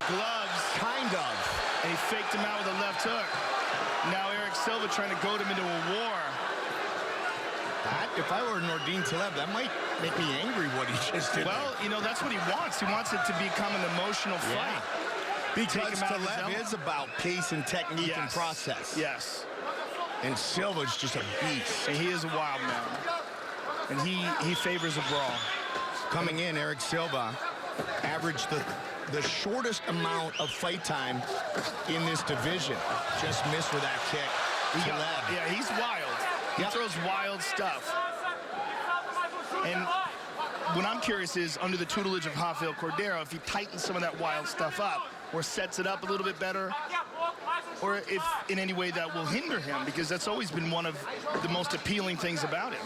gloves. Kind of. And he faked him out with a left hook. Now Eric Silva trying to goad him into a war. That, if I were Nordine Taleb, that might make me angry what he just did. Well, you know, that's what he wants. He wants it to become an emotional fight. Because Taleb is about pace and technique and process. Yes. And Silva's just a beast. And he is a wild man. And he favors a brawl. Coming in, Eric Silva averaged the shortest amount of fight time in this division. Just missed with that kick. Yeah, he's wild. He throws wild stuff. And what I'm curious is, under the tutelage of Rafael Cordeiro, if he tightens some of that wild stuff up or sets it up a little bit better, or if in any way that will hinder him, because that's always been one of the most appealing things about him.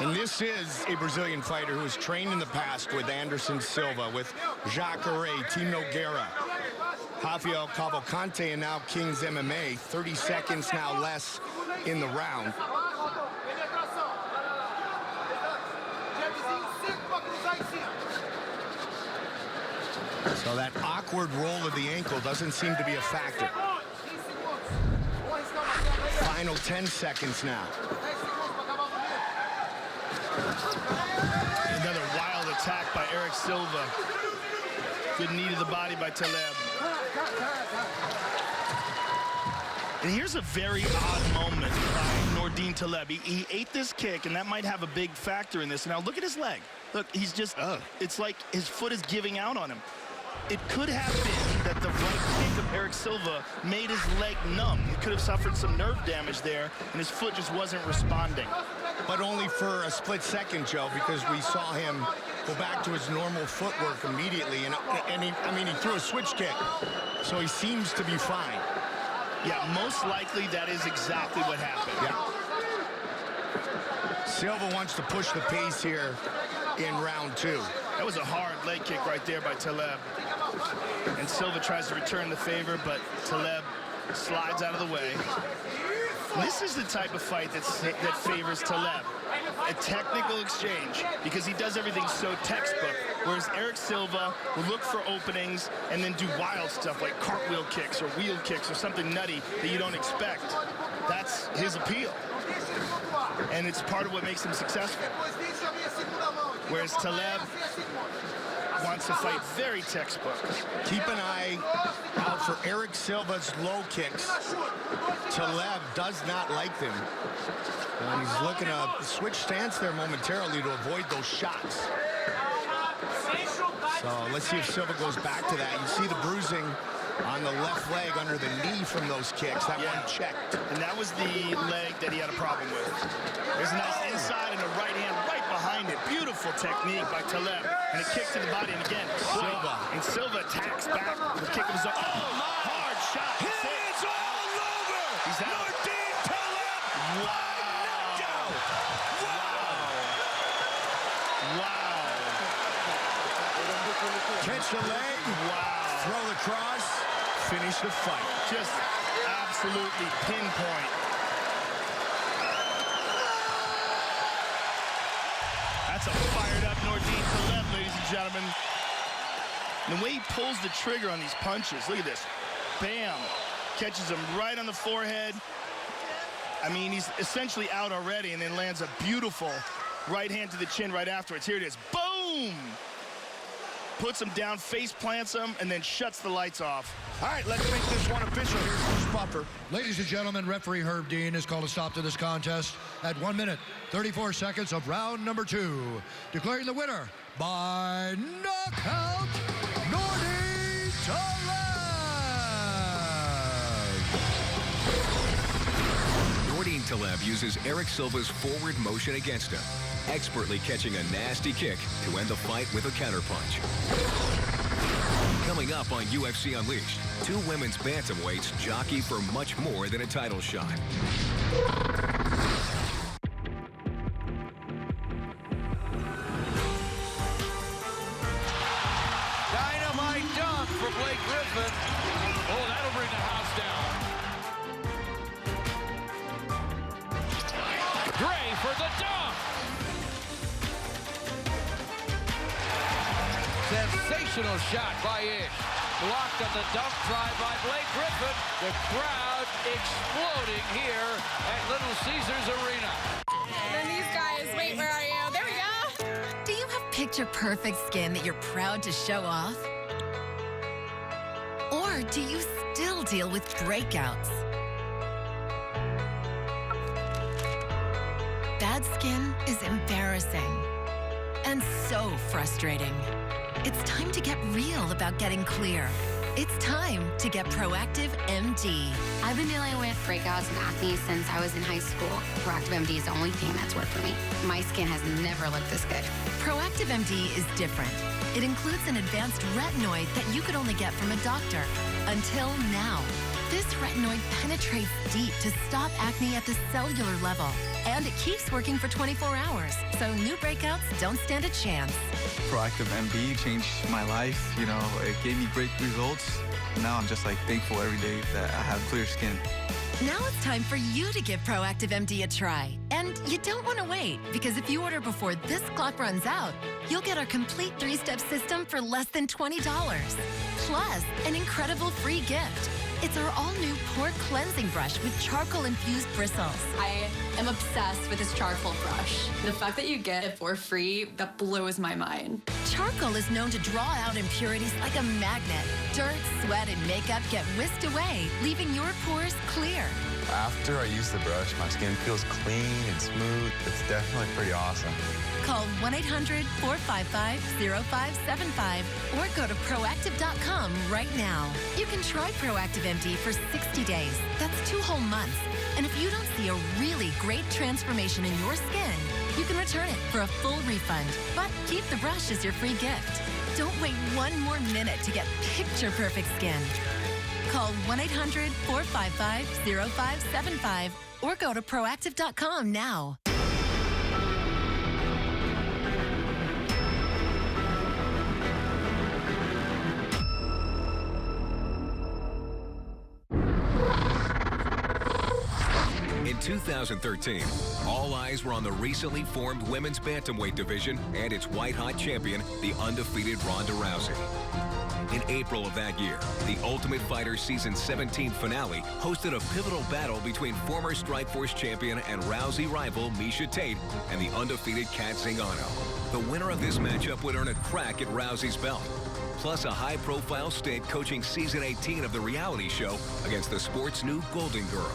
And this is a Brazilian fighter who has trained in the past with Anderson Silva, with Jacare, Team Nogueira, Rafael Cavalcante, and now King's MMA. 30 seconds now less in the round. So that awkward roll of the ankle doesn't seem to be a factor. Final 10 seconds now. Another wild attack by Eric Silva. Good knee to the body by Taleb. And here's a very odd moment by Nordine Taleb. He ate this kick, and that might have a big factor in this. Now look at his leg. Look, he's just, it's like his foot is giving out on him. It could have been that the right kick of Eric Silva made his leg numb. He could have suffered some nerve damage there, and his foot just wasn't responding. But only for a split second, Joe, because we saw him go back to his normal footwork immediately. And he threw a switch kick, so he seems to be fine. Yeah, most likely that is exactly what happened. Yeah. Silva wants to push the pace here in round 2. That was a hard leg kick right there by Taleb. And Silva tries to return the favor, but Taleb slides out of the way. This is the type of fight that favors Taleb. A technical exchange, because he does everything so textbook, whereas Eric Silva will look for openings and then do wild stuff like cartwheel kicks or wheel kicks or something nutty that you don't expect. That's his appeal. And it's part of what makes him successful. Whereas Taleb wants to fight very textbook. Keep an eye out for Eric Silva's low kicks. Taleb does not like them. And he's looking to switch stance there momentarily to avoid those shots. So let's see if Silva goes back to that. You see the bruising on the left leg under the knee from those kicks. That one checked. And that was the leg that he had a problem with. There's a nice inside and a right hand right behind it. Beautiful technique by Taleb. And a kick to the body. And again, Silva. And Silva attacks back. The kick of his own. Oh, my. Hard shot. It's all over. He's out. Nordine Taleb. Wow. Knockout. Wow. Catch the leg. Wow. Throw the cross. Finish the fight. Just absolutely pinpoint. That's a fired up Nordine Taleb, ladies and gentlemen. And the way he pulls the trigger on these punches, look at this. Bam. Catches him right on the forehead. I mean, he's essentially out already, and then lands a beautiful right hand to the chin right afterwards. Here it is. Boom! Puts him down, face plants him, and then shuts the lights off. All right, let's make this one official. Here's Bruce Buffer. Ladies and gentlemen, referee Herb Dean has called a stop to this contest at 1 minute, 34 seconds of round number 2. Declaring the winner by knockout, Nordine Taleb. Nordine Taleb uses Eric Silva's forward motion against him, expertly catching a nasty kick to end the fight with a counterpunch. Coming up on UFC Unleashed, 2 women's bantamweights jockey for much more than a title shot. Dynamite dunk for Blake Griffin. Oh, that'll bring the house down. Gray for the dunk. Sensational shot by Ish. Blocked on the dump try by Blake Griffin. The crowd exploding here at Little Caesars Arena. And then these guys, wait, where are you? There we go. Do you have picture-perfect skin that you're proud to show off? Or do you still deal with breakouts? Bad skin is embarrassing and so frustrating. It's time to get real about getting clear. It's time to get Proactive MD. I've been dealing with breakouts and acne since I was in high school. Proactive MD is the only thing that's worked for me. My skin has never looked this good. Proactive MD is different. It includes an advanced retinoid that you could only get from a doctor. Until now. This retinoid penetrates deep to stop acne at the cellular level. And it keeps working for 24 hours, so new breakouts don't stand a chance. Proactive MD changed my life. You know, it gave me great results. Now I'm just like thankful every day that I have clear skin. Now it's time for you to give Proactive MD a try. And you don't want to wait, because if you order before this clock runs out, you'll get our complete 3-step system for less than $20. Plus, an incredible free gift. It's our all-new pore cleansing brush with charcoal-infused bristles. I am obsessed with this charcoal brush. The fact that you get it for free, that blows my mind. Charcoal is known to draw out impurities like a magnet. Dirt, sweat, and makeup get whisked away, leaving your pores clear. After I use the brush, my skin feels clean and smooth. It's definitely pretty awesome. Call 1-800-455-0575 or go to Proactive.com right now. You can try Proactive MD for 60 days. That's 2 whole months. And if you don't see a really great transformation in your skin, you can return it for a full refund. But keep the brush as your free gift. Don't wait 1 more minute to get picture-perfect skin. Call 1-800-455-0575 or go to Proactive.com now. In 2013, all eyes were on the recently formed women's bantamweight division and its white-hot champion, the undefeated Ronda Rousey. In April of that year, the Ultimate Fighter Season 17 finale hosted a pivotal battle between former Strikeforce champion and Rousey rival Miesha Tate and the undefeated Kat Zingano. The winner of this matchup would earn a crack at Rousey's belt, plus a high-profile stint coaching Season 18 of the reality show against the sport's new Golden Girl.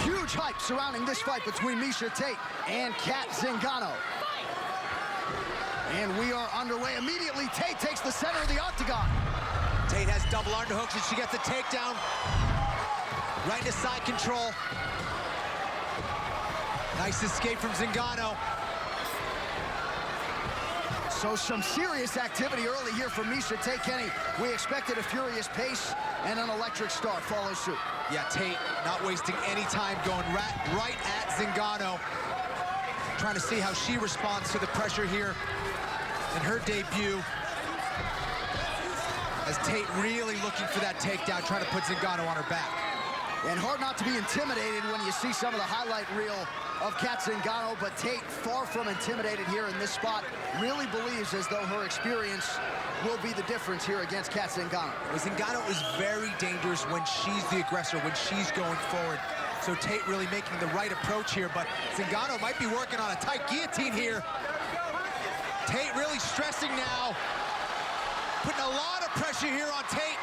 Huge hype surrounding this fight between Miesha Tate and Kat Zingano. And we are underway immediately. Tate takes the center of the octagon. Tate has double underhooks and she gets the takedown. Right into side control. Nice escape from Zingano. So some serious activity early here from Miesha Tate. Kenny, we expected a furious pace and an electric start follows suit. Yeah, Tate not wasting any time, going right at Zingano. Trying to see how she responds to the pressure here in her debut. As Tate really looking for that takedown, trying to put Zingano on her back. And hard not to be intimidated when you see some of the highlight reel of Kat Zingano, but Tate, far from intimidated here in this spot, really believes as though her experience will be the difference here against Kat Zingano. Well, Zingano is very dangerous when she's the aggressor, when she's going forward. So Tate really making the right approach here, but Zingano might be working on a tight guillotine here. Tate really stressing now, putting a lot of pressure here on Tate.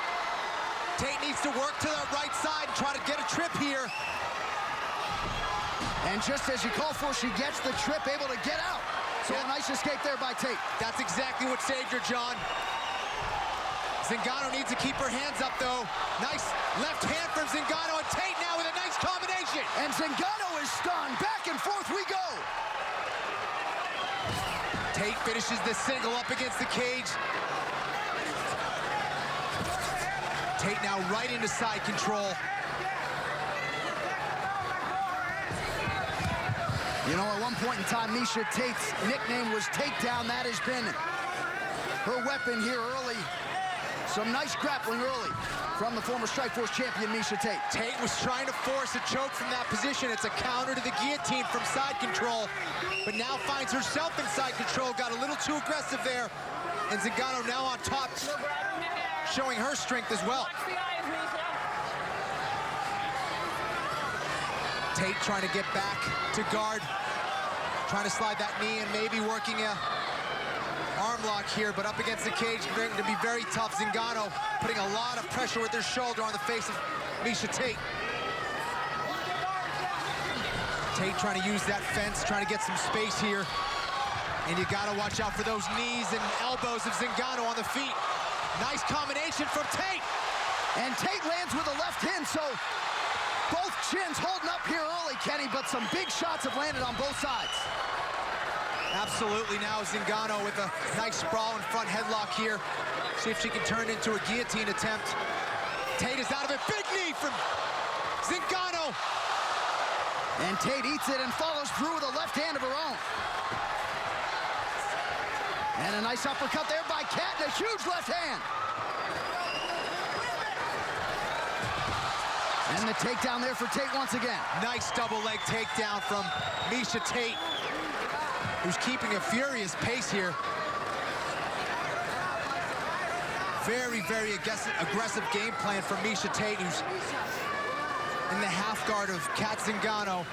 Tate needs to work to that right side and try to get a trip here. And just as you call for, she gets the trip, able to get out. So a nice escape there by Tate. That's exactly what saved her, John. Zingano needs to keep her hands up, though. Nice left hand from Zingano, and Tate now with a nice combination. And Zingano is stunned. Back and forth we go. Tate finishes the single up against the cage. Tate now right into side control. You know, at one point in time, Miesha Tate's nickname was Takedown. That has been her weapon here early. Some nice grappling early from the former Strikeforce champion, Miesha Tate. Tate was trying to force a choke from that position. It's a counter to the guillotine from side control, but now finds herself in side control. Got a little too aggressive there. And Zingano now on top, showing her strength as well. Tate trying to get back to guard, trying to slide that knee and maybe working a arm lock here, but up against the cage, going to be very tough. Zingano putting a lot of pressure with their shoulder on the face of Miesha Tate. Tate trying to use that fence, trying to get some space here. And you gotta watch out for those knees and elbows of Zingano on the feet. Nice combination from Tate. And Tate lands with a left hand, so both chins holding up here early, Kenny, but some big shots have landed on both sides. Absolutely. Now Zingano with a nice sprawl and front headlock here. See if she can turn it into a guillotine attempt. Tate is out of it. Big knee from Zingano. And Tate eats it and follows through with a left hand of her own. And a nice uppercut there by Kat and a huge left hand. And the takedown there for Tate once again. Nice double leg takedown from Miesha Tate, who's keeping a furious pace here. Very, very aggressive game plan from Miesha Tate, who's in the half guard of Kat Zingano.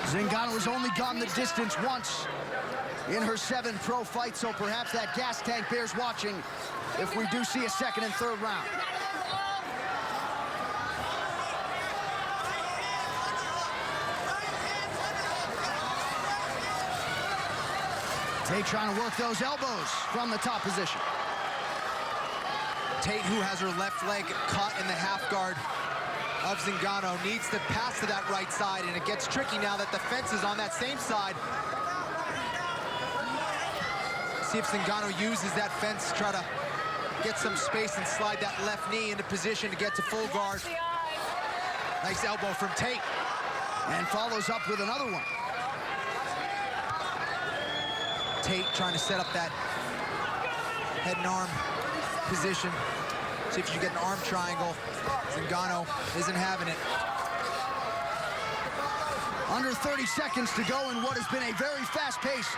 Zingano has only gone the distance once in her 7 pro fights, so perhaps that gas tank bears watching if we do see a second and third round. Tate trying to work those elbows from the top position. Tate, who has her left leg caught in the half guard of Zingano, needs to pass to that right side, and it gets tricky now that the fence is on that same side. See if Zingano uses that fence to try to get some space and slide that left knee into position to get to full guard. Nice elbow from Tate. And follows up with another one. Tate trying to set up that head and arm position. See if you get an arm triangle. Zingano isn't having it. Under 30 seconds to go in what has been a very fast-paced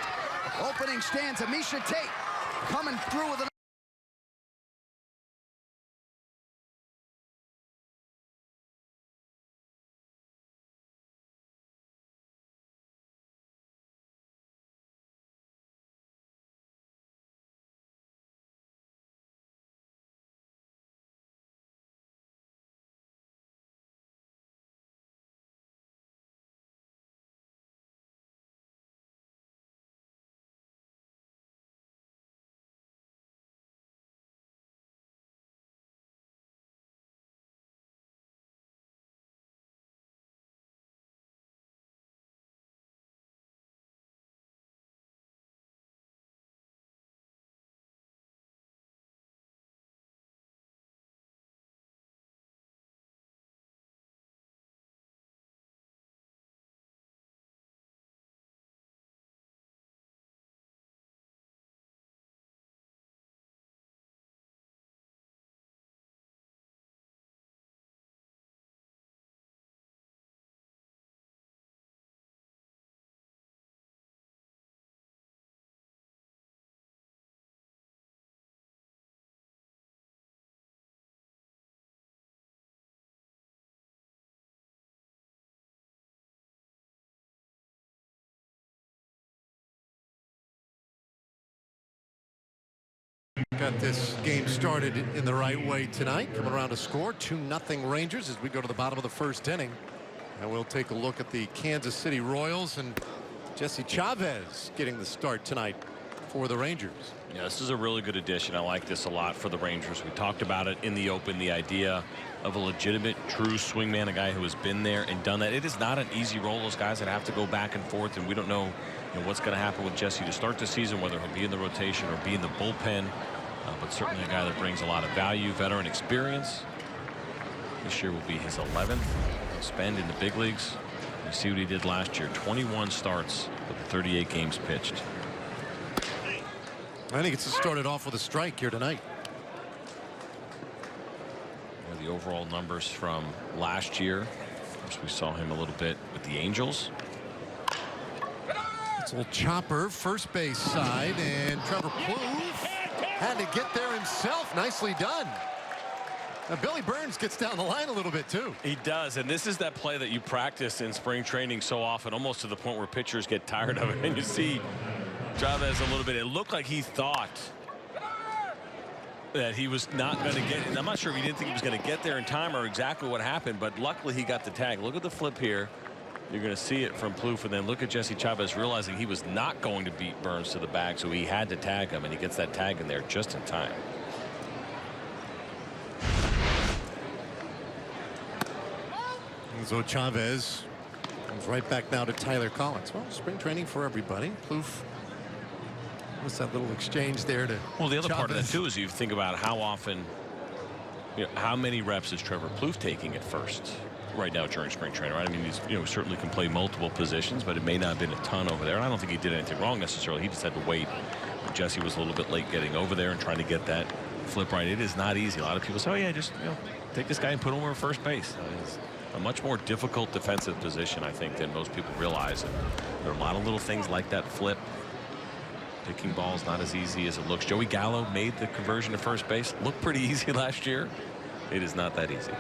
opening stanza. Miesha Tate coming through with an got this game started in the right way tonight. Coming around to score 2-0 Rangers as we go to the bottom of the first inning. And we'll take a look at the Kansas City Royals and Jesse Chavez getting the start tonight for the Rangers. Yeah, this is a really good addition. I like this a lot for the Rangers. We talked about it in the open, the idea of a legitimate, true swingman, a guy who has been there and done that. It is not an easy role. Those guys that have to go back and forth, and we don't know, what's going to happen with Jesse to start the season, whether he'll be in the rotation or be in the bullpen. But certainly a guy that brings a lot of value, veteran experience. This year will be his 11th spend in the big leagues. You see what he did last year, 21 starts with the 38 games pitched. I think it's started off with a strike here tonight. the overall numbers from last year. Of course, we saw him a little bit with the Angels. It's a little chopper, first base side, and Trevor Plouffe had to get there himself. Nicely done. Now, Billy Burns gets down the line a little bit, too. He does, and this is that play that you practice in spring training so often, almost to the point where pitchers get tired of it. And you see Chavez a little bit. It looked like he thought that he was not going to get, and I'm not sure if he didn't think he was going to get there in time or exactly what happened, but luckily he got the tag. Look at the flip here. You're going to see it from Plouffe, and then look at Jesse Chavez realizing he was not going to beat Burns to the bag, so he had to tag him, and he gets that tag in there just in time. So Chavez comes right back now to Tyler Collins. Well, spring training for everybody. Plouffe. What's that little exchange there to Well, the other Chavez. part of that too is you think about how often, how many reps is Trevor Plouffe taking at first right now during spring training, right? I mean, he's certainly can play multiple positions, but it may not have been a ton over there. And I don't think he did anything wrong necessarily. He just had to wait. Jesse was a little bit late getting over there and trying to get that flip right. It is not easy. A lot of people say, oh yeah, just take this guy and put him over first base. It's a much more difficult defensive position, I think, than most people realize. And there are a lot of little things like that flip. Picking balls not as easy as it looks. Joey Gallo made the conversion to first base. Looked pretty easy last year. It is not that easy.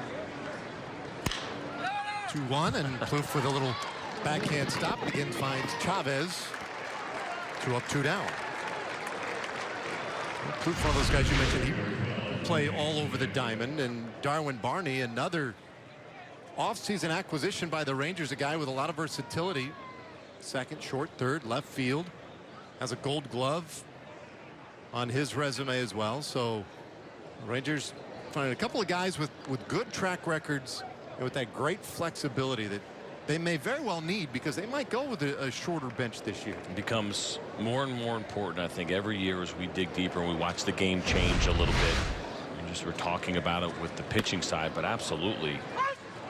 2-1, and Plouffe with a little backhand stop again finds Chavez. 2 up, 2 down. Plouffe, one of those guys you mentioned, he play all over the diamond, and Darwin Barney, another off-season acquisition by the Rangers, a guy with a lot of versatility. Second, short, third, left field. Has a Gold Glove on his resume as well. So Rangers finding a couple of guys with good track records and with that great flexibility that they may very well need, because they might go with a shorter bench this year. It becomes more and more important, I think, every year as we dig deeper and we watch the game change a little bit. And just we're talking about it with the pitching side, but absolutely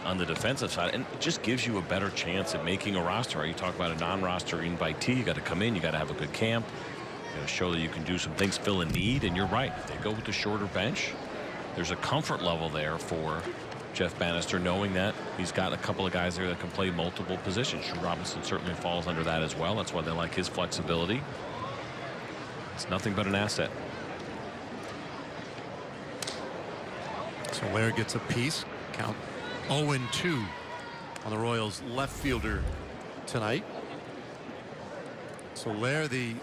on the defensive side, and it just gives you a better chance at making a roster. You talk about a non-roster invitee. You got to come in, you got to have a good camp, you got to show that you can do some things, fill a need. And you're right, if they go with the shorter bench, there's a comfort level there for Jeff Banister, knowing that he's got a couple of guys there that can play multiple positions. Drew Robinson certainly falls under that as well. That's why they like his flexibility. It's nothing but an asset. So Lair gets a piece. Count 0-2 on the Royals left fielder tonight. So Lair, a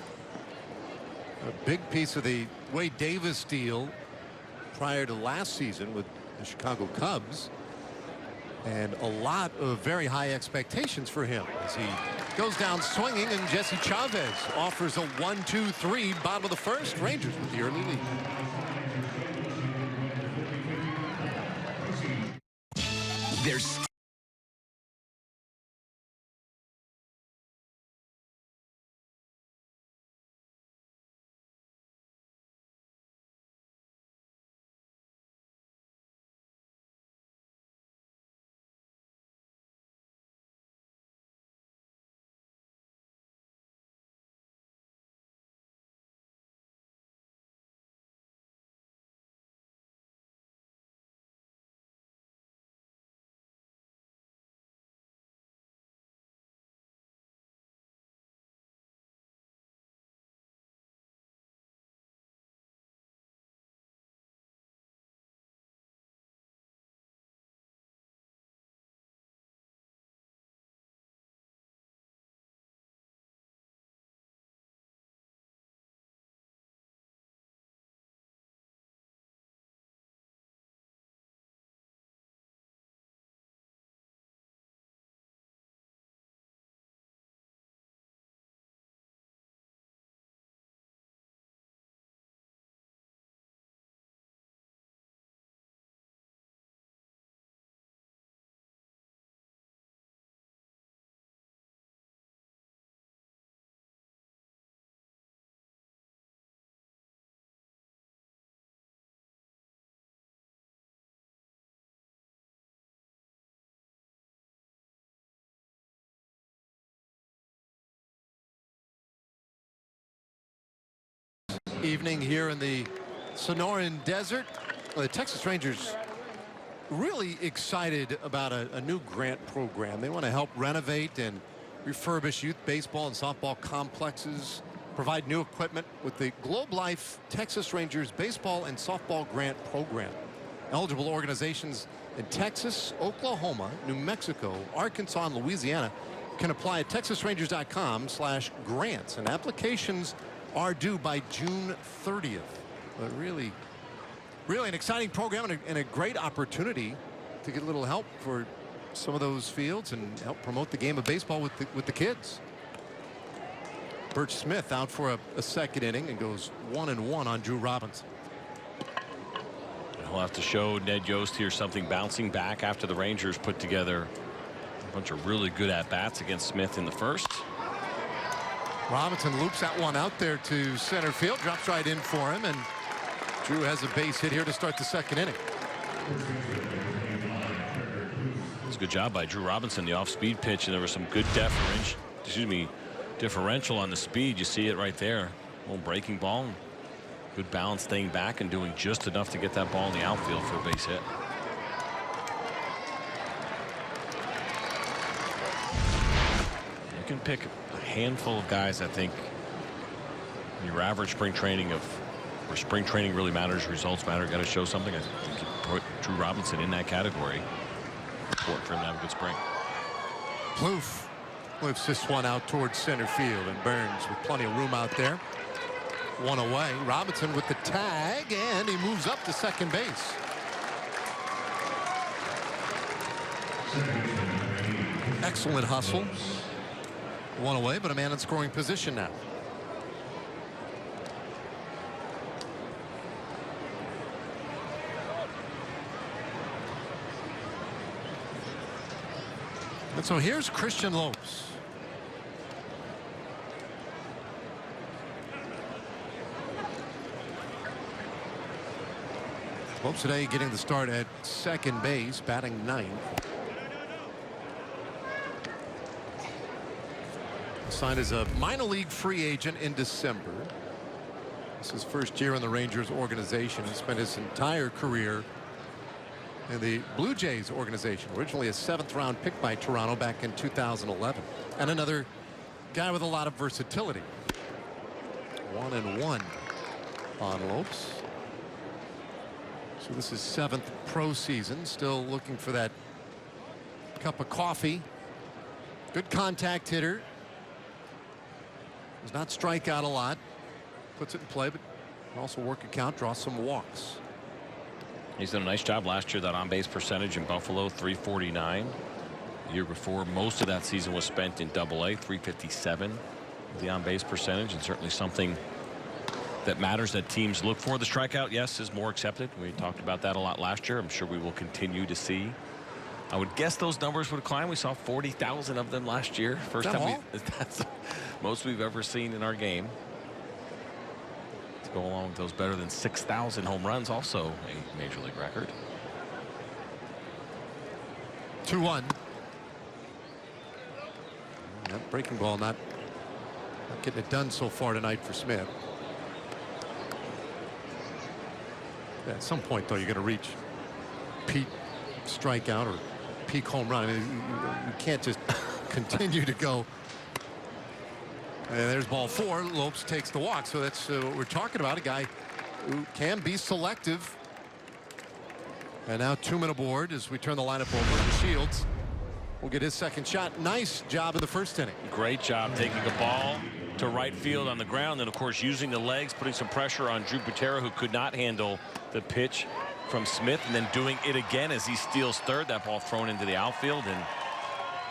big piece of the Wade Davis deal prior to last season with the Chicago Cubs, and a lot of very high expectations for him as he goes down swinging, and Jesse Chavez offers a 1-2-3 bottom of the first. Rangers with the early lead. There's Evening here in the Sonoran Desert. Well, the Texas Rangers really excited about a new grant program. They want to help renovate and refurbish youth baseball and softball complexes, provide new equipment with the Globe Life Texas Rangers baseball and softball grant program. Eligible organizations in Texas, Oklahoma, New Mexico, Arkansas, and Louisiana can apply at texasrangers.com/grants, and applications are due by June 30th. But really an exciting program and a great opportunity to get a little help for some of those fields and help promote the game of baseball with the kids. Birch Smith out for a second inning and goes 1-1 on Drew Robinson. He'll have to show Ned Yost here something, bouncing back after the Rangers put together a bunch of really good at-bats against Smith in the first. Robinson loops that one out there to center field, drops right in for him, and Drew has a base hit here to start the second inning. It's a good job by Drew Robinson, the off-speed pitch, and there was some good differential on the speed. You see it right there. Little breaking ball. Good balance, staying back and doing just enough to get that ball in the outfield for a base hit. You can pick a handful of guys, I think, your average spring training where spring training really matters, results matter, got to show something. I think you put Drew Robinson in that category. Important for him to have a good spring. Plouffe lifts this one out towards center field, and Burns with plenty of room out there. One away. Robinson with the tag, and he moves up to second base. Excellent hustle. One away, but a man in scoring position now. And so here's Christian Lopes. Lopes today getting the start at second base, batting ninth. Signed as a minor league free agent in December. This is his first year in the Rangers organization. He spent his entire career in the Blue Jays organization, originally a 7th round pick by Toronto back in 2011. And another guy with a lot of versatility. 1-1 on Lopes. So this is 7th pro season, still looking for that cup of coffee. Good contact hitter. Does not strike out a lot. Puts it in play, but also work a count, draws some walks. He's done a nice job last year. That on-base percentage in Buffalo, 349. The year before, most of that season was spent in Double-A, 357. The on-base percentage, and certainly something that matters that teams look for. The strikeout, yes, is more accepted. We talked about that a lot last year. I'm sure we will continue to see. I would guess those numbers would climb. We saw 40,000 of them last year. First time that's the most we've ever seen in our game. To go along with those better than 6,000 home runs, also a major league record. 2-1. That breaking ball not getting it done so far tonight for Smith. Yeah, at some point, though, you're going to reach peak strikeout or peak home run. I mean, you can't just continue to go. And there's ball 4. Lopes takes the walk. So that's what we're talking about. A guy who can be selective. And now 2-men aboard as we turn the lineup over. DeShields will get his second shot. Nice job in the first inning. Great job taking a ball to right field on the ground. And, of course, using the legs, putting some pressure on Drew Butera, who could not handle the pitch from Smith, and then doing it again as he steals third. That ball thrown into the outfield. And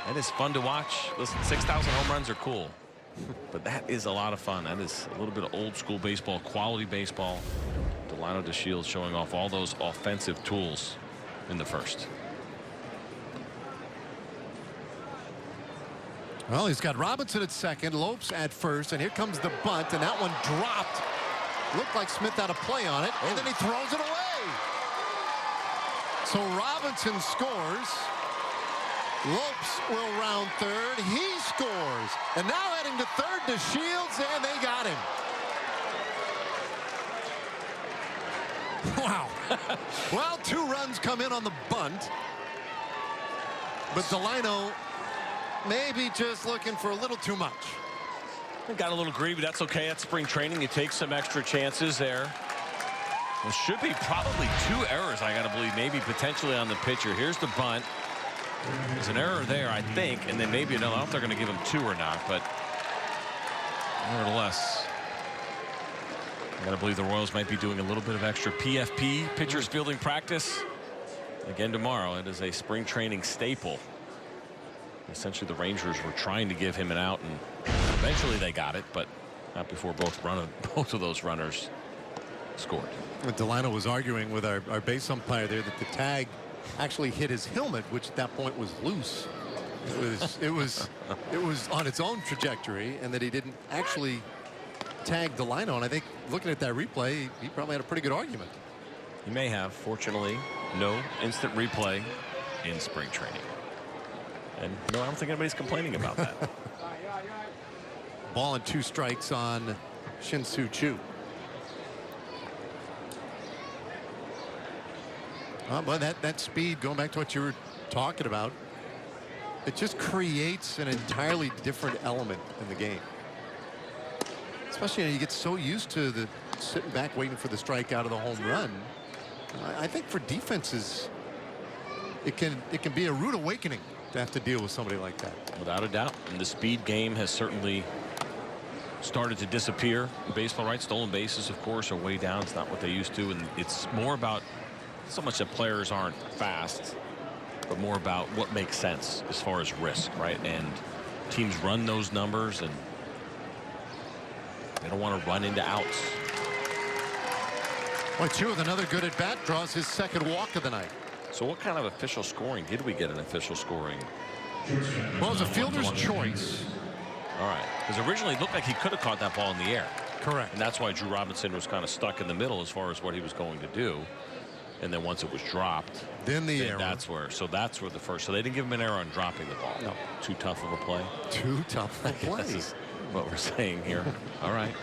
that is fun to watch. Listen, 6,000 home runs are cool. But that is a lot of fun. That is a little bit of old school baseball, quality baseball. Delino DeShields showing off all those offensive tools in the first. Well, he's got Robinson at second, Lopes at first, and here comes the bunt, and that one dropped. Looked like Smith had a play on it, and then he throws it away. So Robinson scores. Lopes will round third. He scores. And now heading to third, DeShields, and they got him. Wow. Well, 2 runs come in on the bunt. But Delino maybe just looking for a little too much. Got a little greedy, but that's okay. That's spring training. You take some extra chances there. There should be probably 2 errors, I got to believe, maybe potentially on the pitcher. Here's the bunt. There's an error there, I think, and then maybe another. I don't know if they're going to give him 2 or not, but nevertheless, I got to believe the Royals might be doing a little bit of extra PFP, pitchers fielding practice. Again tomorrow. It is a spring training staple. Essentially, the Rangers were trying to give him an out, and eventually they got it, but not before both of those runners scored. Delino was arguing with our base umpire there that the tag actually hit his helmet, which at that point was loose. It was on its own trajectory, and that he didn't actually tag Delino. And I think looking at that replay, he probably had a pretty good argument. He may have. Fortunately, no instant replay in spring training. And no, I don't think anybody's complaining about that. Ball and 2 strikes on Shin-Soo Choo. Well, that speed, going back to what you were talking about, it just creates an entirely different element in the game. Especially, you know, you get so used to the sitting back waiting for the strike out of the home run. I think for defenses, it can be a rude awakening to have to deal with somebody like that. Without a doubt. And the speed game has certainly started to disappear in baseball, right? Stolen bases, of course, are way down. It's not what they used to. And it's more about so much that players aren't fast, but more about what makes sense as far as risk, right? And teams run those numbers, and they don't want to run into outs. Well, Choo with another good at bat draws his 2nd walk of the night. So what kind of official scoring? Did we get an official scoring? Well, it's a fielder's choice. All right. Because originally it looked like he could have caught that ball in the air. Correct. And that's why Drew Robinson was kind of stuck in the middle as far as what he was going to do. And then once it was dropped, then the error. That's where the first. So they didn't give him an error on dropping the ball. No. Too tough of a play. Too tough of a play. This is what we're saying here. All right.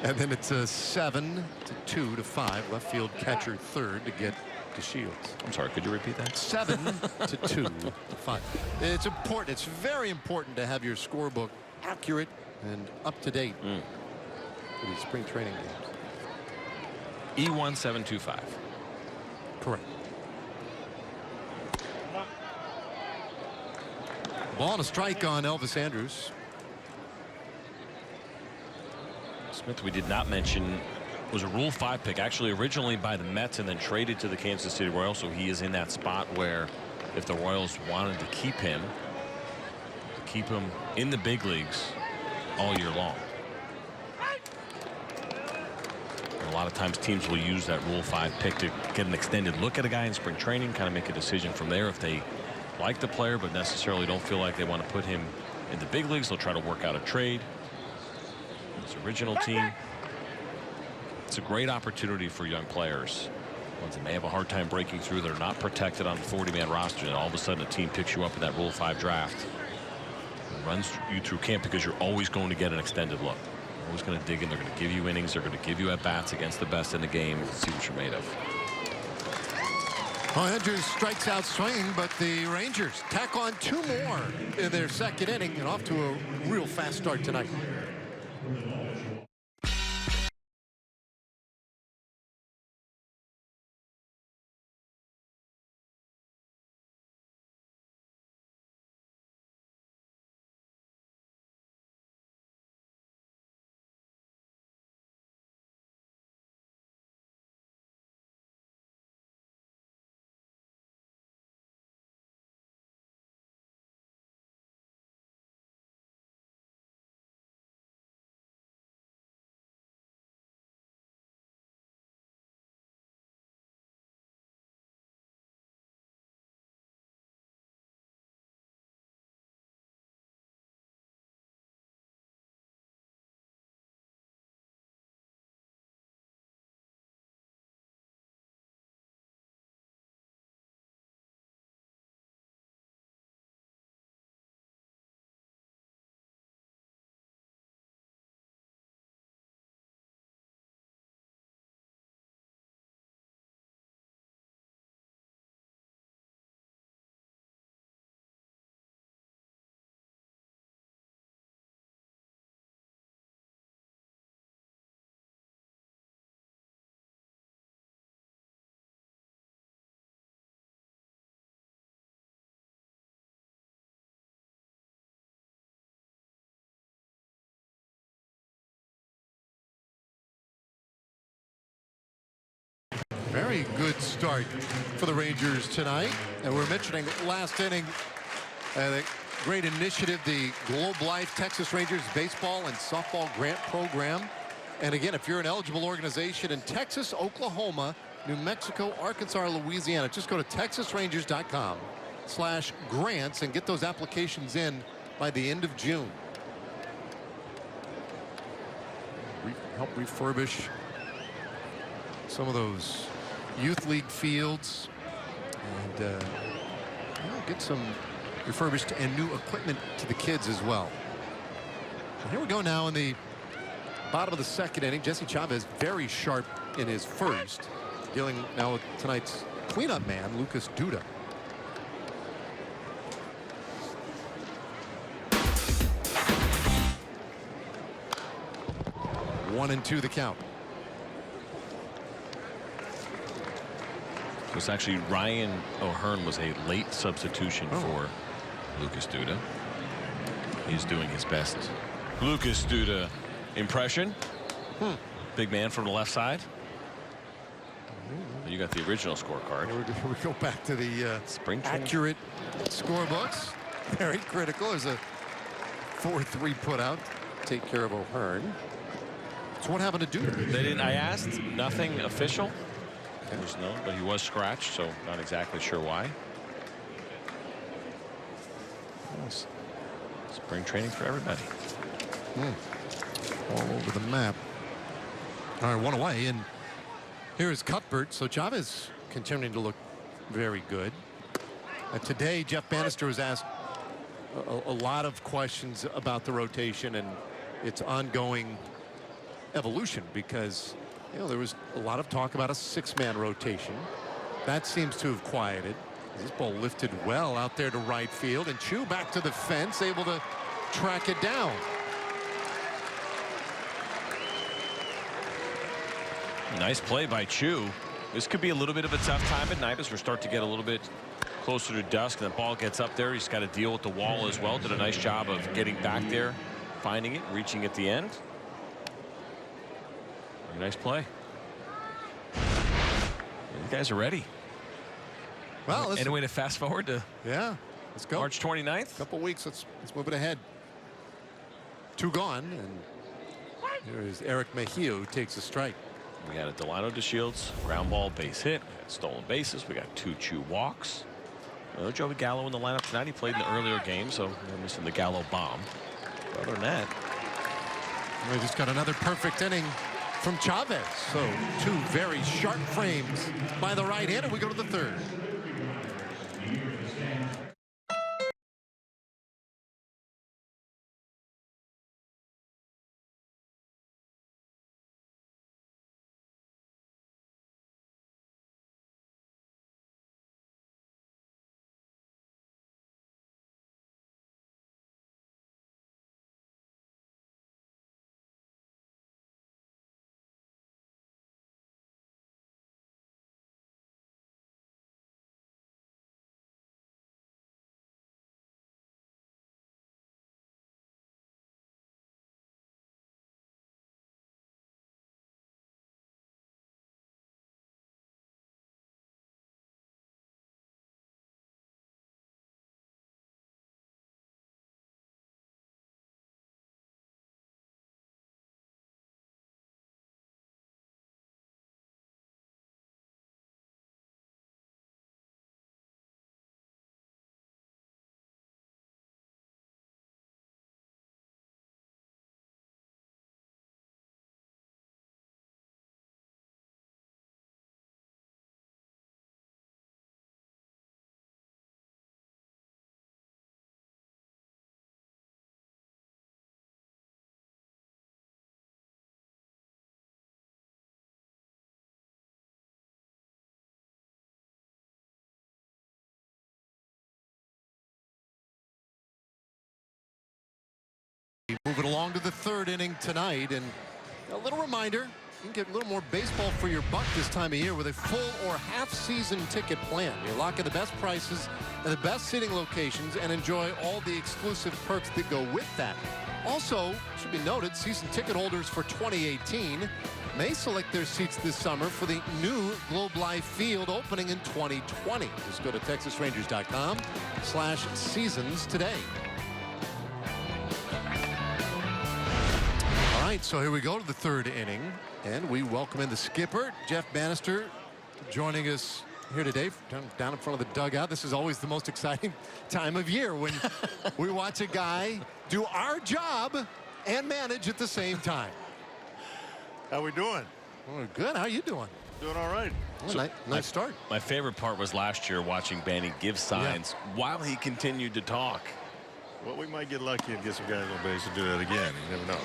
And then it's a 7-2 to 5. Left field catcher 3rd to get DeShields. I'm sorry, could you repeat that? 7-2 to 5. It's important. It's very important to have your scorebook accurate and up to date for the spring training games. E1725. Correct. Ball and a strike on Elvis Andrus. Smith, we did not mention, was a Rule 5 pick, actually originally by the Mets and then traded to the Kansas City Royals. So he is in that spot where if the Royals wanted to keep him in the big leagues all year long. A lot of times teams will use that Rule 5 pick to get an extended look at a guy in spring training, kind of make a decision from there. If they like the player but necessarily don't feel like they want to put him in the big leagues, they'll try to work out a trade. His original team. It's a great opportunity for young players. Ones that may have a hard time breaking through, they're not protected on a 40-man roster, and all of a sudden a team picks you up in that Rule 5 draft and runs you through camp because you're always going to get an extended look. Always going to dig in. They're going to give you innings. They're going to give you at bats against the best in the game. See what you're made of. Well, Andrews strikes out swinging, but the Rangers tack on 2 more in their 2nd inning and off to a real fast start tonight. Very good start for the Rangers tonight. And we're mentioning last inning, the great initiative, the Globe Life Texas Rangers baseball and softball grant program. And again, if you're an eligible organization in Texas, Oklahoma, New Mexico, Arkansas, or Louisiana, just go to texasrangers.com/grants and get those applications in by the end of June. Help refurbish some of those youth league fields and get some refurbished and new equipment to the kids as well. And here we go now in the bottom of the second inning. Jesse Chavez very sharp in his first, dealing now with tonight's cleanup man, Lucas Duda. One and two the count. It was actually Ryan O'Hearn was a late substitution for Lucas Duda. He's doing his best Lucas Duda impression. Big man from the left side. You got the original scorecard. We go back to the spring accurate scorebooks. Very critical. There's a 4-3 put out. Take care of O'Hearn. So what happened to Duda? They didn't. I asked. Nothing official. There's no, but he was scratched, so not exactly sure why. Yes. Spring training for everybody. All over the map. All right, one away, and here's Cuthbert. So Chavez continuing to look very good. Today, Jeff Banister was asked a lot of questions about the rotation and its ongoing evolution, because there was a lot of talk about a 6-man rotation. That seems to have quieted. This ball lifted well out there to right field, and Chu back to the fence, able to track it down. Nice play by Chu. This could be a little bit of a tough time at night as we start to get a little bit closer to dusk, and the ball gets up there. He's got to deal with the wall as well. Did a nice job of getting back there, finding it, reaching at the end. Very nice play. You guys are ready. Well, any way to fast forward to let's go. March 29th? Couple weeks. Let's move it ahead. 2 gone, and here is Eric Mejia, who takes a strike. We got a Delino DeShields ground ball base hit. We got stolen bases. We got 2 Chu walks. Joey Gallo in the lineup tonight. He played in the earlier game, so we're missing the Gallo bomb. But other than that, we just got another perfect inning from Chavez. So 2 very sharp frames by the right-hander. We go to the third. Move it along to the third inning tonight, and a little reminder, you can get a little more baseball for your buck this time of year with a full or half-season ticket plan. You lock in the best prices and the best sitting locations and enjoy all the exclusive perks that go with that. Also, should be noted, season ticket holders for 2018 may select their seats this summer for the new Globe Life Field opening in 2020. Just go to TexasRangers.com/seasons today. All right, so here we go to the third inning, and we welcome in the skipper, Jeff Banister, joining us here today down in front of the dugout. This is always the most exciting time of year when we watch a guy do our job and manage at the same time. How we doing? Oh, good. How you doing? Doing all right. Well, nice start. My favorite part was last year watching Banny give signs while he continued to talk. Well, we might get lucky and get some guys on base to do that again. You never know.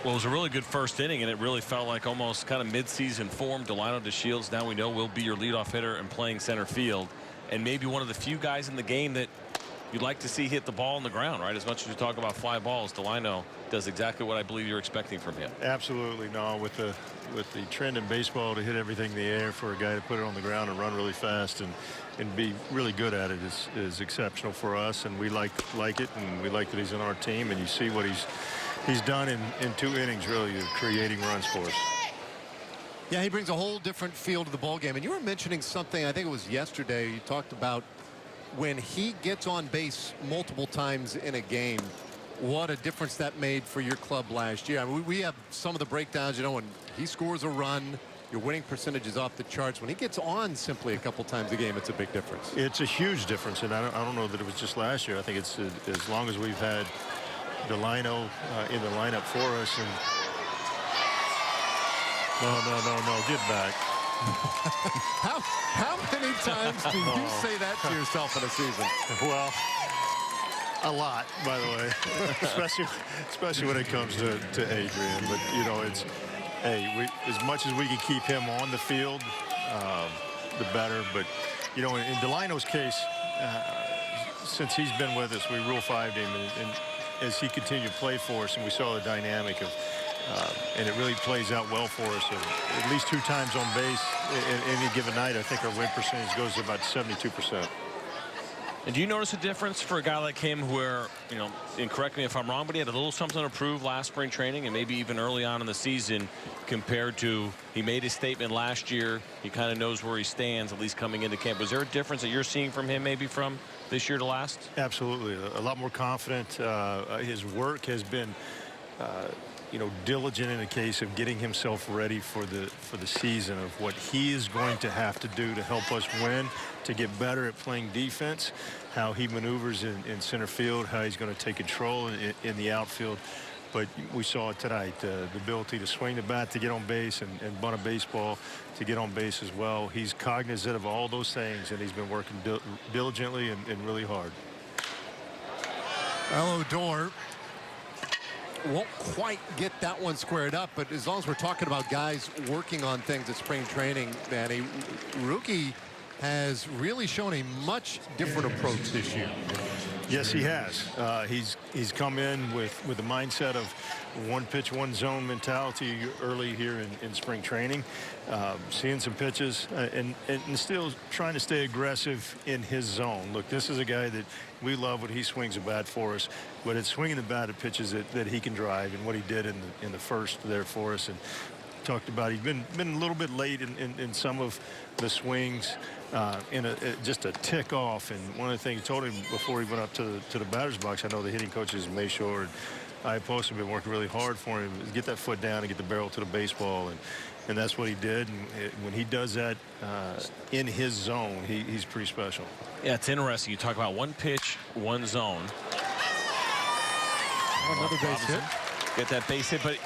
Well, it was a really good first inning, and it really felt like almost kind of mid-season form. Delino DeShields, now we know, will be your leadoff hitter and playing center field, and maybe one of the few guys in the game that you'd like to see hit the ball on the ground, right? As much as we talk about fly balls, Delino does exactly what I believe you're expecting from him. Absolutely. No, with the trend in baseball to hit everything in the air, for a guy to put it on the ground and run really fast and be really good at it is exceptional for us, and we like it, and we like that he's on our team, and you see what he's done in 2 innings, really, creating runs for us. Yeah, he brings a whole different feel to the ball game. And you were mentioning something, I think it was yesterday, you talked about when he gets on base multiple times in a game, what a difference that made for your club last year. I mean, we have some of the breakdowns, you know, when he scores a run, your winning percentage is off the charts. When he gets on simply a couple times a game, it's a big difference. It's a huge difference, and I don't know that it was just last year. I think it's as long as we've had Delino in the lineup for us. And no, get back. How many times do you say that to yourself in a season? Well, a lot, by the way, especially when it comes to Adrian. But you know, it's as much as we can keep him on the field, the better. But you know, in Delino's case, since he's been with us, we Rule 5'd him, and as he continued to play for us, and we saw the dynamic of, and it really plays out well for us. At least 2 times on base in any given night. I think our win percentage goes to about 72%. And do you notice a difference for a guy like him where, you know, and correct me if I'm wrong, but he had a little something to prove last spring training and maybe even early on in the season compared to he made his statement last year. He kind of knows where he stands, at least coming into camp. Was there a difference that you're seeing from him maybe from this year to last? Absolutely. A lot more confident. His work has been you know, diligent in the case of getting himself ready for the season, of what he is going to have to do to help us win, to get better at playing defense, how he maneuvers in center field, how he's going to take control in the outfield. But we saw it tonight, the ability to swing the bat to get on base and bunt a baseball to get on base as well. He's cognizant of all those things, and he's been working diligently and really hard. Odor won't quite get that one squared up, but as long as we're talking about guys working on things at spring training, Manny, Rookie has really shown a much different approach this year. Yes, he has. He's come in with the mindset of 1 pitch, 1 zone mentality early here in spring training, seeing some pitches and still trying to stay aggressive in his zone. Look, this is a guy that we love when he swings a bat for us, but it's swinging the bat at pitches that he can drive, and what he did in the first there for us. And talked about he's been a little bit late in some of the swings, just a tick off. And one of the things I told him before he went up to the batter's box, I know the hitting coaches Miesha and I Post have been working really hard for him to get that foot down and get the barrel to the baseball, and that's what he did. And when he does that in his zone, he's pretty special. Yeah, it's interesting. You talk about 1 pitch, 1 zone. Another base hit. Get that base hit, but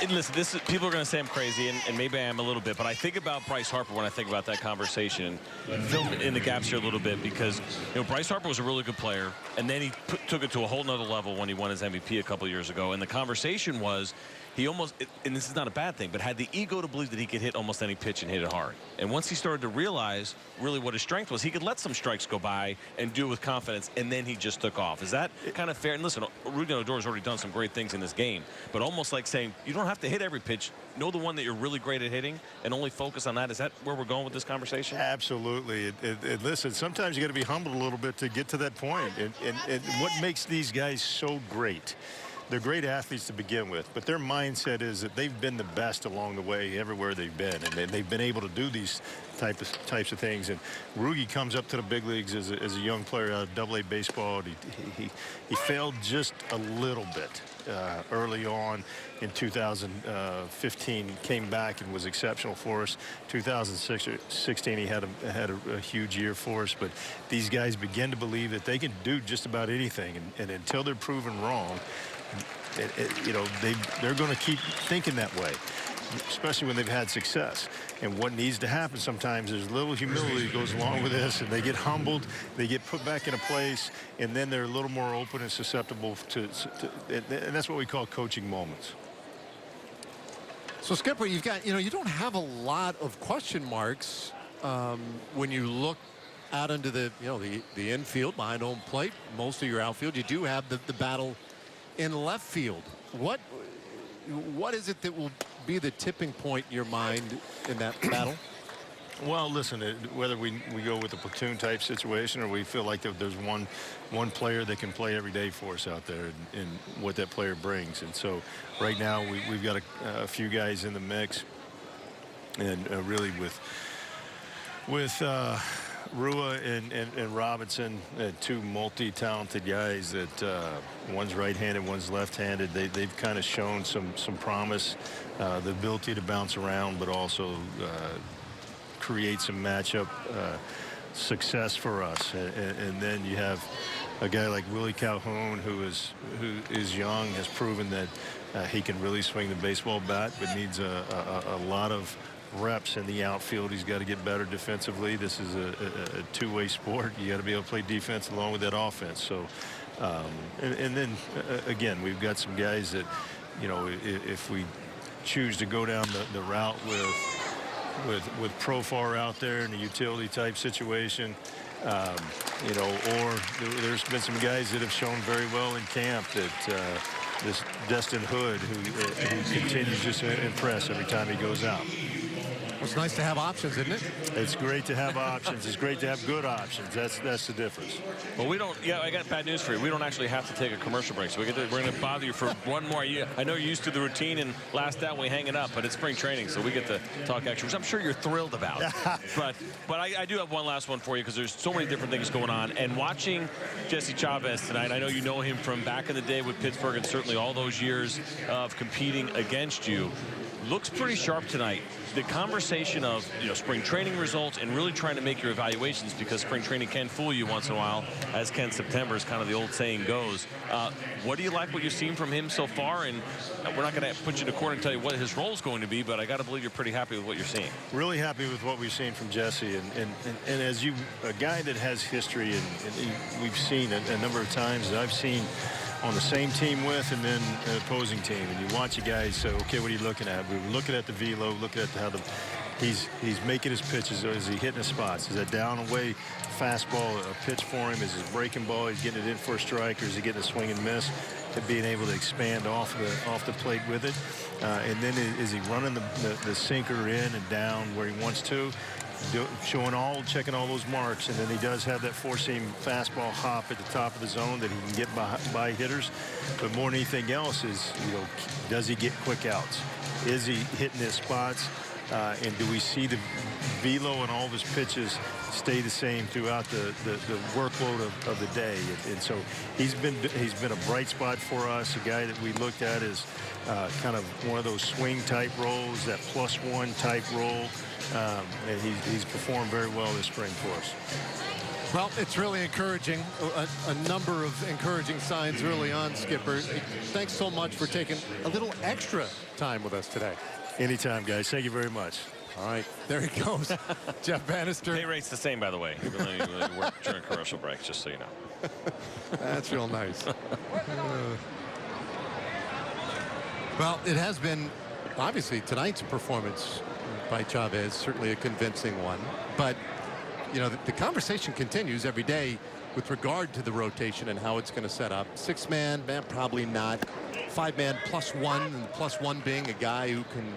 listen, people are going to say I'm crazy, and maybe I am a little bit, but I think about Bryce Harper when I think about that conversation. Fill in the gaps here a little bit, because you know Bryce Harper was a really good player, and then he took it to a whole nother level when he won his MVP a couple years ago. And the conversation was he almost, and this is not a bad thing, but had the ego to believe that he could hit almost any pitch and hit it hard. And once he started to realize really what his strength was, he could let some strikes go by and do it with confidence, and then he just took off. Is that kind of fair? And listen, Rudy Odor's already done some great things in this game, but almost like saying you don't have to hit every pitch. Know the one that you're really great at hitting and only focus on that. Is that where we're going with this conversation? Absolutely. Listen, sometimes you got to be humbled a little bit to get to that point. And what makes these guys so great they're great athletes to begin with, but their mindset is that they've been the best along the way everywhere they've been, and they've been able to do these types of things. And Rugi comes up to the big leagues as a young player out of AA baseball. He failed just a little bit early on in 2015, came back and was exceptional for us. 2016, he had a huge year for us, but these guys begin to believe that they can do just about anything, and until they're proven wrong, you know, they're going to keep thinking that way, especially when they've had success. And what needs to happen sometimes is a little humility that goes along with this, and they get humbled, they get put back in a place, and then they're a little more open and susceptible to and that's what we call coaching moments. So, Skipper, you've got, you know, you don't have a lot of question marks when you look out into the, you know, the infield behind home plate. Most of your outfield, you do have the battle in left field. What is it that will be the tipping point in your mind in that battle? Well, listen, whether we go with a platoon type situation or we feel like there's one player that can play every day for us out there, and what that player brings. And so right now we've got a few guys in the mix, and really with Rua and Robinson, two multi-talented guys that one's right-handed, one's left-handed. They've kind of shown some promise, the ability to bounce around, but also create some matchup success for us. And then you have a guy like Willie Calhoun, who is young, has proven that he can really swing the baseball bat, but needs a lot of reps in the outfield. He's got to get better defensively. This is a two-way sport. You got to be able to play defense along with that offense. So and then again, we've got some guys that, you know, if we choose to go down the route with Profar out there in a utility type situation, you know, or there's been some guys that have shown very well in camp, that this Destin Hood, who continues just to impress every time he goes out. It's nice to have options, isn't it? It's great to have options. It's great to have good options. That's the difference. Well, we don't. Yeah, I got bad news for you. We don't actually have to take a commercial break, so we're going to bother you for one more year. I know you're used to the routine and last out we hang it up, but it's spring training, so we get to talk action, which I'm sure you're thrilled about. but I do have one last one for you, because there's so many different things going on. And watching Jesse Chavez tonight, I know you know him from back in the day with Pittsburgh, and certainly all those years of competing against you. Looks pretty sharp tonight. The conversation of, you know, spring training results and really trying to make your evaluations, because spring training can fool you once in a while, as can September, is kind of the old saying goes. What do you like what you've seen from him so far? And we're not going to put you in a corner and tell you what his role is going to be, but I got to believe you're pretty happy with what you're seeing. Really happy with what we've seen from Jesse, and as a guy that has history, and we've seen a number of times that I've seen on the same team with, and then an opposing team, and you watch a guy say, okay, what are you looking at? We're looking at the velo, looking at how he's making his pitches. Is he hitting his spots? Is that down away fastball a pitch for him? Is his breaking ball, he's getting it in for a strike, or is he getting a swing and miss, and being able to expand off the plate with it? And then is he running the sinker in and down where he wants to? Checking all those marks, and then he does have that four-seam fastball hop at the top of the zone that he can get by hitters. But more than anything else is, you know, does he get quick outs? Is he hitting his spots? And do we see the velo and all of his pitches stay the same throughout the workload of the day? And so he's been a bright spot for us, a guy that we looked at as kind of one of those swing type roles, that +1 type role. And he's performed very well this spring for us. Well, it's really encouraging. A number of encouraging signs early on, Skipper. Thanks so much for taking a little extra time with us today. Anytime, guys. Thank you very much. All right, there he goes. Jeff Banister. Pay rate's the same, by the way. You really work during commercial breaks, just so you know. That's real nice. Well, it has been, obviously, tonight's performance by Chavez, certainly a convincing one. But, you know, the conversation continues every day with regard to the rotation and how it's going to set up. 6-man, probably not. 5-man +1, and the +1 being a guy who can,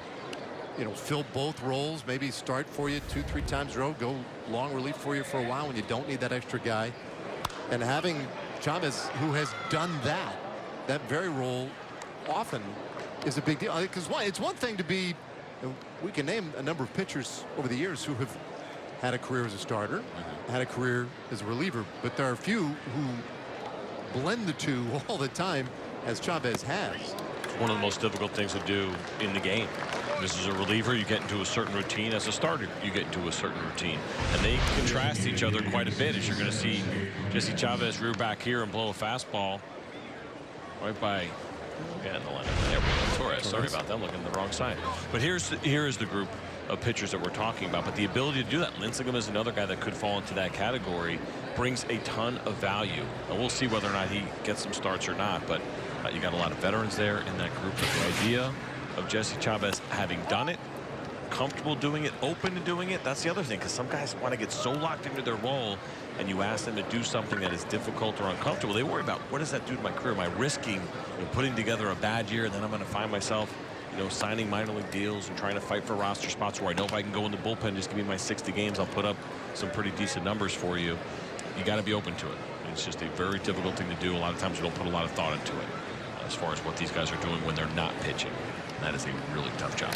you know, fill both roles, maybe start for you 2-3 times in a row, go long relief for you for a while when you don't need that extra guy. And having Chavez, who has done that very role often is a big deal. Because it's one thing to be, we can name a number of pitchers over the years who have had a career as a starter, had a career as a reliever, but there are a few who blend the two all the time, as Chavez has. It's one of the most difficult things to do in the game. This is a reliever, you get into a certain routine. As a starter, you get into a certain routine. And they contrast each other quite a bit, as you're going to see Jesse Chavez rear back here and blow a fastball right by, yeah, in the line. There we go. Torres. Sorry about that. I'm looking at the wrong side. But here is the group of pitchers that we're talking about. But the ability to do that, Lincecum is another guy that could fall into that category, brings a ton of value. And we'll see whether or not he gets some starts or not. But you got a lot of veterans there in that group. But the idea of Jesse Chavez having done it, comfortable doing it, open to doing it, that's the other thing, because some guys want to get so locked into their role, and you ask them to do something that is difficult or uncomfortable. They worry about, what does that do to my career? Am I risking putting together a bad year, and then I'm going to find myself signing minor league deals and trying to fight for roster spots where I know if I can go in the bullpen, just give me my 60 games, I'll put up some pretty decent numbers for you. You got to be open to it. It's just a very difficult thing to do. A lot of times we don't put a lot of thought into it as far as what these guys are doing when they're not pitching. That is a really tough job.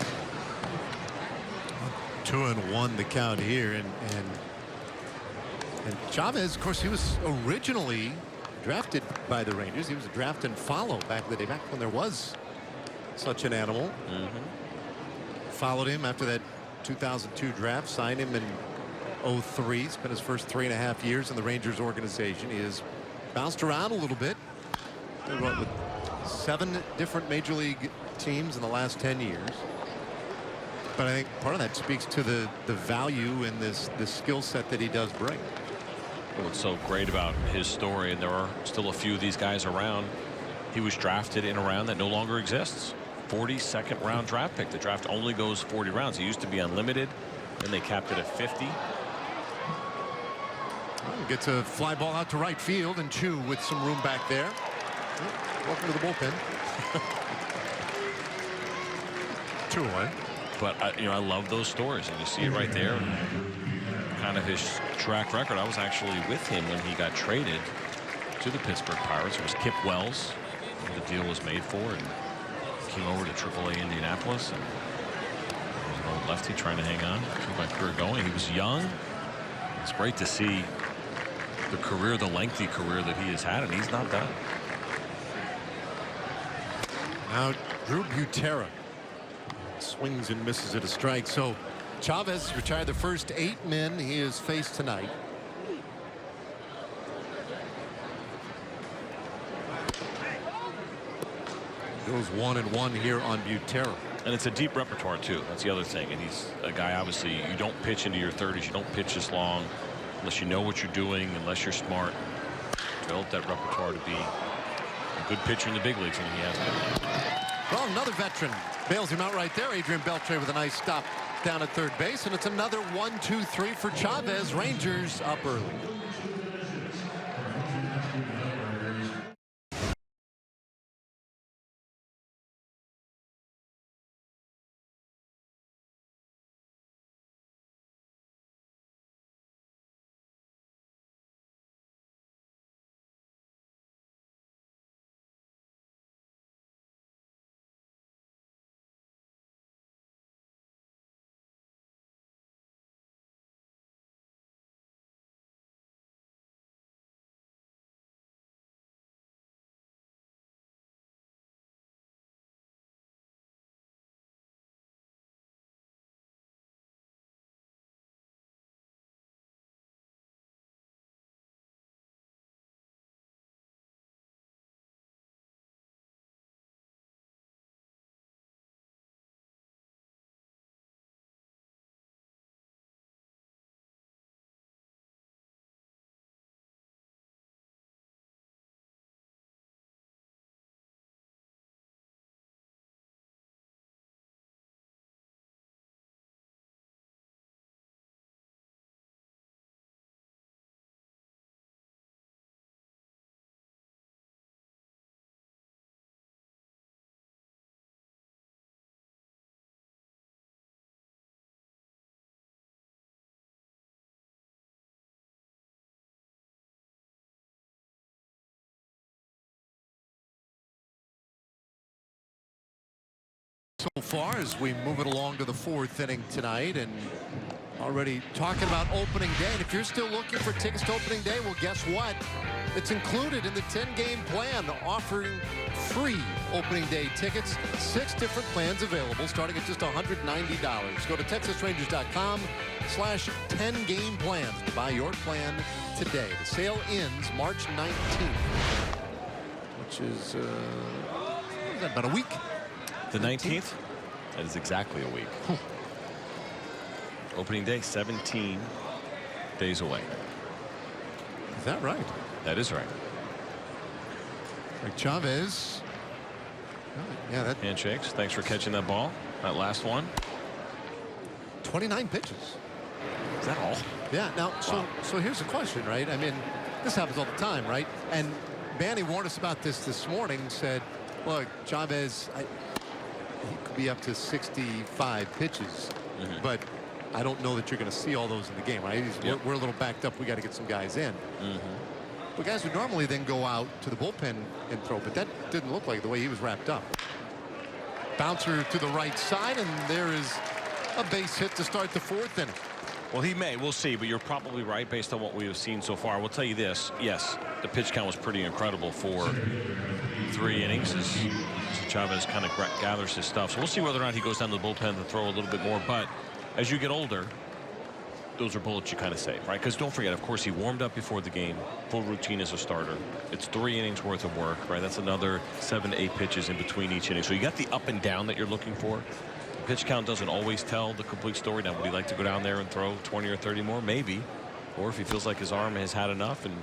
2-1 the count here, and Chavez, of course, he was originally drafted by the Rangers. He was a draft and follow back in the day, back when there was such an animal. Followed him after that 2002 draft, signed him in 03. Spent his first 3.5 years in the Rangers organization. He has bounced around a little bit. With 7 different major league teams in the last 10 years. But I think part of that speaks to the value in this skill set that he does bring. What's so great about his story, and there are still a few of these guys around, he was drafted in a round that no longer exists. 42nd round draft pick. The draft only goes 40 rounds. He used to be unlimited, then they capped it at 50. Gets a fly ball out to right field, and Chu with some room back there. Welcome to the bullpen. 2-1. But I love those stories, and you see it right there. Kind of his track record. I was actually with him when he got traded to the Pittsburgh Pirates. It was Kip Wells who the deal was made for, and came over to AAA Indianapolis, and was an old lefty trying to hang on, keep my career going. He was young. It's great to see the career, the lengthy career that he has had, and he's not done. Now Drew Butera swings and misses at a strike. So Chavez retired the first 8 men he has faced tonight. Goes 1-1 here on Butera. And it's a deep repertoire too. That's the other thing. And he's a guy, obviously, you don't pitch into your 30s. You don't pitch this long unless you know what you're doing, unless you're smart. Develop that repertoire to be a good pitcher in the big leagues, and he has been. Well, another veteran bails him out right there. Adrian Beltre with a nice stop down at third base, and it's another 1-2-3 for Chavez. Rangers up early. so far as we move it along to the 4th inning tonight, and already talking about opening day. And if you're still looking for tickets to opening day, well, guess what? It's included in the 10-game plan, offering free opening day tickets. 6 different plans available, starting at just $190. Go to TexasRangers.com/10-game plans to buy your plan today. The sale ends March 19th, which is about a week. The 19th? That is exactly a week. Opening day, 17 days away. Is that right? That is right. Like Chavez. Yeah, that handshakes. Thanks for catching that ball. That last one. 29 pitches. Is that all? Yeah. Now, so here's the question, right? I mean, this happens all the time, right? And Manny warned us about this morning. Said, look, Chavez, he could be up to 65 pitches, but I don't know that you're going to see all those in the game, right? We're a little backed up. We got to get some guys in. But guys would normally then go out to the bullpen and throw, but that didn't look like the way he was wrapped up. Bouncer to the right side, and there is a base hit to start the 4th inning. Well, he may. We'll see, but you're probably right based on what we have seen so far. We'll tell you this. Yes, the pitch count was pretty incredible for 3 innings as Chavez kind of gathers his stuff. So we'll see whether or not he goes down to the bullpen to throw a little bit more. But as you get older, those are bullets you kind of save, right? Because don't forget, of course, he warmed up before the game, full routine as a starter. It's 3 innings worth of work, right? That's another 7 to 8 pitches in between each inning. So you got the up and down that you're looking for. The pitch count doesn't always tell the complete story. Now, would he like to go down there and throw 20 or 30 more? Maybe. Or if he feels like his arm has had enough and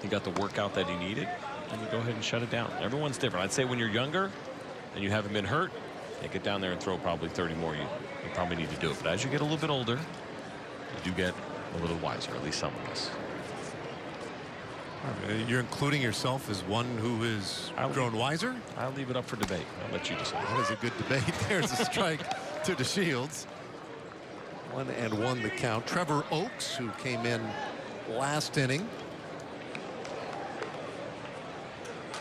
he got the workout that he needed, then you go ahead and shut it down. Everyone's different. I'd say when you're younger and you haven't been hurt, you get down there and throw probably 30 more. You probably need to do it. But as you get a little bit older, you do get a little wiser, at least some of us. You're including yourself as one who is grown wiser? I'll leave it up for debate. I'll let you decide. That is a good debate. There's a strike to DeShields. 1-1 the count. Trevor Oakes, who came in last inning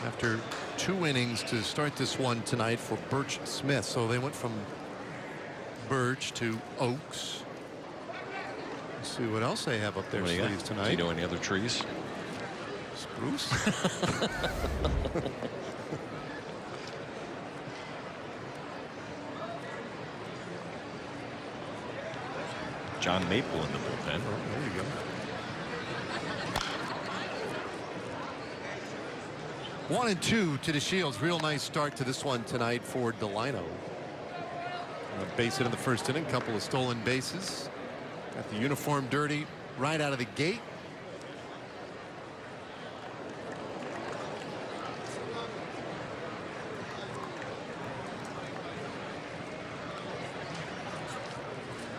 after 2 innings to start this one tonight for Birch Smith. So they went from Birch to Oakes. Let's see what else they have up their sleeves tonight. Do you know any other trees? Spruce. John Maple in the bullpen. Oh, there you go. 1-2 to DeShields. Real nice start to this one tonight for Delino. Base hit in the 1st inning. Couple of stolen bases. Got the uniform dirty right out of the gate.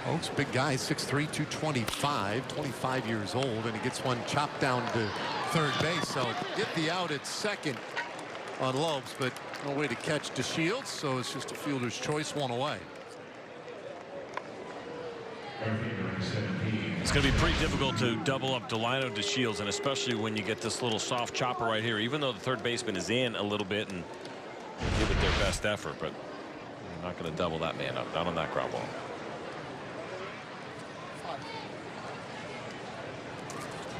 Oakes, big guy, 6'3", 225, 25 years old, and he gets one chopped down to 3rd base. So get the out at 2nd on Lopes, but no way to catch DeShields, so it's just a fielder's choice, 1 away. It's going to be pretty difficult to double up Delino DeShields, and especially when you get this little soft chopper right here, even though the 3rd baseman is in a little bit and give it their best effort, but you're not going to double that man up, not on that ground ball.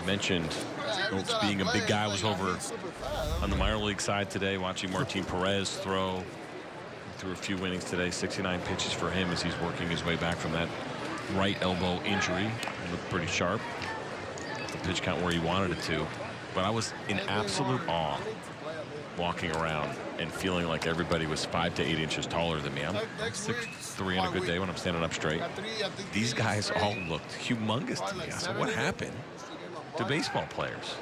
Mentioned Oakes being a big guy. Was over on the minor league side today watching Martin Perez throw. Threw a few innings today, 69 pitches for him as he's working his way back from that right elbow injury. It looked pretty sharp. The pitch count where he wanted it to. But I was in absolute awe walking around and feeling like everybody was 5 to 8 inches taller than me. I'm 6'3" on a good day when I'm standing up straight. These guys all looked humongous to me. I said, what happened to baseball players?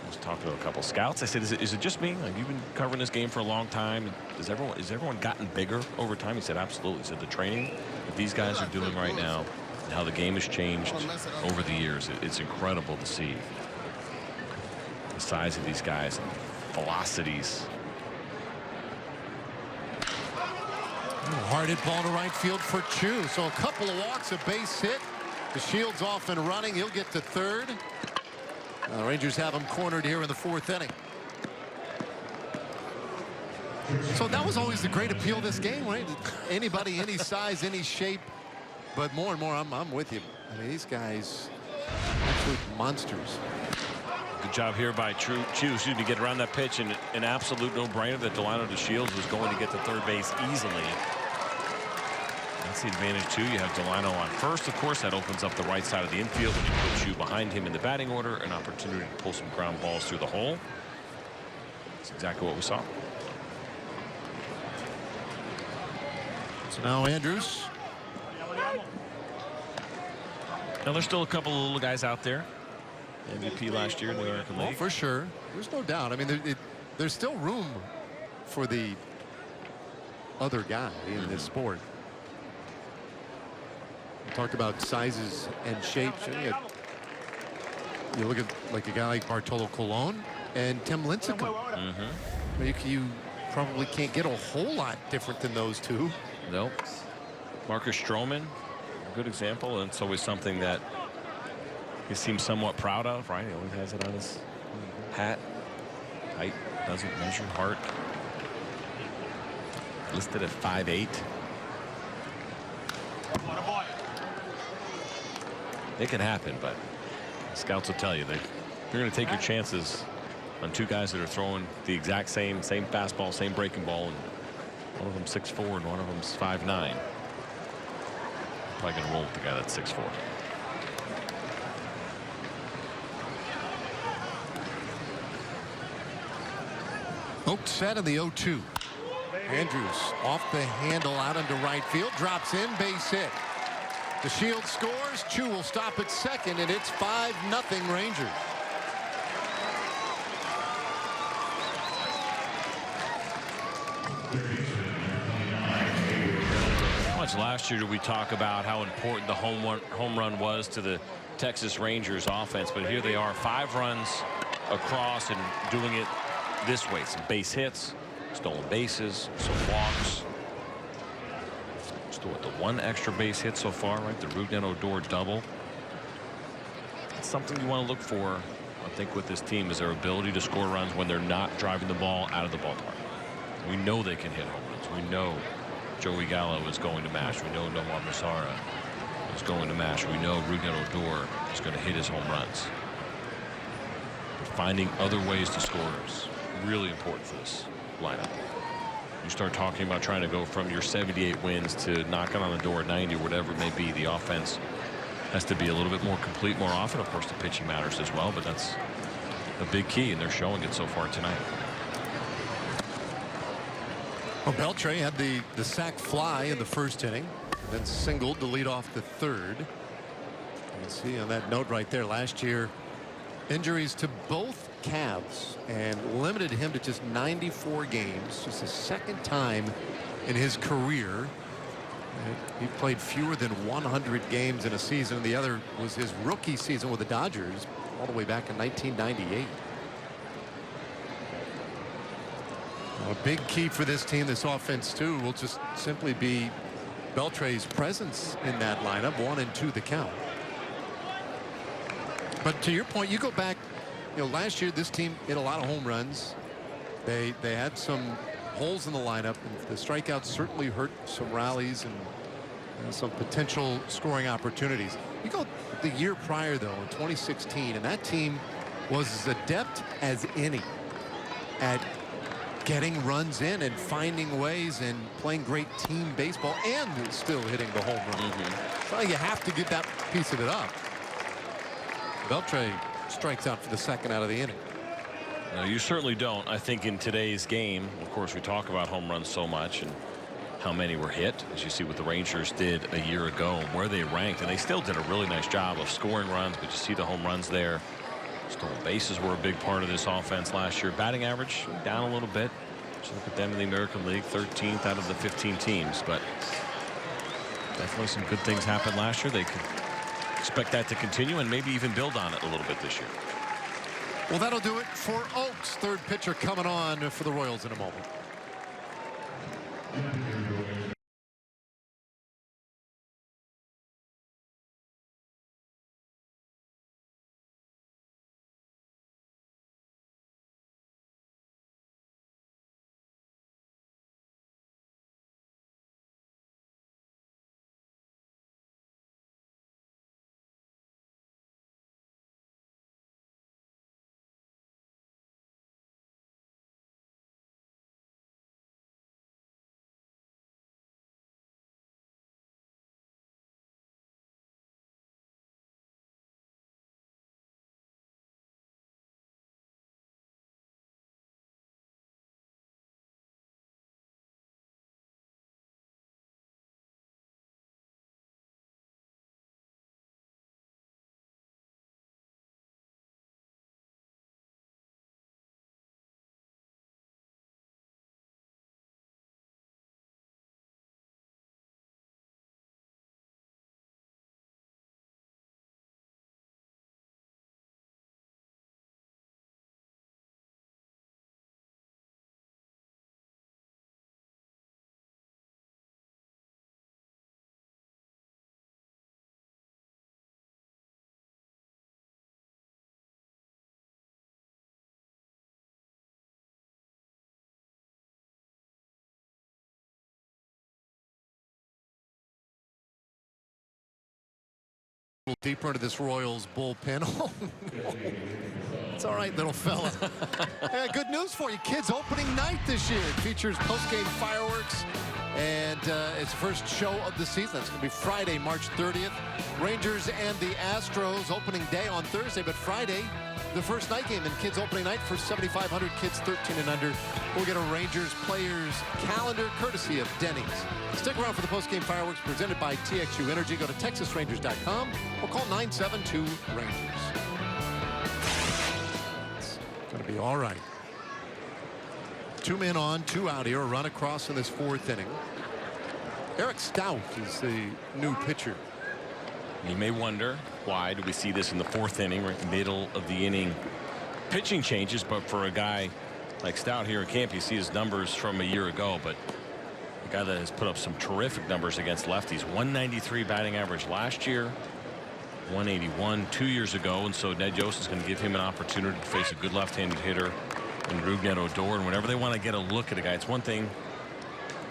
I was talking to a couple scouts. I said, is it just me? Like, you've been covering this game for a long time. Has everyone gotten bigger over time? He said, absolutely. He said, the training that these guys are doing right now and how the game has changed over the years, it's incredible to see the size of these guys and velocities. Hard hit ball to right field for Chu. So a couple of walks, a base hit. DeShields off and running. He'll get to 3rd. The Rangers have him cornered here in the 4th inning. So that was always the great appeal of this game, right? Anybody, any size, any shape. But more and more, I'm with you. I mean, these guys, absolute monsters. Good job here by Chu to get around that pitch, and an absolute no-brainer that Delino DeShields was going to get to third base easily. That's the advantage, too. You have Delino on first. Of course, that opens up the right side of the infield. When you put Chu behind him in the batting order, an opportunity to pull some ground balls through the hole. That's exactly what we saw. So now Andrews. Now, there's still a couple of little guys out there. MVP last year in the American League. Oh, for sure. There's no doubt. I mean, there's still room for the other guy in this sport. We talked about sizes and shapes. You look at like a guy like Bartolo Colon and Tim Lincecum. You probably can't get a whole lot different than those two. Nope. Marcus Stroman, a good example, and it's always something that he seems somewhat proud of, right? He always has it on his hat. Height doesn't measure. Heart listed at 5'8". It can happen, but scouts will tell you that you're going to take your chances on two guys that are throwing the exact same fastball, same breaking ball, and one of them 6'4" and one of them's 5'9". Probably going to roll with the guy that's 6'4". Oaks set in the 0-2. Andrews off the handle out into right field, drops in, base hit. DeShields scores. Chu will stop at second, and it's 5-0 Rangers. How much last year did we talk about how important the home run was to the Texas Rangers offense? But here they are, 5 runs across and doing it this way. Some base hits, stolen bases, some walks. Still with the 1 extra base hit so far, right? The Rougned Odor double. It's something you want to look for, I think, with this team, is their ability to score runs when they're not driving the ball out of the ballpark. We know they can hit home runs. We know Joey Gallo is going to mash. We know Nomar Mazara is going to mash. We know Rougned Odor is going to hit his home runs. But finding other ways to score is really important for this lineup. You start talking about trying to go from your 78 wins to knocking on the door at 90 or whatever it may be. The offense has to be a little bit more complete more often. Of course, the pitching matters as well, but that's a big key, and they're showing it so far tonight. Well, Beltre had the sac fly in the first inning, and then singled to lead off the third. You can see on that note right there, last year, injuries to both calves and limited him to just 94 games. Just the second time in his career he played fewer than 100 games in a season. The other was his rookie season with the Dodgers all the way back in 1998. A big key for this team, this offense too, will just simply be Beltre's presence in that lineup. 1 and 2 the count. But to your point, you go back, last year this team hit a lot of home runs. They had some holes in the lineup, and the strikeouts certainly hurt some rallies and some potential scoring opportunities. You go the year prior though, in 2016, and that team was as adept as any at getting runs in and finding ways and playing great team baseball and still hitting the home run. So you have to get that piece of it up. Beltre strikes out for the second out of the inning. No, you certainly don't. I think in today's game, of course, we talk about home runs so much and how many were hit, as you see what the Rangers did a year ago and where they ranked, and they still did a really nice job of scoring runs, but you see the home runs there. Stolen bases were a big part of this offense last year. Batting average down a little bit. Just look at them in the American League, 13th out of the 15 teams, but definitely some good things happened last year. They could expect that to continue and maybe even build on it a little bit this year. Well, that'll do it for Oaks. Third pitcher coming on for the Royals in a moment. little deeper into this Royals bullpen. Oh, no. It's all right, little fella. Hey, good news for you, kids. Opening night this year. It features post-game fireworks. And it's the first show of the season. It's going to be Friday, March 30th. Rangers and the Astros opening day on Thursday, but Friday, the first night game and kids opening night for 7,500 kids 13 and under. We'll get a Rangers players calendar courtesy of Denny's. Stick around for the post-game fireworks presented by TXU Energy. Go to TexasRangers.com or call 972-RANGERS. It's going to be all right. 2 men on, 2 out here. A run across in this 4th inning. Eric Stout is the new pitcher. You may wonder, why do we see this in the 4th inning, right in the middle of the inning? Pitching changes, but for a guy like Stout here at camp, you see his numbers from a year ago, but a guy that has put up some terrific numbers against lefties. 193 batting average last year, 181 2 years ago, and so Ned Yost is going to give him an opportunity to face a good left-handed hitter in Rougned Odor. And whenever they want to get a look at a guy, it's one thing,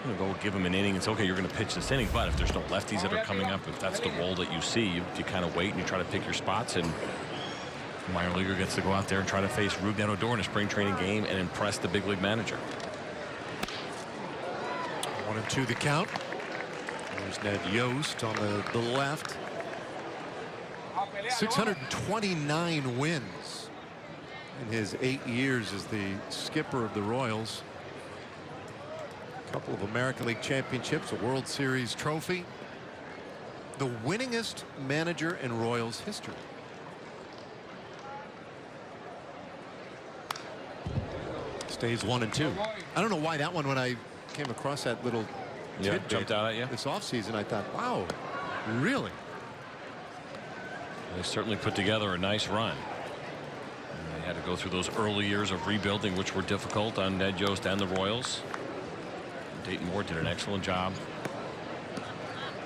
you know, go give him an inning. It's okay, you're going to pitch this inning, but if there's no lefties that are coming up, if that's the role that you see, you kind of wait and you try to pick your spots. And the minor leaguer gets to go out there and try to face Rougned Odor in a spring training game and impress the big league manager. 1-2 the count. There's Ned Yost on the left. 629 wins in his 8 years as the skipper of the Royals. A couple of American League championships, a World Series trophy. The winningest manager in Royals history. Stays 1-2. I don't know why that one, when I came across that little jumped out at you this offseason, I thought, wow, really? They certainly put together a nice run. And they had to go through those early years of rebuilding, which were difficult on Ned Yost and the Royals. Tate Moore did an excellent job.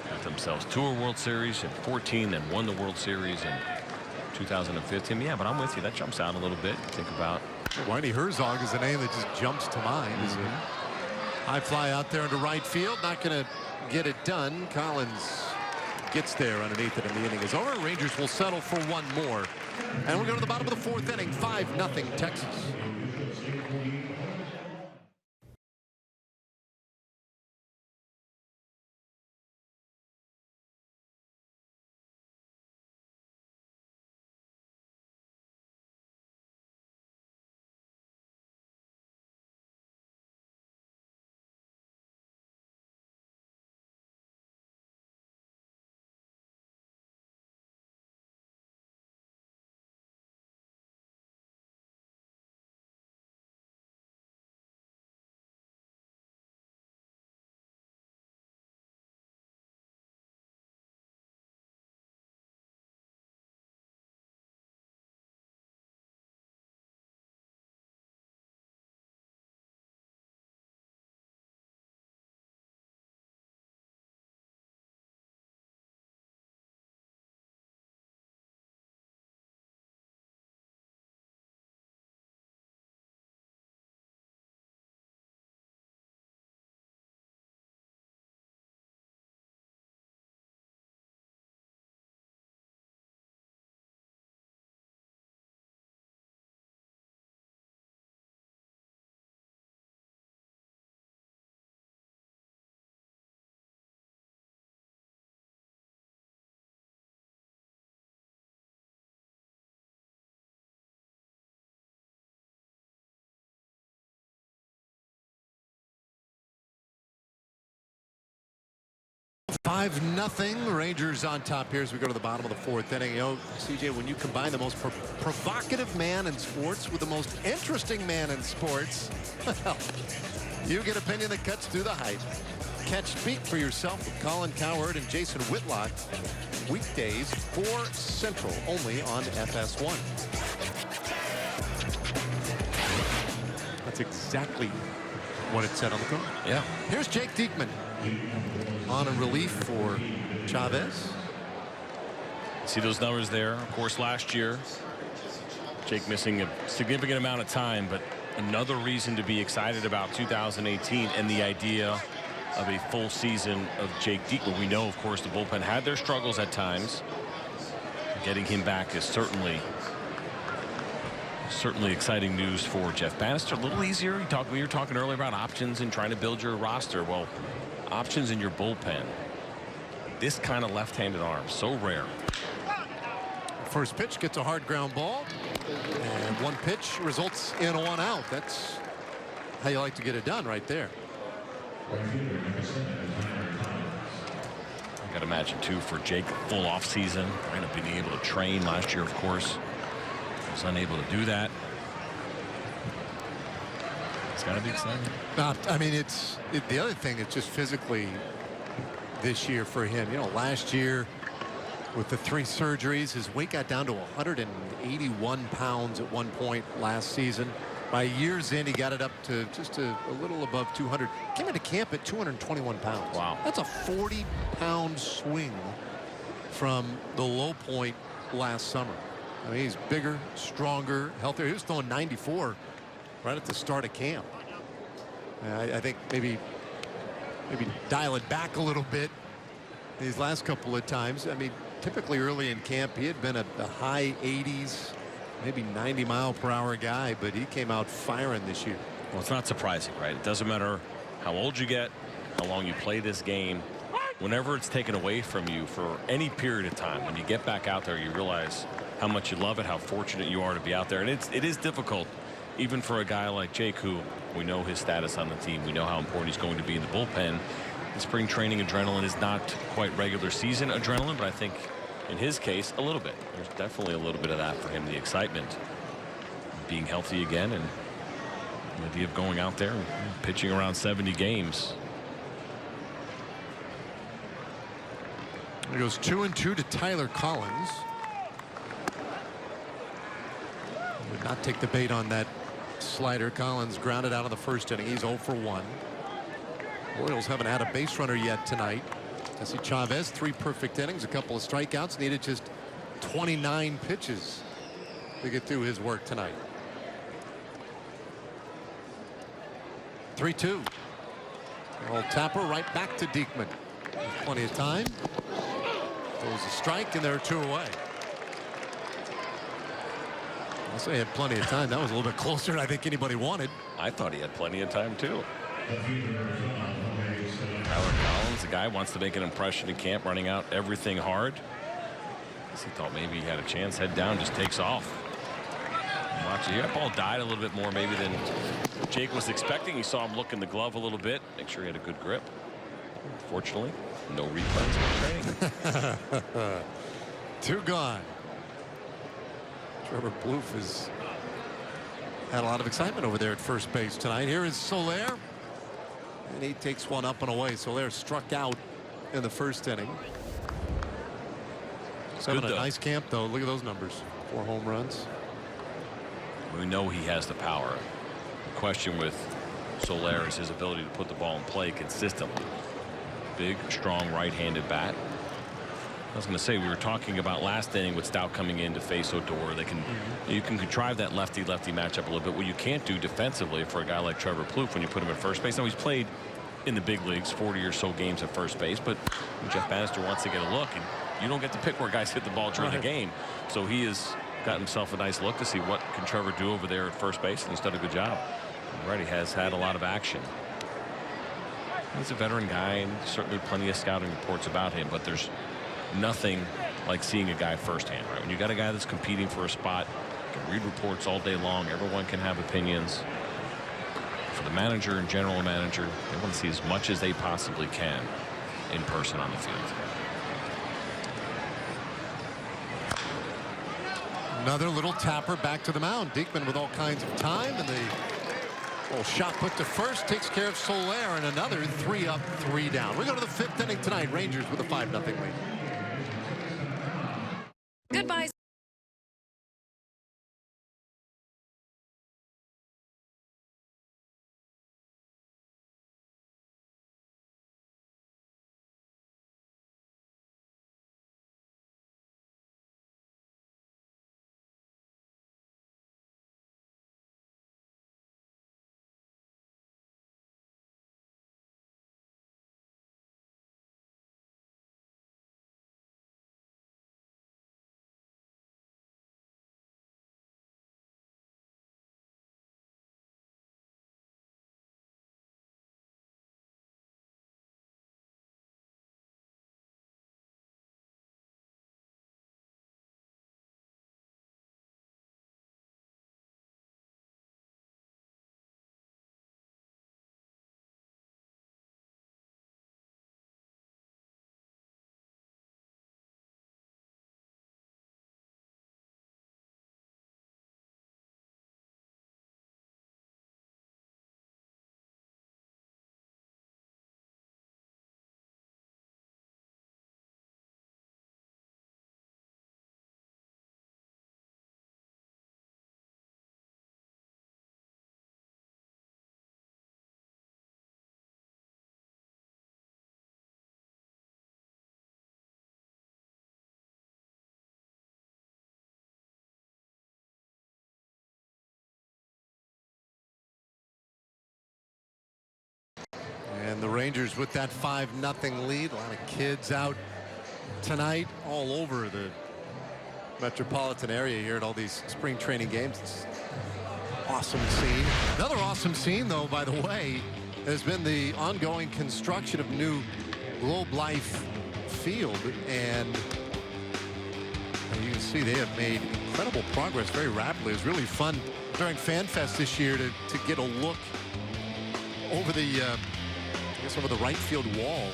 Got themselves to a World Series in 14, then won the World Series in 2015. Yeah, but I'm with you. That jumps out a little bit. Think about Whitey Herzog is a name that just jumps to mind. High fly out there into right field. Not going to get it done. Collins gets there underneath it, and the inning is over. Rangers will settle for one more. And we'll go to the bottom of the 4th inning. 5-0 Texas. Five nothing. Rangers on top here as we go to the bottom of the 4th inning. You know, CJ, when you combine the most provocative man in sports with the most interesting man in sports, well, you get opinion that cuts through the hype. Catch Speak for Yourself with Colin Cowherd and Jason Whitlock. Weekdays 4 Central, only on FS1. That's exactly what it said on the card. Yeah. Here's Jake Diekman on a relief for Chavez. See those numbers there. Of course, last year, Jake missing a significant amount of time, but another reason to be excited about 2018 and the idea of a full season of Jake Diekman. We know, of course, the bullpen had their struggles at times. getting him back is certainly exciting news for Jeff Banister. A little easier. We were talking earlier about options and trying to build your roster. Well, options in your bullpen. This kind of left-handed arm, so rare. First pitch gets a hard ground ball, and one pitch results in a 1 out. That's how you like to get it done right there. I gotta imagine too for Jake, full off season, kind of being able to train last year, of course, was unable to do that. It's gotta be exciting. I mean, the other thing, it's just physically this year for him. You know, last year with the 3 surgeries, his weight got down to 181 pounds at one point last season. By year's end, he got it up to just a little above 200. Came into camp at 221 pounds. Wow. That's a 40-pound swing from the low point last summer. I mean, he's bigger, stronger, healthier. He was throwing 94 right at the start of camp. I think maybe dial it back a little bit these last couple of times. I mean, typically early in camp, he had been a high 80s, maybe 90-mile-per-hour guy, but he came out firing this year. Well, it's not surprising, right? It doesn't matter how old you get, how long you play this game. Whenever it's taken away from you for any period of time, when you get back out there, you realize how much you love it, how fortunate you are to be out there. And it is difficult, even for a guy like Jake, who we know his status on the team. We know how important he's going to be in the bullpen. The spring training adrenaline is not quite regular season adrenaline, but I think in his case, a little bit. There's definitely a little bit of that for him, the excitement, being healthy again, and the idea of going out there and pitching around 70 games. He goes 2-2 to Tyler Collins. Would not take the bait on that slider. Collins grounded out of the first inning. He's 0 for 1. Royals haven't had a base runner yet tonight. Jesse Chavez, 3 perfect innings, a couple of strikeouts, needed just 29 pitches to get through his work tonight. 3-2. Old tapper right back to Diekman. Plenty of time. Throws a strike, and they're 2 away. I'll say he had plenty of time. That was a little bit closer than I think anybody wanted. I thought he had plenty of time too. Tyler Collins, the guy wants to make an impression in camp, running out everything hard. He thought maybe he had a chance. Head down, just takes off. Watch it here. That ball died a little bit more maybe than Jake was expecting. He saw him look in the glove a little bit, make sure he had a good grip. Fortunately, no replays in training. 2 gone. Trevor Plouffe has had a lot of excitement over there at first base tonight. Here is Soler, and he takes one up and away. Soler struck out in the first inning. He's having a nice camp, though. Look at those numbers. 4 home runs. We know he has the power. The question with Soler is his ability to put the ball in play consistently. Big, strong right-handed bat. I was going to say, we were talking about last inning with Stout coming in to face Odor. You can contrive that lefty-lefty matchup a little bit. What you can't do defensively for a guy like Trevor Plouffe when you put him at first base. Now, he's played in the big leagues 40 or so games at first base, but Jeff Banister wants to get a look, and you don't get to pick where guys hit the ball during the game. So he has got himself a nice look to see what can Trevor do over there at first base, and he's done a good job. Already has had a lot of action. He's a veteran guy, and certainly plenty of scouting reports about him, but there's nothing like seeing a guy firsthand, right? When you got a guy that's competing for a spot, you can read reports all day long. Everyone can have opinions. For the manager and general manager, they want to see as much as they possibly can in person on the field. Another little tapper back to the mound. Diekman with all kinds of time, and the little shot put to first takes care of Soler, and another 3 up, 3 down. We go to the 5th inning tonight. Rangers with a 5-0 lead. Goodbye. the Rangers with that 5-0 lead. A lot of kids out tonight all over the metropolitan area here at all these spring training games. It's awesome scene. Another awesome scene, though, by the way, has been the ongoing construction of new Globe Life Field. And you can see they have made incredible progress very rapidly. It was really fun during Fan Fest this year to get a look over the over the right field wall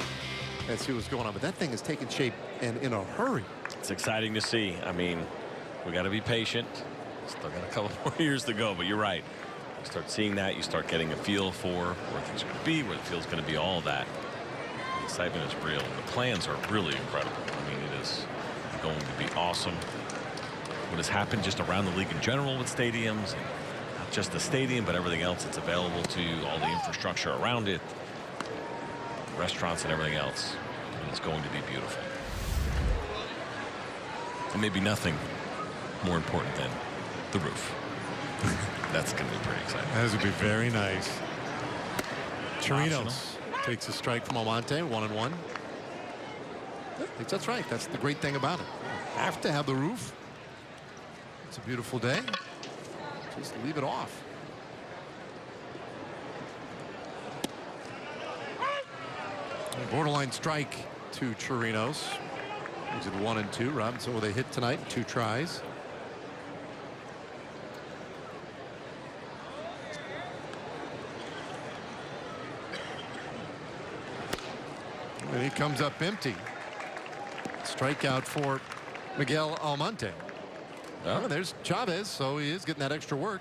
and see what's going on. But that thing is taking shape and in a hurry. It's exciting to see. I mean, we got to be patient. Still got a couple more years to go, but you're right. You start seeing that, you start getting a feel for where things are going to be, where the field's going to be, all of that. The excitement is real. The plans are really incredible. I mean, it is going to be awesome. What has happened just around the league in general with stadiums, and not just the stadium, but everything else that's available to you, all the infrastructure around it, restaurants and everything else. And it's going to be beautiful. And maybe nothing more important than the roof. That's going to be pretty exciting. That would be very nice. Chirinos takes a strike from Almonte, 1-1. I think that's right. That's the great thing about it. You have to have the roof. It's a beautiful day. Just leave it off. A borderline strike to Chirinos. He's at 1-2. Robinson with a hit tonight, 2 tries. And he comes up empty. Strikeout for Miguel Almonte. Oh, there's Chavez, so he is getting that extra work.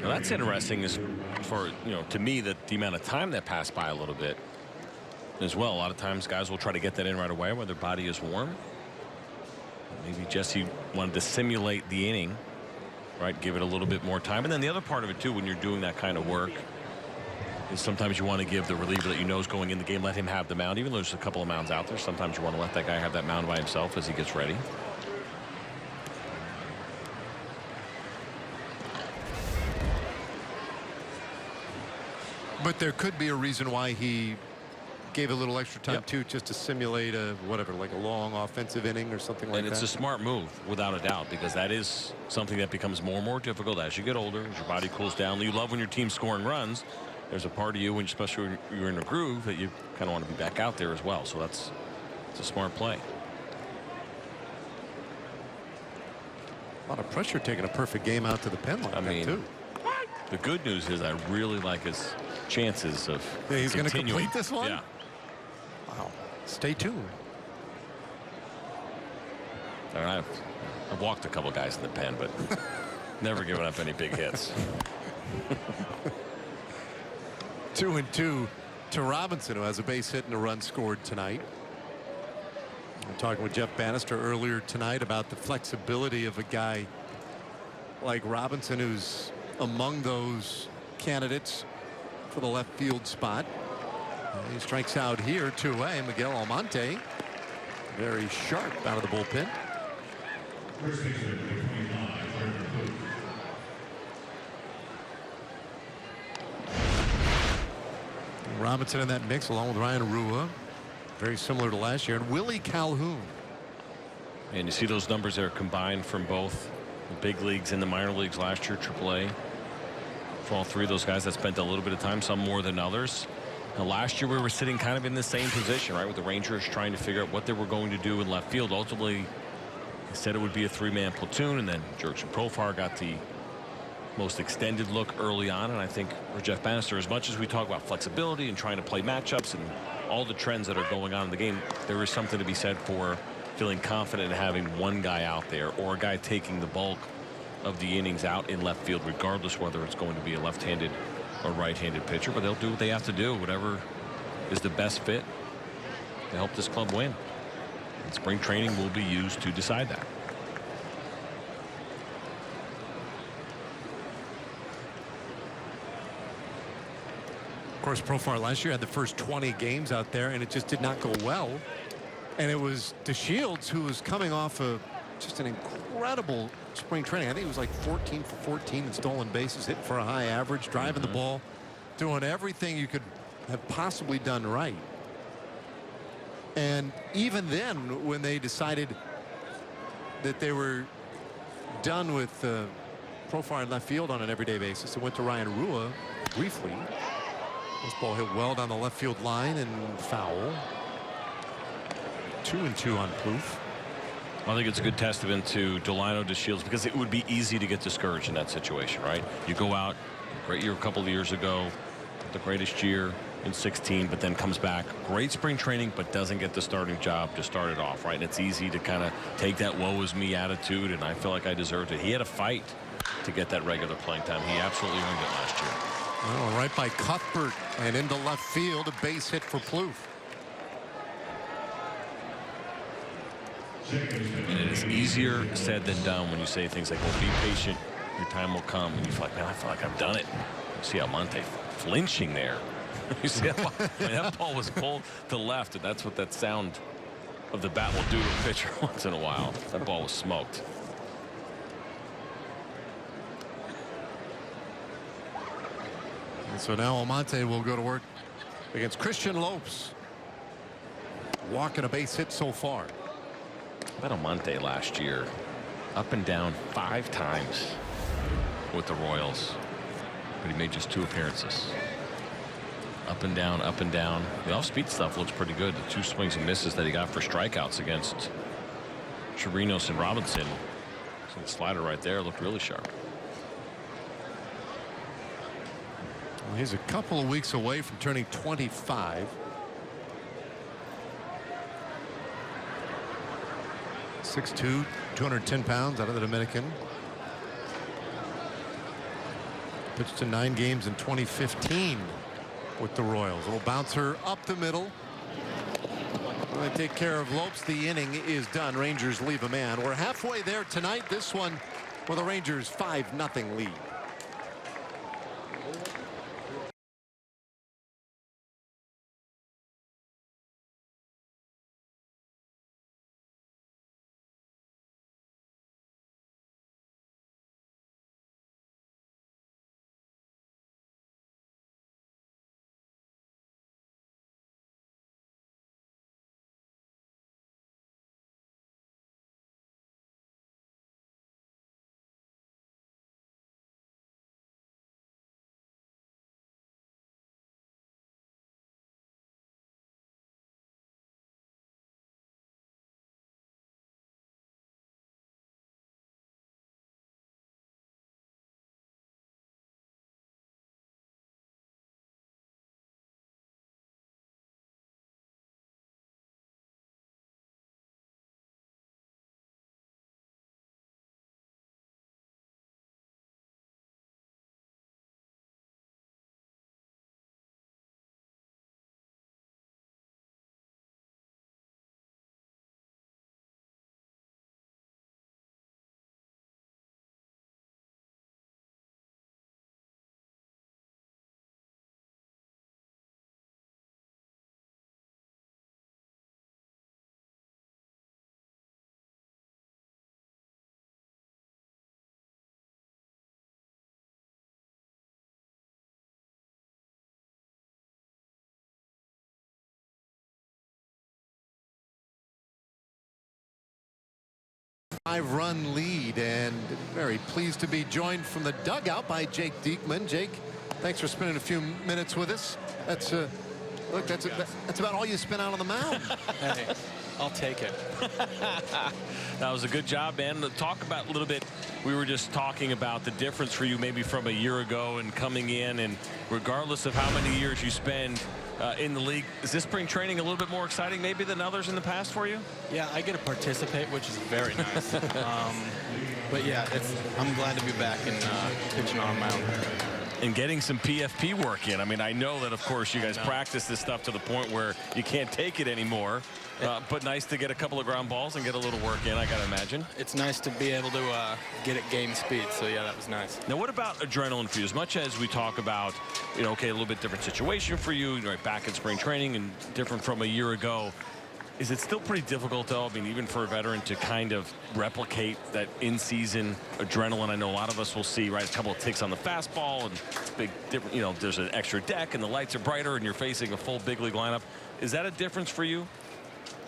Now that's interesting as for, to me, the amount of time that passed by a little bit as well. A lot of times guys will try to get that in right away when their body is warm. Maybe Jesse wanted to simulate the inning, right? Give it a little bit more time. And then the other part of it, too, when you're doing that kind of work, is sometimes you want to give the reliever that you know is going in the game, let him have the mound. Even though there's a couple of mounds out there, sometimes you want to let that guy have that mound by himself as he gets ready. But there could be a reason why he gave a little extra time too, just to simulate a whatever, like a long offensive inning or something like that. And it's a smart move, without a doubt, because that is something that becomes more and more difficult as you get older, as your body cools down. You love when your team's scoring runs. There's a part of you, when especially when you're in a groove, that you kind of want to be back out there as well. So it's a smart play. A lot of pressure taking a perfect game out to the pen like that too. The good news is I really like his chances of he's going to continuing. complete this one? Yeah. Wow. Stay tuned. All right. I've walked a couple guys in the pen, but never given up any big hits. 2-2 to Robinson, who has a base hit and a run scored tonight. I'm talking with Jeff Banister earlier tonight about the flexibility of a guy like Robinson, who's among those candidates for the left field spot. He strikes out here 2-away. Miguel Almonte, very sharp out of the bullpen. Robinson in that mix along with Ryan Rua, very similar to last year, and Willie Calhoun. And you see those numbers there combined from both the big leagues and the minor leagues last year, AAA. For all three of those guys that spent a little bit of time, some more than others. Now, last year we were sitting kind of in the same position, right, with the Rangers trying to figure out what they were going to do in left field. Ultimately, they said it would be a 3-man platoon, and then Jurickson Profar got the most extended look early on. And I think for Jeff Banister, as much as we talk about flexibility and trying to play matchups and all the trends that are going on in the game, there is something to be said for feeling confident in having one guy out there or a guy taking the bulk of the innings out in left field, regardless whether it's going to be a left-handed or right-handed pitcher. But they'll do what they have to do, whatever is the best fit to help this club win. And spring training will be used to decide that. Of course, Profar last year had the first 20 games out there, and it just did not go well. And it was DeShields who was coming off of just an incredible spring training. I think it was like 14 for 14 in stolen bases, hitting for a high average, driving the ball, doing everything you could have possibly done right. And even then, when they decided that they were done with profile in left field on an everyday basis, it went to Ryan Rua briefly. This ball hit well down the left field line and foul. 2-2 on Plouffe. I think it's a good testament to Delino DeShields, because it would be easy to get discouraged in that situation, right? You go out, great year a couple of years ago, the greatest year in 16, but then comes back, great spring training, but doesn't get the starting job to start it off, right? And it's easy to kind of take that woe is me attitude, and I feel like I deserved it. He had a fight to get that regular playing time. He absolutely earned it last year. Well, right by Cuthbert and into left field, a base hit for Plouffe. And it is easier said than done when you say things like, well, be patient, your time will come. And you feel like, man, I feel like I've done it. You see Almonte flinching there. You see that ball was pulled to left, and that's what that sound of the bat will do to a pitcher once in a while. That ball was smoked. And so now Almonte will go to work against Christian Lopes. Walking a base hit so far. That Almonte last year, up and down 5 times with the Royals, but he made just 2 appearances. Up and down, up and down. The off-speed stuff looks pretty good. The 2 swings and misses that he got for strikeouts against Chirinos and Robinson. So the slider right there looked really sharp. Well, he's a couple of weeks away from turning 25. 6'2", 210 pounds, out of the Dominican. Pitched to 9 games in 2015 with the Royals. Little bouncer up the middle. They take care of Lopes. The inning is done. Rangers leave a man. We're halfway there tonight. This one with the Rangers 5-0 lead. Five-run lead, and very pleased to be joined from the dugout by Jake Diekman. Jake, thanks for spending a few minutes with us. That's look, that's about all you spent out on the mound. Hey, I'll take it. That was a good job, man. To talk about a little bit, we were just talking about the difference for you maybe from a year ago and coming in, and regardless of how many years you spend in the league, is this spring training a little bit more exciting maybe than others in the past for you? Yeah, I get to participate, which is very nice. But yeah, I'm glad to be back and pitching on my own. And getting some PFP work in. I mean, I know that, of course, you guys practice this stuff to the point where you can't take it anymore. But nice to get a couple of ground balls and get a little work in, I got to imagine. It's nice to be able to get it game speed. So, yeah, that was nice. Now, what about adrenaline for you? As much as we talk about, you know, okay, a little bit different situation for you, right back in spring training and different from a year ago, is it still pretty difficult, though, I mean, even for a veteran to kind of replicate that in-season adrenaline? I know a lot of us will see, right, a couple of ticks on the fastball and big different, there's an extra deck and the lights are brighter and you're facing a full big league lineup. Is that a difference for you?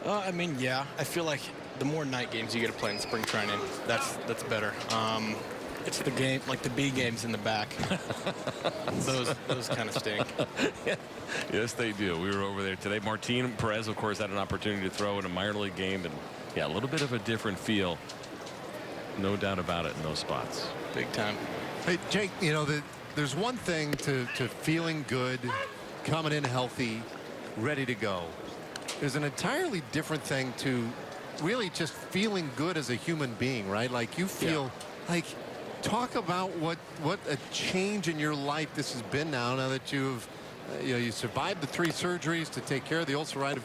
I mean, yeah. I feel like the more night games you get to play in spring training, that's better. It's the game, like the B games in the back. those kind of stink. Yes, they do. We were over there today. Martin Perez, of course, had an opportunity to throw in a minor league game, and yeah, a little bit of a different feel. No doubt about it in those spots. Big time. Hey, Jake, there's one thing to feeling good, coming in healthy, ready to go. There's an entirely different thing to really just feeling good as a human being, right? Like you feel like, talk about what a change in your life this has been now that you've you survived the 3 surgeries to take care of the ulcerative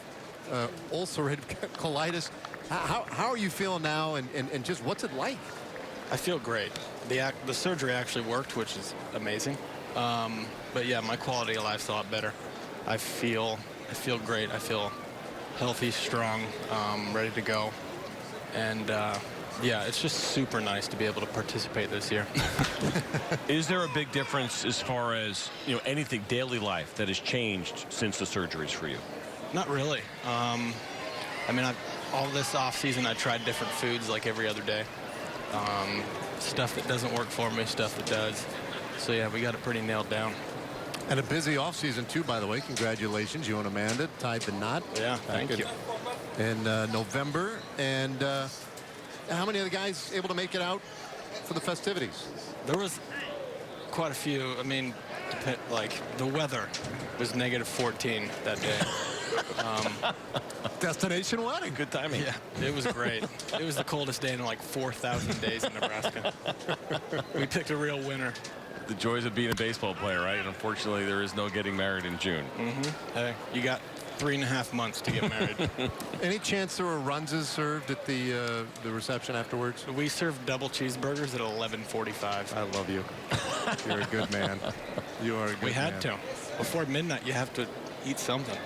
colitis. How are you feeling now, and just what's it like? I feel great. The surgery actually worked, which is amazing. But yeah, my quality of life's a lot better. I feel great. I feel healthy, strong, ready to go, and yeah, it's just super nice to be able to participate this year. Is there a big difference as far as anything daily life that has changed since the surgeries for you? Not really. I mean, all this off season I tried different foods like every other day. Stuff that doesn't work for me, stuff that does. So yeah, we got it pretty nailed down. And a busy off season too, by the way. Congratulations, you and Amanda tied the knot. Yeah, thank you. In November. And how many of the guys able to make it out for the festivities? There was quite a few. I mean, like the weather was -14 that day. Destination wedding. Good timing. Yeah, it was great. It was the coldest day in like 4,000 days in Nebraska. We picked a real winner. The joys of being a baseball player, right? And unfortunately, there is no getting married in June. Hey, you got 3.5 months to get married. Any chance there were runses served at the reception afterwards? We served double cheeseburgers at 11:45. I love you. You're a good man. You are a good man. We had to. Before midnight, you have to eat something.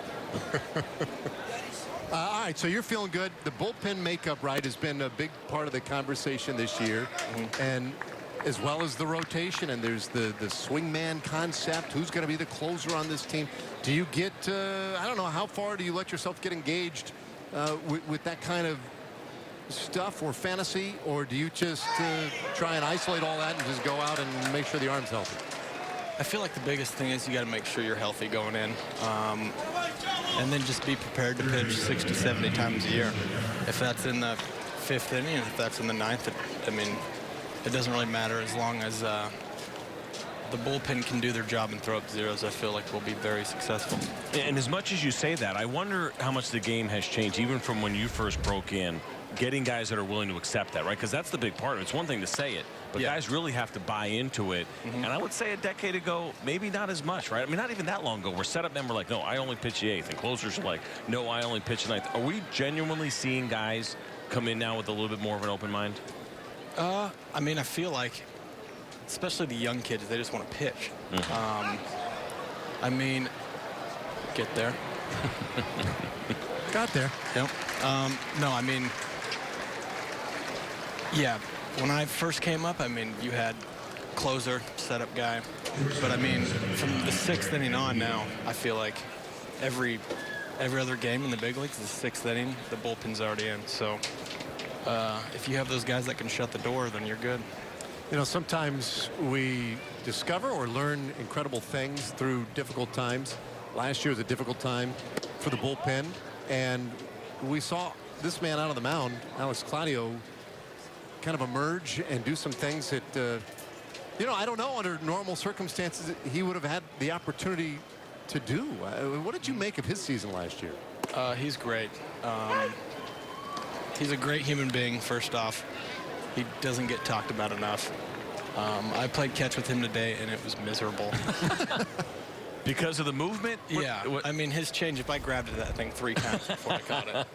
All right, so you're feeling good. The bullpen makeup, right, has been a big part of the conversation this year. And as well as the rotation, and there's the swingman concept. Who's going to be the closer on this team? Do you get, I don't know, how far do you let yourself get engaged with that kind of stuff or fantasy? Or do you just try and isolate all that and just go out and make sure the arm's healthy? I feel like the biggest thing is you got to make sure you're healthy going in. And then just be prepared to pitch 60, 70 times a year. If that's in the 5th inning, if that's in the 9th, I mean, it doesn't really matter as long as the bullpen can do their job and throw up zeros. I feel like we'll be very successful. And as much as you say that, I wonder how much the game has changed, even from when you first broke in, getting guys that are willing to accept that, right? Because that's the big part of it. It's one thing to say it, but guys really have to buy into it. And I would say a decade ago, maybe not as much, right? I mean, not even that long ago, where setup men were like, no, I only pitch the 8th, and closers are like, no, I only pitch the 9th. Are we genuinely seeing guys come in now with a little bit more of an open mind? I mean, I feel like, especially the young kids, they just want to pitch. I mean, get there. Got there. Yep. No, I mean, yeah, when I first came up, I mean, you had closer, setup guy. But I mean, from the 6th inning on now, I feel like every other game in the big leagues, the 6th inning, the bullpen's already in. So if you have those guys that can shut the door, then you're good. You know, sometimes we discover or learn incredible things through difficult times. Last year was a difficult time for the bullpen, and we saw this man out on the mound, Alex Claudio, kind of emerge and do some things that, you know, I don't know, under normal circumstances, he would have had the opportunity to do. What did you make of his season last year? He's great. He's a great human being, first off. He doesn't get talked about enough. I played catch with him today, and it was miserable. Because of the movement? Yeah. I mean, his changeup, I grabbed it, I think, 3 times before I caught it.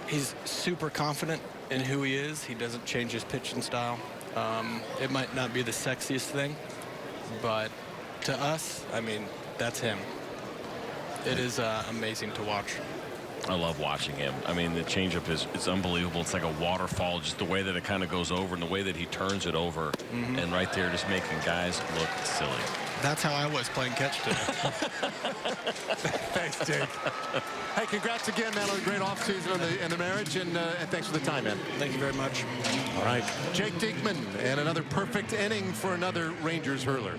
He's super confident in who he is. He doesn't change his pitching style. It might not be the sexiest thing, but to us, I mean, that's him. It is amazing to watch. I love watching him. I mean, the changeup it's unbelievable. It's like a waterfall, just the way that it kind of goes over and the way that he turns it over. And right there, just making guys look silly. That's how I was playing catch today. Thanks, Jake. Hey, congrats again, man, on a great offseason and the marriage, and thanks for the time, man. Thank you very much. All right, Jake Diekman, and another perfect inning for another Rangers hurler.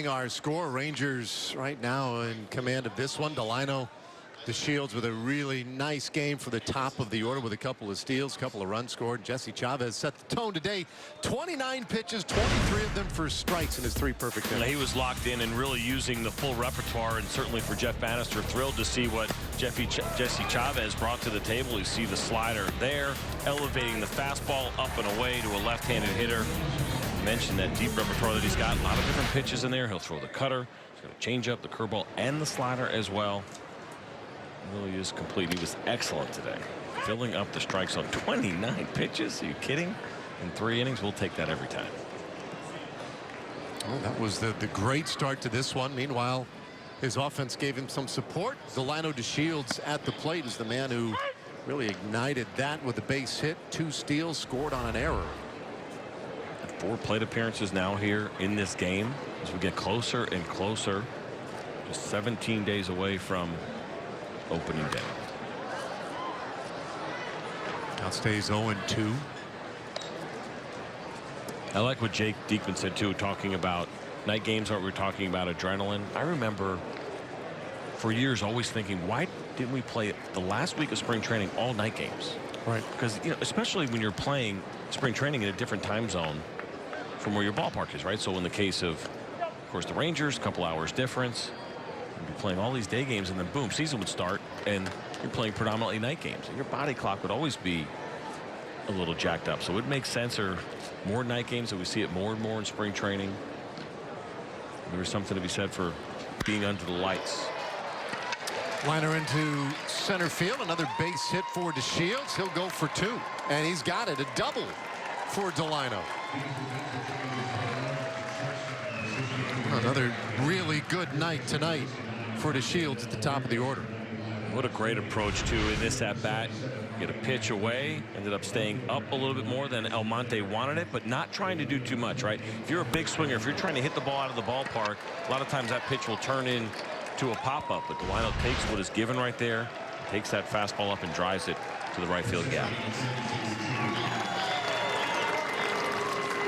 Our score, Rangers right now in command of this one. Delino DeShields with a really nice game for the top of the order with a couple of steals, couple of runs scored. Jesse Chavez set the tone today. 29 pitches, 23 of them for strikes in his 3 perfect innings. He was locked in and really using the full repertoire, and certainly for Jeff Banister, thrilled to see what Jesse Chavez brought to the table. You see the slider there, elevating the fastball up and away to a left-handed hitter. Mentioned that deep repertoire that he's got. A lot of different pitches in there. He'll throw the cutter, he's got a changeup, the curveball, and the slider as well. Really is complete. He was excellent today, filling up the strike zone. 29 pitches. Are you kidding? In 3 innings, we'll take that every time. Well, that was the great start to this one. Meanwhile, his offense gave him some support. Delino DeShields at the plate is the man who really ignited that with a base hit, 2 steals, scored on an error. 4 plate appearances now here in this game as we get closer and closer, just 17 days away from opening day. Now stays 0-2. I like what Jake Diekman said too, talking about night games. Aren't we talking about adrenaline? I remember for years always thinking, why didn't we play the last week of spring training all night games? Right. Because, you know, especially when you're playing spring training in a different time zone from where your ballpark is, right? So in the case of course, the Rangers, a couple hours difference. You'd be playing all these day games, and then boom, season would start, and you're playing predominantly night games. And your body clock would always be a little jacked up. So it makes sense, or more night games, that we see it more and more in spring training. There is something to be said for being under the lights. Liner into center field, another base hit for DeShields. He'll go for 2, and he's got it, a double for Delino. Another really good night tonight for DeShields at the top of the order. What a great approach too in this at bat. Get a pitch away, ended up staying up a little bit more than Almonte wanted it, but not trying to do too much, right? If you're a big swinger, if you're trying to hit the ball out of the ballpark, a lot of times that pitch will turn into a pop-up, but Delino takes what is given right there, takes that fastball up and drives it to the right field gap.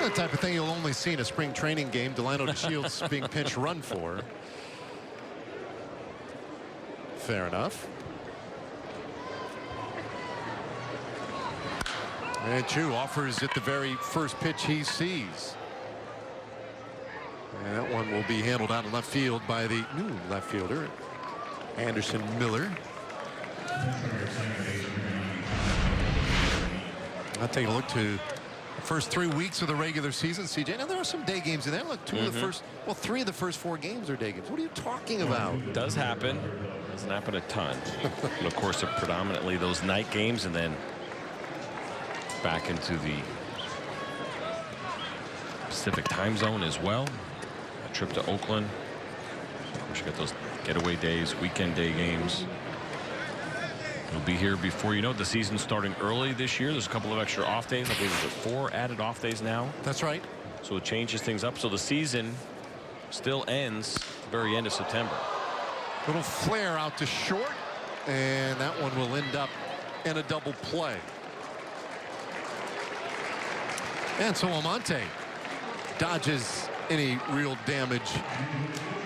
The type of thing you'll only see in a spring training game. Delino DeShields being pinch run for. Fair enough. And Chu offers it the very first pitch he sees. And that one will be handled out in left field by the new left fielder, Anderson Miller. I'll take a look to the first 3 weeks of the regular season, CJ. Now, there are some day games in there. Look, 3 of the first 4 games are day games. What are you talking about? It does happen. Doesn't happen a ton. But of course, predominantly those night games, and then back into the Pacific time zone as well. A trip to Oakland. Of course, you got those getaway days, weekend day games. We'll be here before you know it. The season's starting early this year. There's a couple of extra off days. I believe there's 4 added off days now. That's right. So it changes things up. So the season still ends at the very end of September. Little flare out to short, and that one will end up in a double play. And so Almonte dodges any real damage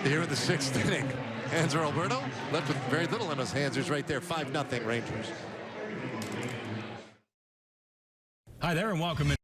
here in the 6th inning. Hanser Alberto left with very little in his hands. He's right there, 5-0 Rangers. Hi there and welcome in.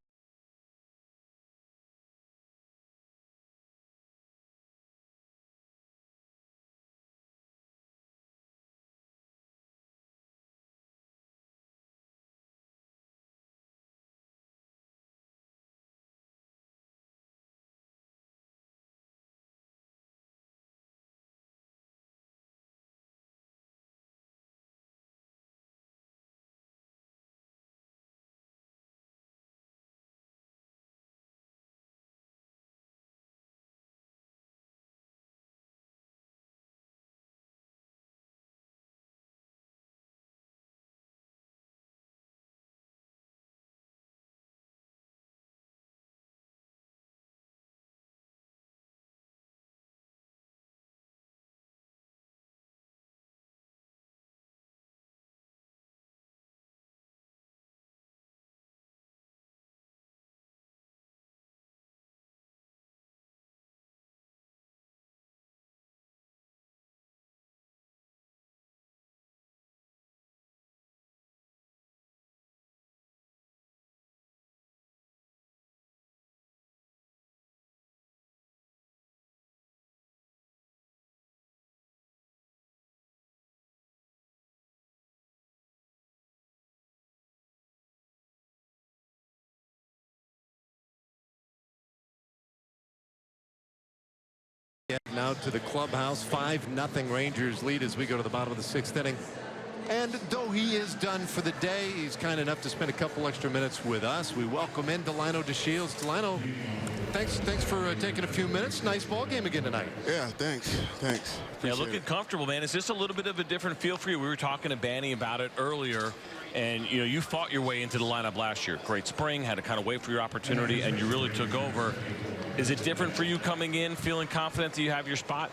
Now to the clubhouse, 5-0 Rangers lead as we go to the bottom of the 6th inning. And though he is done for the day, he's kind enough to spend a couple extra minutes with us. We welcome in Delino DeShields. Delino, thanks for taking a few minutes. Nice ball game again tonight. Yeah, thanks. Yeah, looking comfortable, man. Is this a little bit of a different feel for you? We were talking to Banny about it earlier, and you know, you fought your way into the lineup last year. Great spring, had to kind of wait for your opportunity, and you really took over. Is it different for you coming in, feeling confident that you have your spot?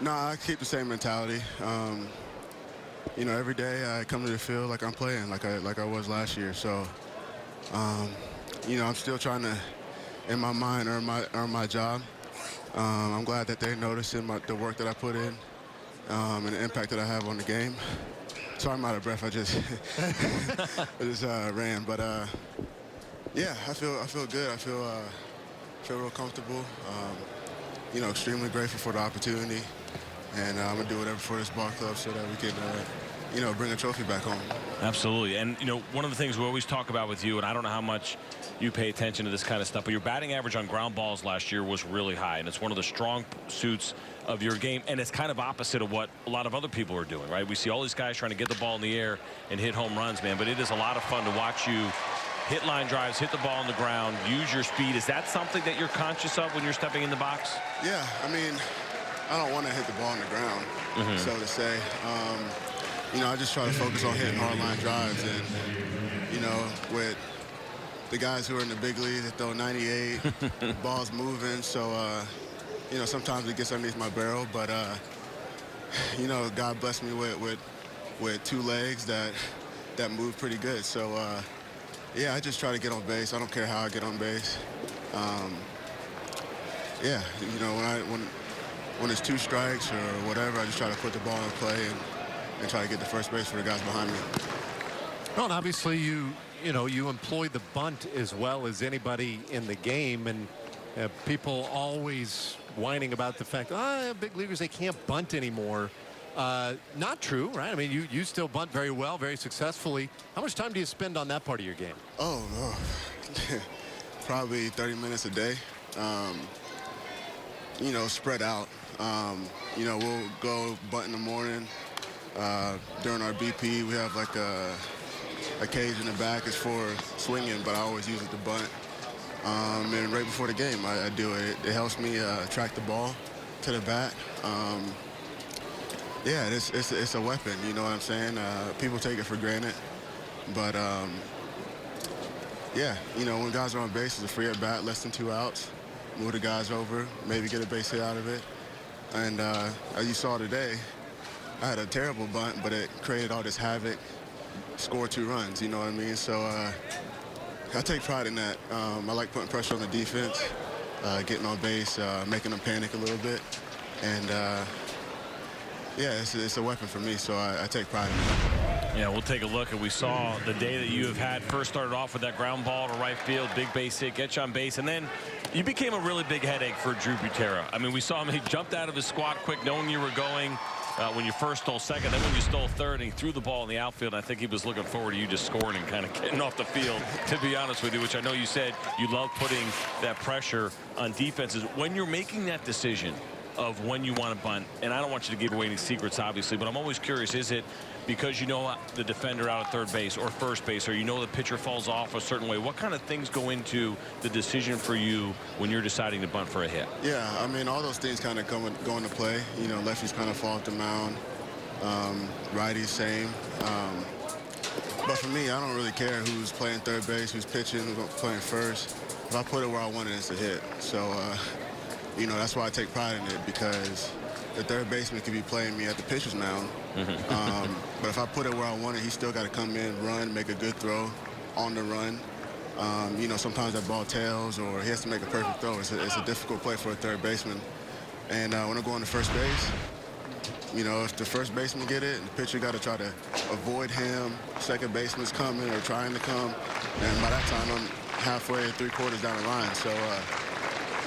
No, I keep the same mentality. You know, every day I come to the field like I'm playing, like I was last year. So, you know, I'm still trying to, in my mind, earn my job. I'm glad that they're noticing the work that I put in and the impact that I have on the game. Sorry, I'm out of breath. I just ran, but yeah, I feel good. I feel real comfortable. You know, extremely grateful for the opportunity, and I'm gonna do whatever for this ball club so that we can, you know, bring a trophy back home. Absolutely. And you know, one of the things we always talk about with you, and I don't know how much you pay attention to this kind of stuff, but your batting average on ground balls last year was really high, and it's one of the strong suits of your game, and it's kind of opposite of what a lot of other people are doing, right? We see all these guys trying to get the ball in the air and hit home runs, man, but it is a lot of fun to watch you hit line drives, hit the ball on the ground, use your speed. Is that something that you're conscious of when you're stepping in the box? Yeah, I mean, I don't want to hit the ball on the ground, so to say. You know, I just try to focus on hitting hard line drives, and, you know, with the guys who are in the big leagues that throw 98, ball's moving, so, you know, sometimes it gets underneath my barrel, but, you know, God blessed me with 2 legs that move pretty good. So, yeah, I just try to get on base. I don't care how I get on base. Yeah, you know, when it's 2 strikes or whatever, I just try to put the ball in play and try to get the first base for the guys behind me. Well, and obviously you employ the bunt as well as anybody in the game, and people always whining about the fact, big leaguers, they can't bunt anymore. not true, right? I mean, you still bunt very well, very successfully. How much time do you spend on that part of your game? Oh, no. Probably 30 minutes a day. You know, spread out. You know, we'll go bunt in the morning. During our BP, we have like a cage in the back. It's for swinging, but I always use it to bunt. And right before the game, I do it. It helps me track the ball to the bat. Yeah, it's a weapon, you know what I'm saying? People take it for granted. But, yeah, you know, when guys are on base, it's a free at bat, less than 2 outs. Move the guys over, maybe get a base hit out of it. And as you saw today, I had a terrible bunt, but it created all this havoc, scored 2 runs, you know what I mean? So I take pride in that. I like putting pressure on the defense, getting on base, making them panic a little bit. And, yeah, it's a weapon for me, so I take pride in it. Yeah, we'll take a look. And we saw the day that you have had first started off with that ground ball to right field, big base hit, get you on base, and then you became a really big headache for Drew Butera. I mean, we saw him, he jumped out of his squat quick, knowing you were going when you first stole second, then when you stole third, and he threw the ball in the outfield. I think he was looking forward to you just scoring and kind of getting off the field, to be honest with you, which I know you said you love putting that pressure on defenses. When you're making that decision of when you want to bunt, and I don't want you to give away any secrets, obviously, but I'm always curious, is it because you know the defender out at third base or first base, or you know the pitcher falls off a certain way? What kind of things go into the decision for you when you're deciding to bunt for a hit? Yeah, I mean, all those things kind of go into play. You know, lefties kind of fall off the mound, righties same. But for me, I don't really care who's playing third base, who's pitching, who's playing first. If I put it where I want it, it's a hit. So, you know, that's why I take pride in it, because the third baseman could be playing me at the pitcher's mound. But if I put it where I want it, he's still got to come in, run, make a good throw on the run. You know, sometimes that ball tails, or he has to make a perfect throw. It's a difficult play for a third baseman. And when I'm going to first base, you know, if the first baseman get it, the pitcher got to try to avoid him. Second baseman's coming or trying to come. And by that time, I'm halfway, 3/4 down the line. So,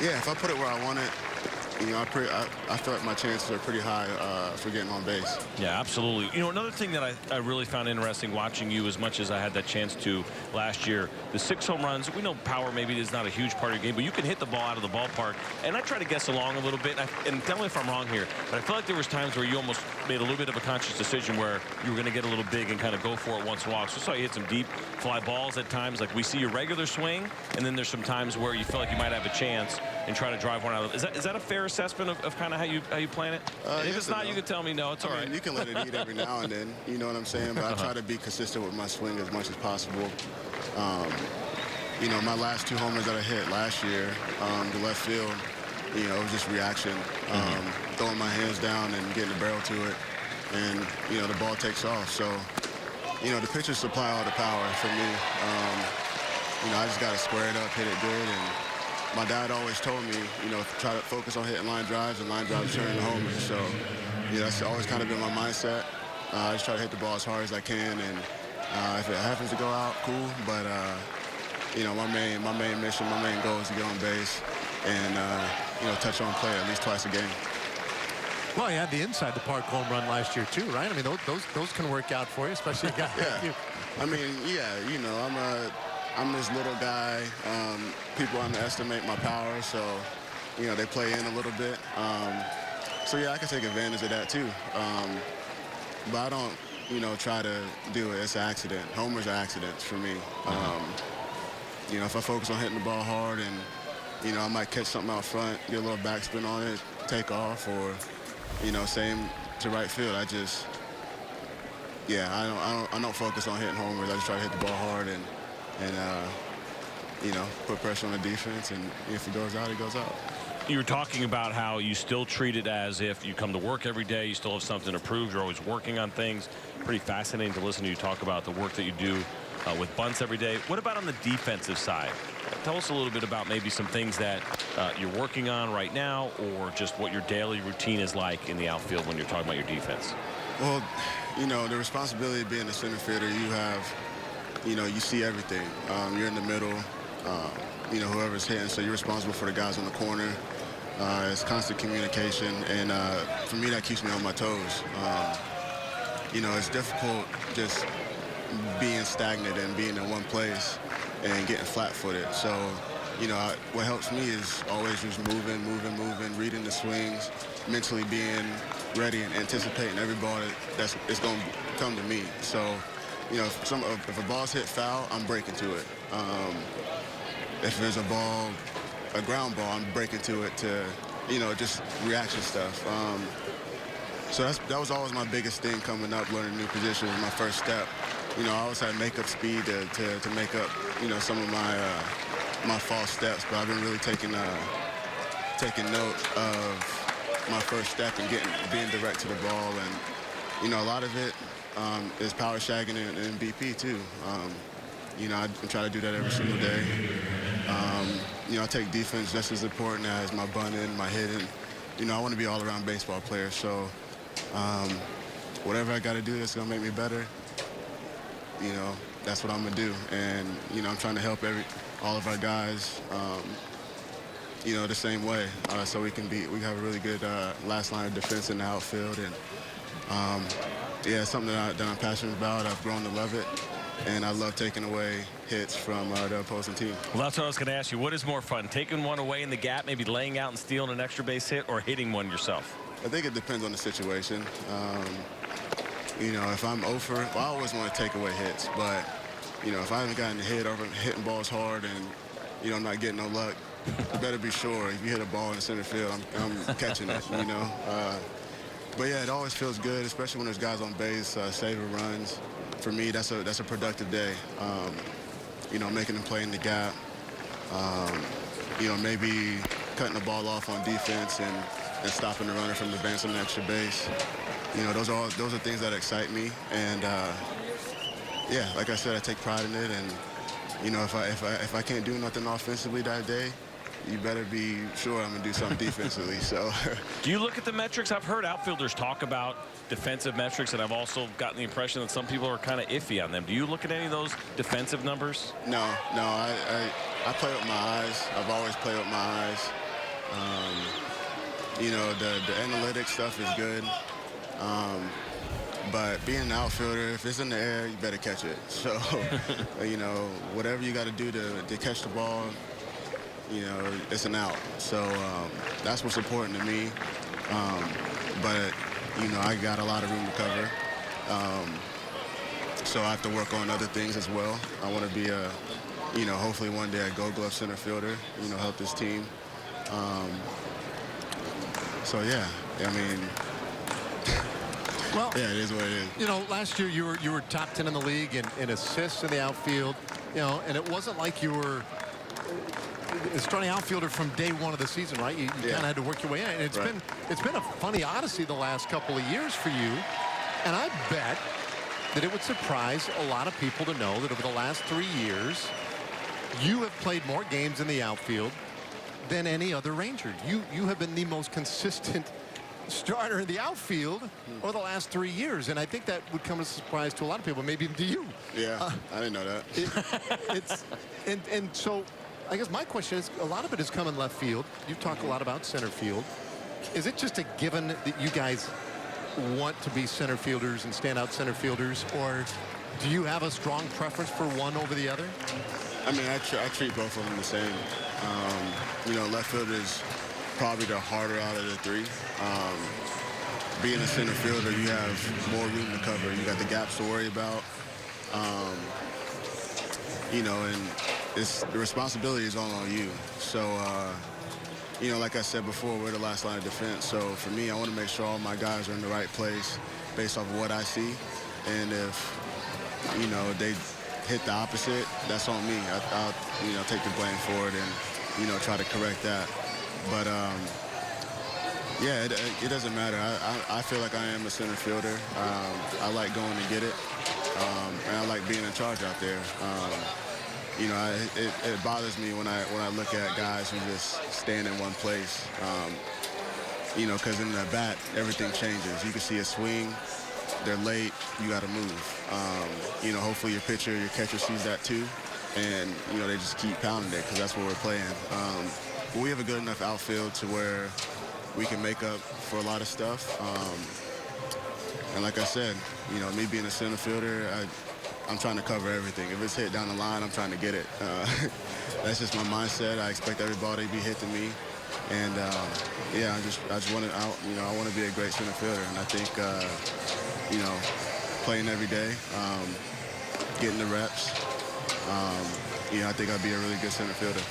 yeah, if I put it where I want it, you know, I feel like my chances are pretty high for getting on base. Yeah, absolutely. You know, another thing that I really found interesting watching you, as much as I had that chance to last year, the 6 home runs. We know power maybe is not a huge part of your game, but you can hit the ball out of the ballpark. And I try to guess along a little bit, and tell me if I'm wrong here, but I feel like there was times where you almost made a little bit of a conscious decision where you were going to get a little big and kind of go for it once in a while. So I saw you hit some deep fly balls at times. Like we see your regular swing, and then there's some times where you feel like you might have a chance and try to drive one out of. Is that a fair assessment of kind of how you plan it? If it's not, you can tell me no. It's all right. You can let it eat every now and then. You know what I'm saying? But I try to be consistent with my swing as much as possible. You know, my last 2 homers that I hit last year, the left field, you know, it was just reaction. Throwing my hands down and getting the barrel to it. And, you know, the ball takes off. So, you know, the pitchers supply all the power for me. You know, I just got to square it up, hit it good. And my dad always told me, you know, try to focus on hitting line drives, and line drives turn into homers. So, yeah, that's always kind of been my mindset. I just try to hit the ball as hard as I can, and if it happens to go out, cool. But you know, my main mission, my main goal is to get on base and you know, touch on play at least twice a game. Well, you had the inside the park home run last year too, right? I mean, those can work out for you, especially a guy like you. I mean, yeah, you know, I'm this little guy. People underestimate my power, so, you know, they play in a little bit. So, yeah, I can take advantage of that, too. But I don't, you know, try to do it. It's an accident. Homers are accidents for me. You know, if I focus on hitting the ball hard and, you know, I might catch something out front, get a little backspin on it, take off, or, you know, same to right field. I just, yeah, I don't focus on hitting homers. I just try to hit the ball hard and you know, put pressure on the defense, and if it goes out, it goes out. You were talking about how you still treat it as if you come to work every day, you still have something to prove, you're always working on things. Pretty fascinating to listen to you talk about the work that you do with bunts every day. What about on the defensive side? Tell us a little bit about maybe some things that you're working on right now, or just what your daily routine is like in the outfield when you're talking about your defense. Well, you know, the responsibility of being a center fielder, you have, you know, you see everything. You're in the middle, you know, whoever's hitting, so you're responsible for the guys on the corner. It's constant communication, and for me, that keeps me on my toes. You know, it's difficult just being stagnant and being in one place and getting flat-footed. So, you know, what helps me is always just moving, reading the swings, mentally being ready and anticipating every ball that's going to come to me. So, you know, if a ball's hit foul, I'm breaking to it. If there's a ground ball, I'm breaking to it to, you know, just reaction stuff. So that was always my biggest thing coming up, learning new positions, my first step. You know, I always had make up speed to make up, you know, some of my false steps, but I've been really taking note of my first step and being direct to the ball. And, you know, a lot of it is power shagging and BP too. You know, I try to do that every single day. You know, I take defense just as important as my bunting, my hitting. You know, I want to be an all-around baseball player, so whatever I got to do that's going to make me better, you know, that's what I'm going to do. And, you know, I'm trying to help all of our guys, you know, the same way, so we have a really good last line of defense in the outfield. And, yeah, it's something that I'm passionate about. I've grown to love it. And I love taking away hits from the opposing team. Well, that's what I was going to ask you. What is more fun, taking one away in the gap, maybe laying out and stealing an extra base hit, or hitting one yourself? I think it depends on the situation. You know, if I'm over, well, I always want to take away hits. But, you know, if I haven't gotten a hit or hitting balls hard and, you know, I'm not getting no luck, you better be sure if you hit a ball in the center field, I'm catching it, you know. But, yeah, it always feels good, especially when there's guys on base, saving runs. For me, that's a productive day. You know, making them play in the gap. You know, maybe cutting the ball off on defense and stopping the runner from advancing the extra base. You know, those are things that excite me. And yeah, like I said, I take pride in it. And you know, if I can't do nothing offensively that day, you better be sure I'm gonna do something defensively. So. Do you look at the metrics? I've heard outfielders talk about defensive metrics, and I've also gotten the impression that some people are kind of iffy on them. Do you look at any of those defensive numbers? No. I play with my eyes. I've always played with my eyes. You know, the analytics stuff is good. But being an outfielder, if it's in the air, you better catch it. So, you know, whatever you got to do to catch the ball, you know, it's an out. So that's what's important to me. But, you know, I got a lot of room to cover. So I have to work on other things as well. I want to be you know, hopefully one day a Gold Glove center fielder, you know, help this team. So, yeah, I mean, well, yeah, it is what it is. You know, last year you were top 10 in the league in assists in the outfield, you know, and it wasn't like you were a starting outfielder from day one of the season, right? You kind of had to work your way in. And it's been a funny odyssey the last couple of years for you. And I bet that it would surprise a lot of people to know that over the last 3 years, you have played more games in the outfield than any other Ranger. You have been the most consistent starter in the outfield over the last 3 years, and I think that would come as a surprise to a lot of people, maybe even to you. Yeah, I didn't know that. And so I guess my question is, a lot of it has come in left field. You've talked a lot about center field. Is it just a given that you guys want to be center fielders and standout center fielders, or do you have a strong preference for one over the other? I mean, I treat both of them the same. You know, left field is probably the harder out of the three. Being a center fielder, you have more room to cover. You got the gaps to worry about. You know, and the responsibility is all on you. So, you know, like I said before, we're the last line of defense. So for me, I want to make sure all my guys are in the right place based off of what I see. And if, you know, they hit the opposite, that's on me. I'll you know, take the blame for it and, you know, try to correct that. But, yeah, it doesn't matter. I feel like I am a center fielder. I like going to get it. And I like being in charge out there. You know, it bothers me when I look at guys who just stand in one place. You know, because in the bat, everything changes. You can see a swing, they're late, you got to move. You know, hopefully your pitcher, your catcher sees that too. And, you know, they just keep pounding it because that's what we're playing. we have a good enough outfield to where we can make up for a lot of stuff. And like I said, you know, me being a center fielder, I'm trying to cover everything. If it's hit down the line, I'm trying to get it. That's just my mindset. I expect every ball to be hit to me. And yeah, I just want to, you know, I want to be a great center fielder. And I think, you know, playing every day, getting the reps, you know, I think I'd be a really good center fielder.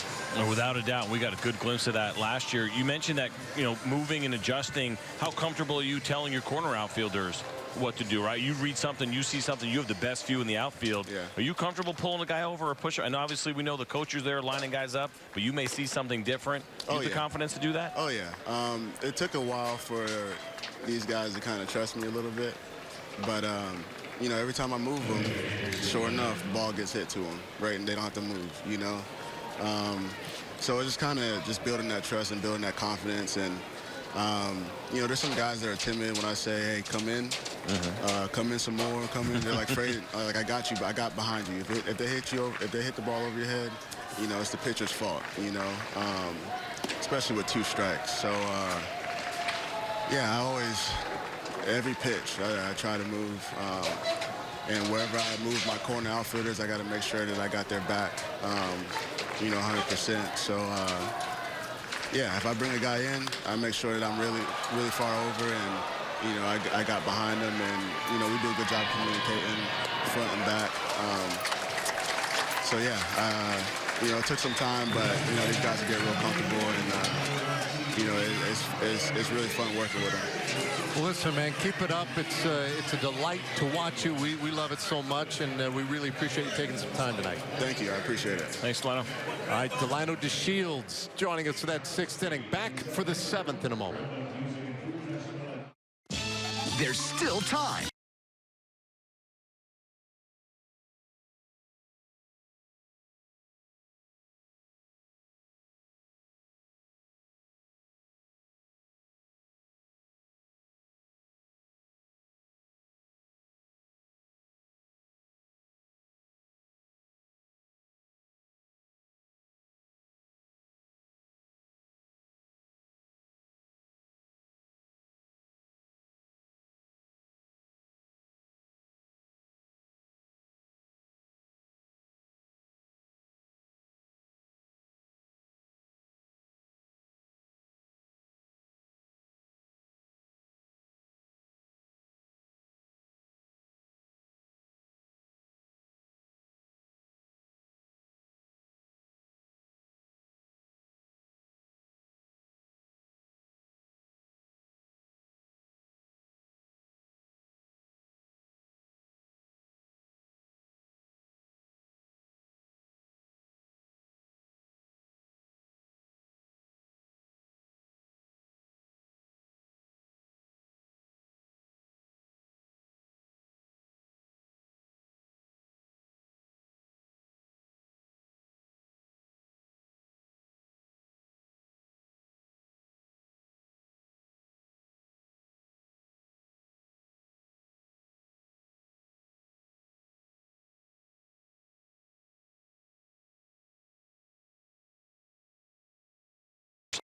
Without a doubt, we got a good glimpse of that last year. You mentioned that, you know, moving and adjusting. How comfortable are you telling your corner outfielders what to do, right? You read something, you see something, you have the best view in the outfield. Yeah. Are you comfortable pulling a guy over or pushing? And obviously we know the coaches there lining guys up, but you may see something different. You have the confidence to do that? Oh, yeah. It took a while for these guys to kind of trust me a little bit. But, you know, every time I move them, sure enough, the ball gets hit to them, right? And they don't have to move, you know? So it's just kind of just building that trust and building that confidence. And, you know, there's some guys that are timid when I say, hey, come in, come in some more, come in. They're like afraid, like, I got you, but I got behind you. If they hit you, if they hit the ball over your head, you know, it's the pitcher's fault, you know, especially with 2 strikes. So, yeah, I always, every pitch, I try to move. And wherever I move my corner outfielders, I got to make sure that I got their back, you know, 100%. So, yeah, if I bring a guy in, I make sure that I'm really, really far over, and, you know, I got behind them, and, you know, we do a good job communicating front and back. So, yeah, you know, it took some time, but, you know, these guys get real comfortable, and, you know, it's really fun working with them. Well, listen, man, keep it up. It's a delight to watch you. We love it so much, and we really appreciate you taking some time tonight. Thank you. I appreciate it. Thanks, Delino. All right, Delino DeShields joining us for that 6th inning. Back for the 7th in a moment. There's still time.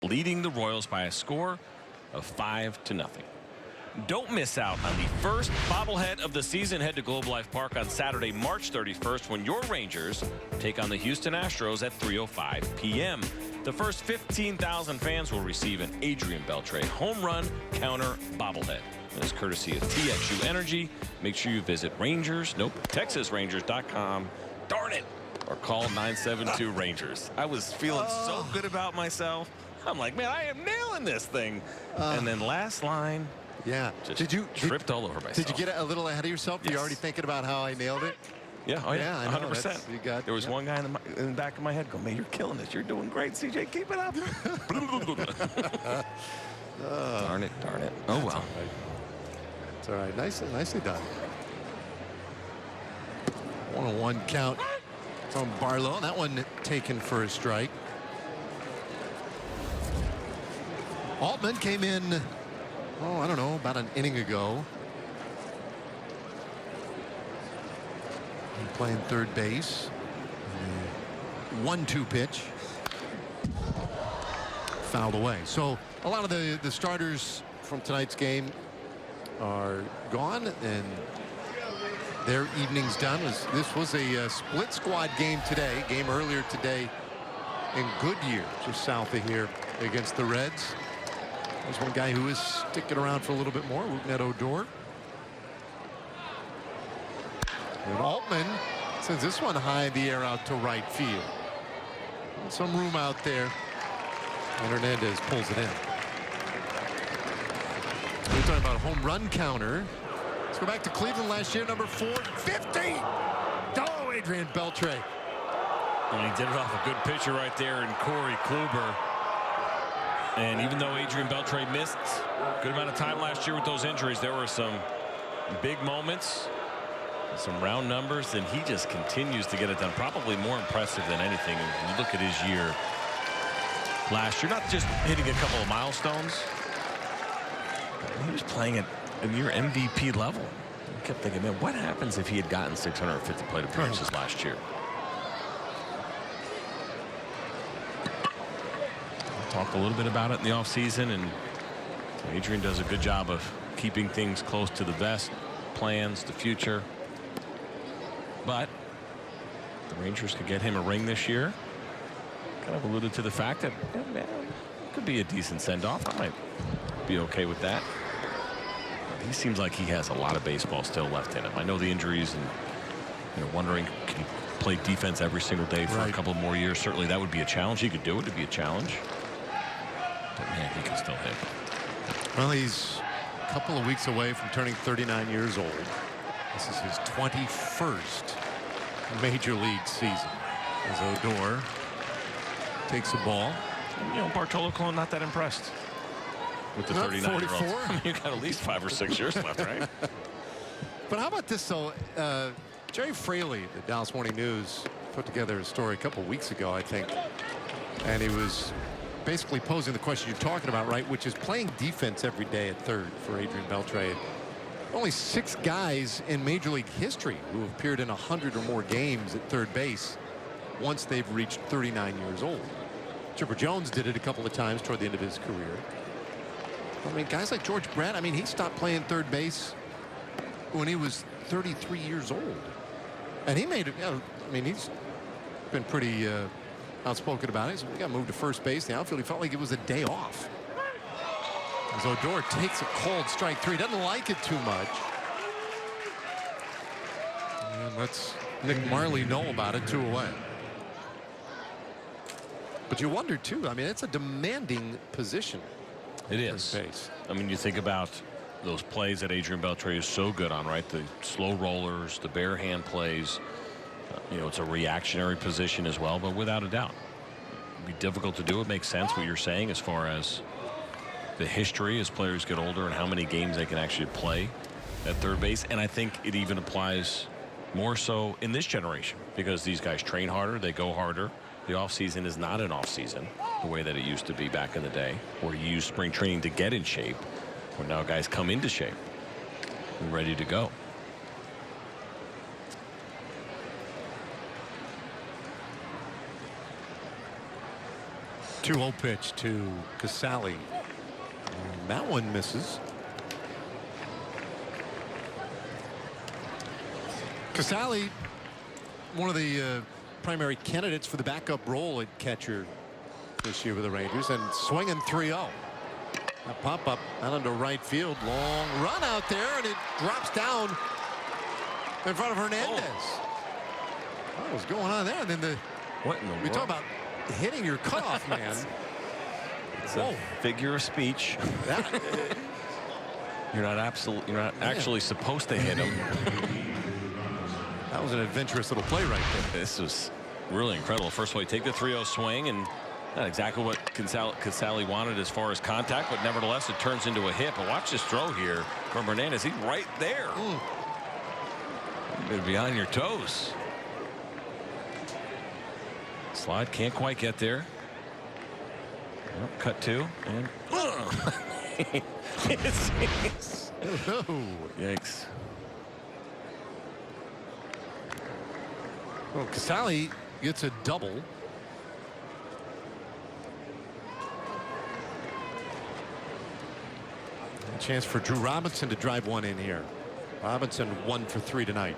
Leading the Royals by a score of 5-0. Don't miss out on the first bobblehead of the season. Head to Globe Life Park on Saturday, March 31st, when your Rangers take on the Houston Astros at 3:05 p.m. The first 15,000 fans will receive an Adrian Beltre home run counter bobblehead. It is courtesy of TXU Energy. Make sure you visit TexasRangers.com. Darn it! Or call 972-RANGERS. I was feeling so good about myself. I'm like, man, I am nailing this thing. And then last line, just tripped all over myself. Did you get a little ahead of yourself? Yes. You're already thinking about how I nailed it? Yeah, oh yeah, I know. 100%. There was one guy in the back of my head going, man, you're killing this. You're doing great, CJ. Keep it up. Darn it. Oh, well. It's all right. Nicely done. 1-1 count from Barlow. That one taken for a strike. Altman came in, I don't know, about an inning ago. Playing third base. 1-2 pitch. fouled away. So a lot of the starters from tonight's game are gone, and their evening's done. This was a split squad game today. Game earlier today in Goodyear, just south of here, against the Reds. There's one guy who is sticking around for a little bit more, Rougned Odor. And Altman sends this one high in the air out to right field. Some room out there. And Hernandez pulls it in. We're talking about a home run counter. Let's go back to Cleveland last year, number 450. Oh, Adrian Beltre. And he did it off a good pitcher right there in Corey Kluber. And even though Adrian Beltre missed a good amount of time last year with those injuries, there were some big moments, some round numbers, and he just continues to get it done. Probably more impressive than anything. And you look at his year last year, not just hitting a couple of milestones. He was playing at a near MVP level. I kept thinking, man, what happens if he had gotten 650 plate appearances last year? Talked a little bit about it in the offseason, and Adrian does a good job of keeping things close to the vest, plans, the future. But the Rangers could get him a ring this year. Kind of alluded to the fact that it could be a decent send-off. I might be okay with that. He seems like he has a lot of baseball still left in him. I know the injuries, and wondering, can he play defense every single day for a couple more years? Certainly that would be a challenge. He could do it. It'd be a challenge. But man, he can still hit. Well, he's a couple of weeks away from turning 39 years old. This is his 21st major league season. As Odor takes the ball. Bartolo Colon not that impressed with the 39-year-old. You got at least 5 or 6 years left, right? But how about this, though? Jerry Fraley, the Dallas Morning News, put together a story a couple weeks ago, I think. And he was basically posing the question you're talking about, right, which is playing defense every day at third for Adrian Beltre. Only 6 guys in Major League history who have appeared in 100 or more games at third base once they've reached 39 years old. Chipper Jones did it a couple of times toward the end of his career. I mean, guys like George Brett, I mean, he stopped playing third base when he was 33 years old. And he made it, I mean, he's been pretty outspoken about it. He got moved to first base. The outfield, he felt like it was a day off. As Odor takes a cold strike 3. Doesn't like it too much. And lets Nick Marley know about it. 2 away. But you wonder, too. I mean, it's a demanding position. It is. I mean, you think about those plays that Adrian Beltre is so good on, right? The slow rollers, the bare hand plays. It's a reactionary position as well, but without a doubt, it'd be difficult to do. It makes sense what you're saying as far as the history as players get older and how many games they can actually play at third base. And I think it even applies more so in this generation because these guys train harder, they go harder. The offseason is not an offseason the way that it used to be back in the day, where you use spring training to get in shape, where now guys come into shape and ready to go. Two-0 pitch to Casali. That one misses. Casali, one of the primary candidates for the backup role at catcher this year with the Rangers, and swinging 3-0. A pop-up out into right field. Long run out there, and it drops down in front of Hernandez. What was going on there? And then what in the world? We talk about hitting your cutoff man. It's a figure of speech. You're not actually supposed to hit him. That was an adventurous little play right there. This was really incredible. First of all, you take the 3-0 swing, and not exactly what Casali wanted as far as contact, but nevertheless it turns into a hit. But watch this throw here from Hernandez. He's right there. You're be on your toes. Slide can't quite get there. Cut 2 and yikes. Well, Casali gets a double. A chance for Drew Robinson to drive one in here. Robinson 1 for 3 tonight.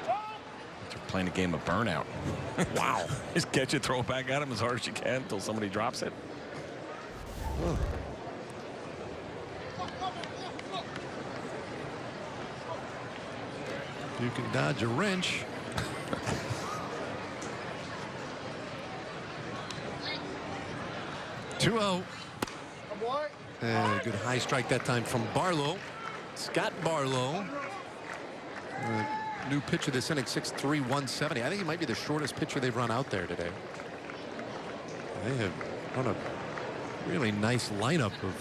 They're playing a game of burnout. Wow. Just catch it, throw it back at him as hard as you can until somebody drops it. Oh. You can dodge a wrench. Two-0. And a good high strike that time from Barlow. Scott Barlow. New pitcher this inning, 6'3", 170. I think he might be the shortest pitcher they've run out there today. They have run a really nice lineup of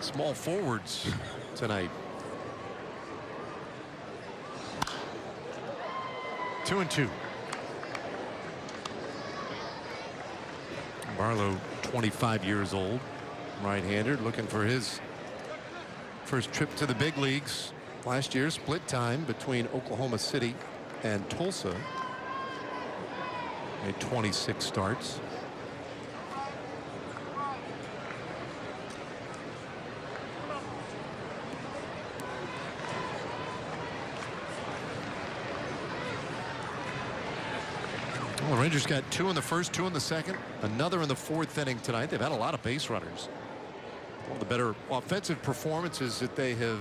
small forwards tonight. 2-2. Barlow, 25 years old, right-hander, looking for his first trip to the big leagues. Last year, split time between Oklahoma City and Tulsa. Made 26 starts. Well, the Rangers got 2 in the first, 2 in the second, another in the 4th inning tonight. They've had a lot of base runners. One of the better offensive performances that they have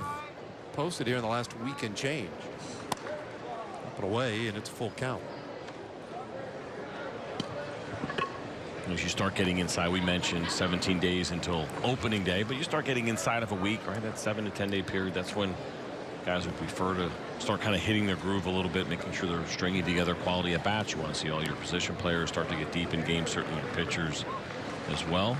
posted here in the last week and change. Up and away, and it's full count. As you start getting inside, we mentioned 17 days until opening day, but you start getting inside of a week, right? That 7 to 10 day period. That's when guys would prefer to start kind of hitting their groove a little bit, making sure they're stringing together quality at bats. You want to see all your position players start to get deep in games, certainly your pitchers as well.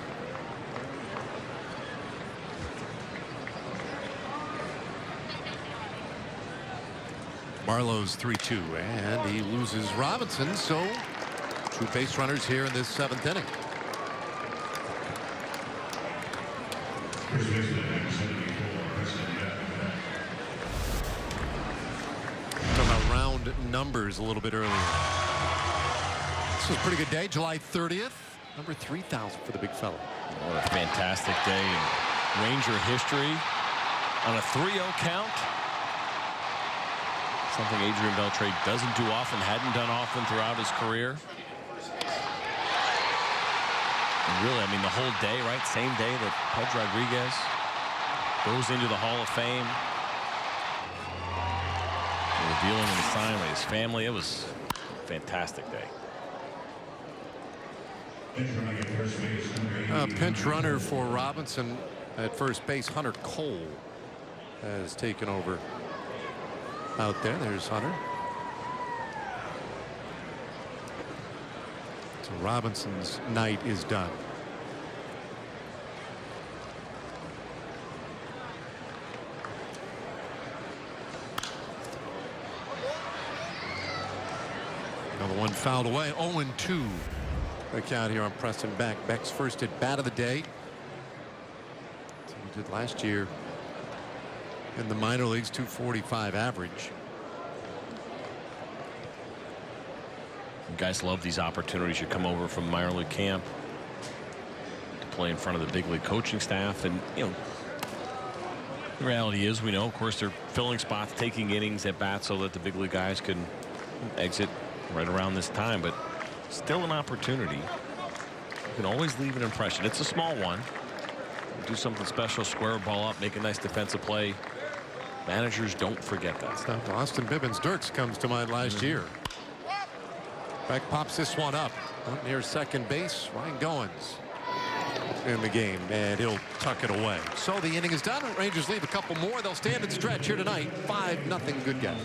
Barlow's 3-2, and he loses Robinson, so 2 base runners here in this 7th inning. Talking about round numbers a little bit earlier. This was a pretty good day, July 30th, number 3,000 for the big fella. What a fantastic day in Ranger history on a 3-0 count. Something Adrian Beltre doesn't do often, hadn't done often throughout his career. And really, I mean, the whole day, right? Same day that Pudge Rodriguez goes into the Hall of Fame. Revealing him sign with his family. It was a fantastic day. Pinch runner for Robinson at first base. Hunter Cole has taken over out there. There's Hunter. So Robinson's night is done. Another one fouled away. 0-2 the count here on Preston Beck. Beck's first at bat of the day. So he did last year in the minor leagues, 245 average. You guys love these opportunities. You come over from minor league camp to play in front of the big league coaching staff, and you know the reality is, we know, of course, they're filling spots, taking innings at bat so that the big league guys can exit right around this time, but still an opportunity. You can always leave an impression. It's a small one. Do something special, square a ball up, make a nice defensive play. Managers don't forget that stuff. Austin Bibbins-Dirks comes to mind last year. Beck pops this one up near second base. Ryan Goins in the game, and he'll tuck it away. So the inning is done. Rangers leave a couple more. They'll stand and stretch here tonight. 5-0 good guys.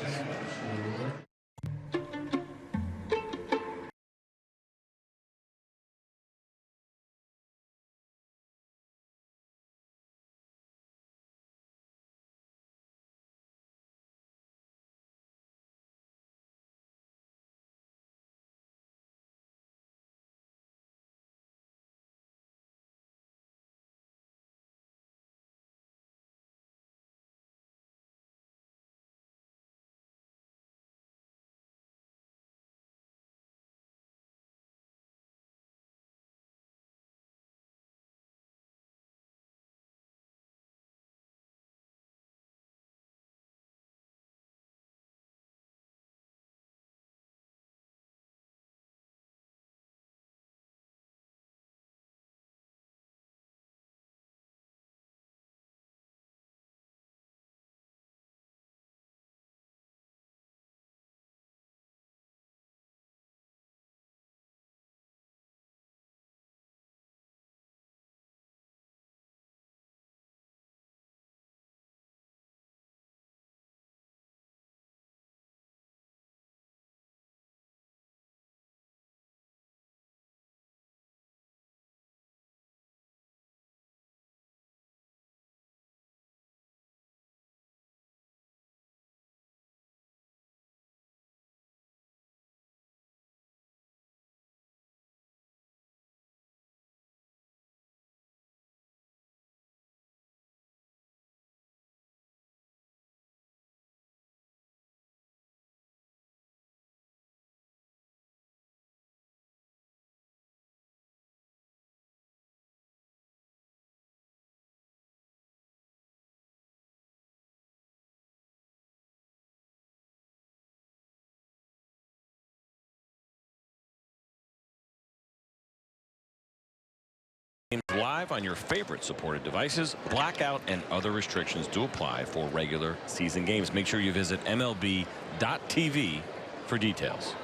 live on your favorite supported devices. Blackout and other restrictions do apply for regular season games. Make sure you visit MLB.tv for details.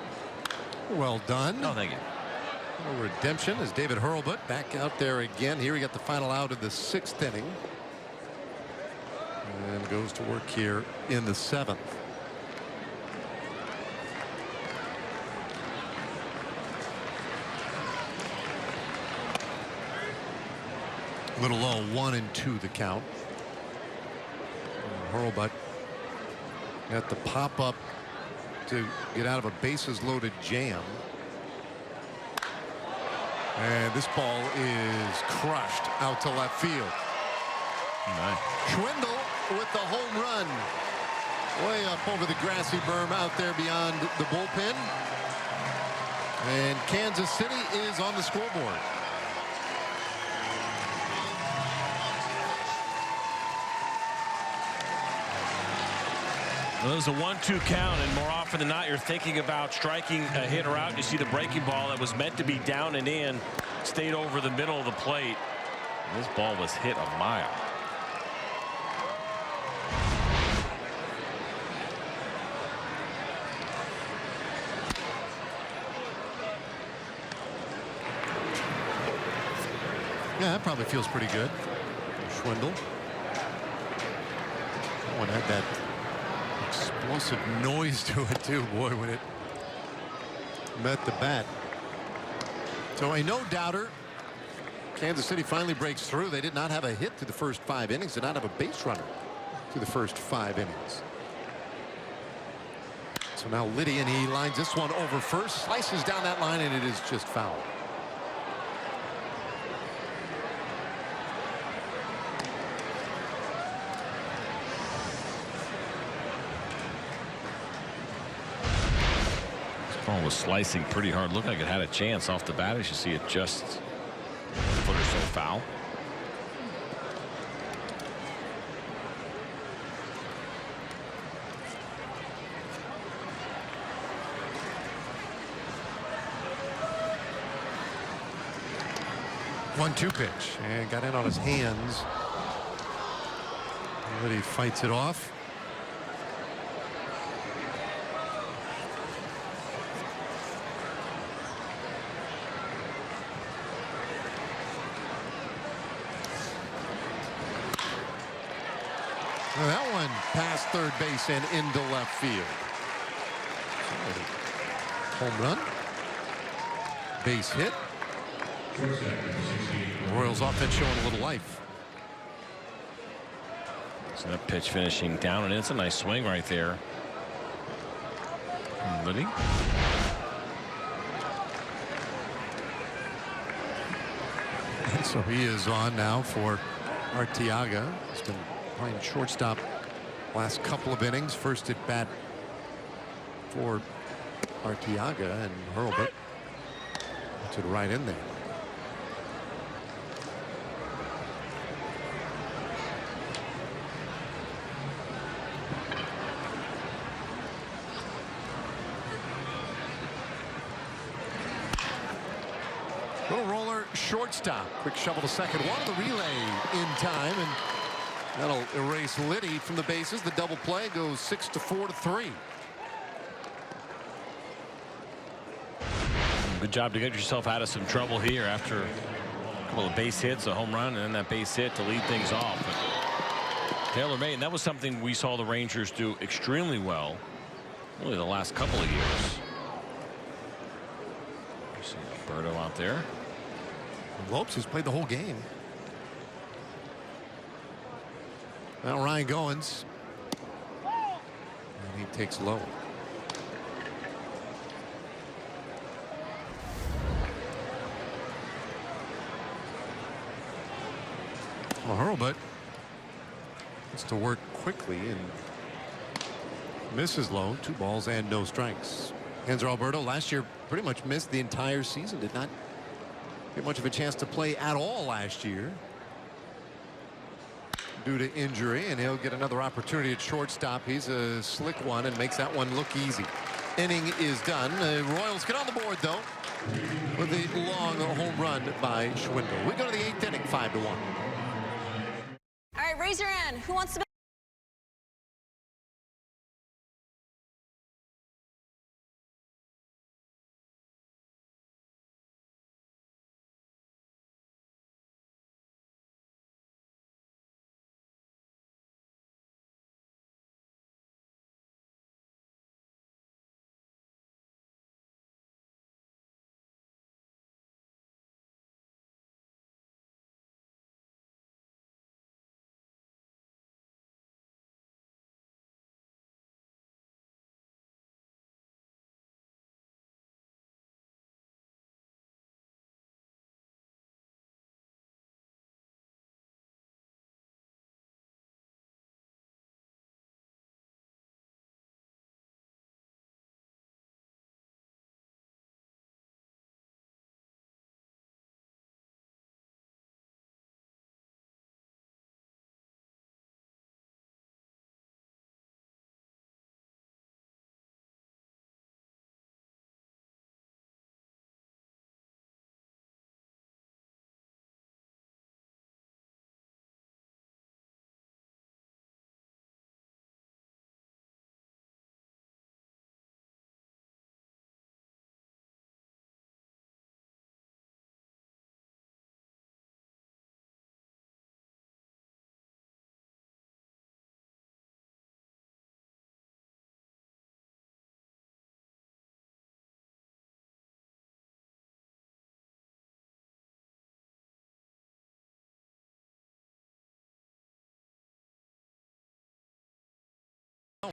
Well done. Oh, thank you. A redemption as David Hurlbut back out there again. Here we got the final out of the 6th inning. And goes to work here in the 7th. A little low, 1-2 the count. Hurlbut got the pop up to get out of a bases loaded jam. And this ball is crushed out to left field. Nice. Schwindel with the home run. Way up over the grassy berm out there beyond the bullpen. And Kansas City is on the scoreboard. Well, it was a 1-2 count, and more often than not, you're thinking about striking a hitter out. You see the breaking ball that was meant to be down and in, stayed over the middle of the plate. And this ball was hit a mile. Yeah, that probably feels pretty good. Schwindel. That one had that explosive noise to it too, boy, when it met the bat. So a no-doubter. Kansas City finally breaks through. They did not have a hit through the first 5 innings. Did not have a base runner through the first 5 innings. So now Liddy, and he lines this one over first, slices down that line, and it is just foul. Ball was slicing pretty hard. Looked like it had a chance off the bat. As you see, it just a foot or so foul. One-two pitch and got in on his hands. But he fights it off. Well, that one past third base and into left field. Home run. Base hit. Royals offense showing a little life. So that pitch finishing down, and it's a nice swing right there. Liddy. And so he is on now for Arteaga. He's been playing shortstop last couple of innings. First at bat for Arteaga, and Hurlbut puts it right in there. Little roller shortstop. Quick shovel to second. One of the relay in time, and that'll erase Liddy from the bases. The double play goes 6-4 to 3. Good job to get yourself out of some trouble here after a couple of base hits, a home run, and then that base hit to lead things off. But tailor-made, and that was something we saw the Rangers do extremely well really the last couple of years. You see Alberto out there. Lopes has played the whole game. Now Ryan Goins, and he takes low. Well, Hurlbut gets to work quickly and misses low. 2 balls and no strikes. Hanser Alberto last year pretty much missed the entire season. Did not get much of a chance to play at all last year due to injury, and he'll get another opportunity at shortstop. He's a slick one and makes that one look easy. inning is done. The Royals get on the board, though, with a long home run by Schwindel. We go to the 8th inning, 5-1. All right, raise your hand. Who wants to...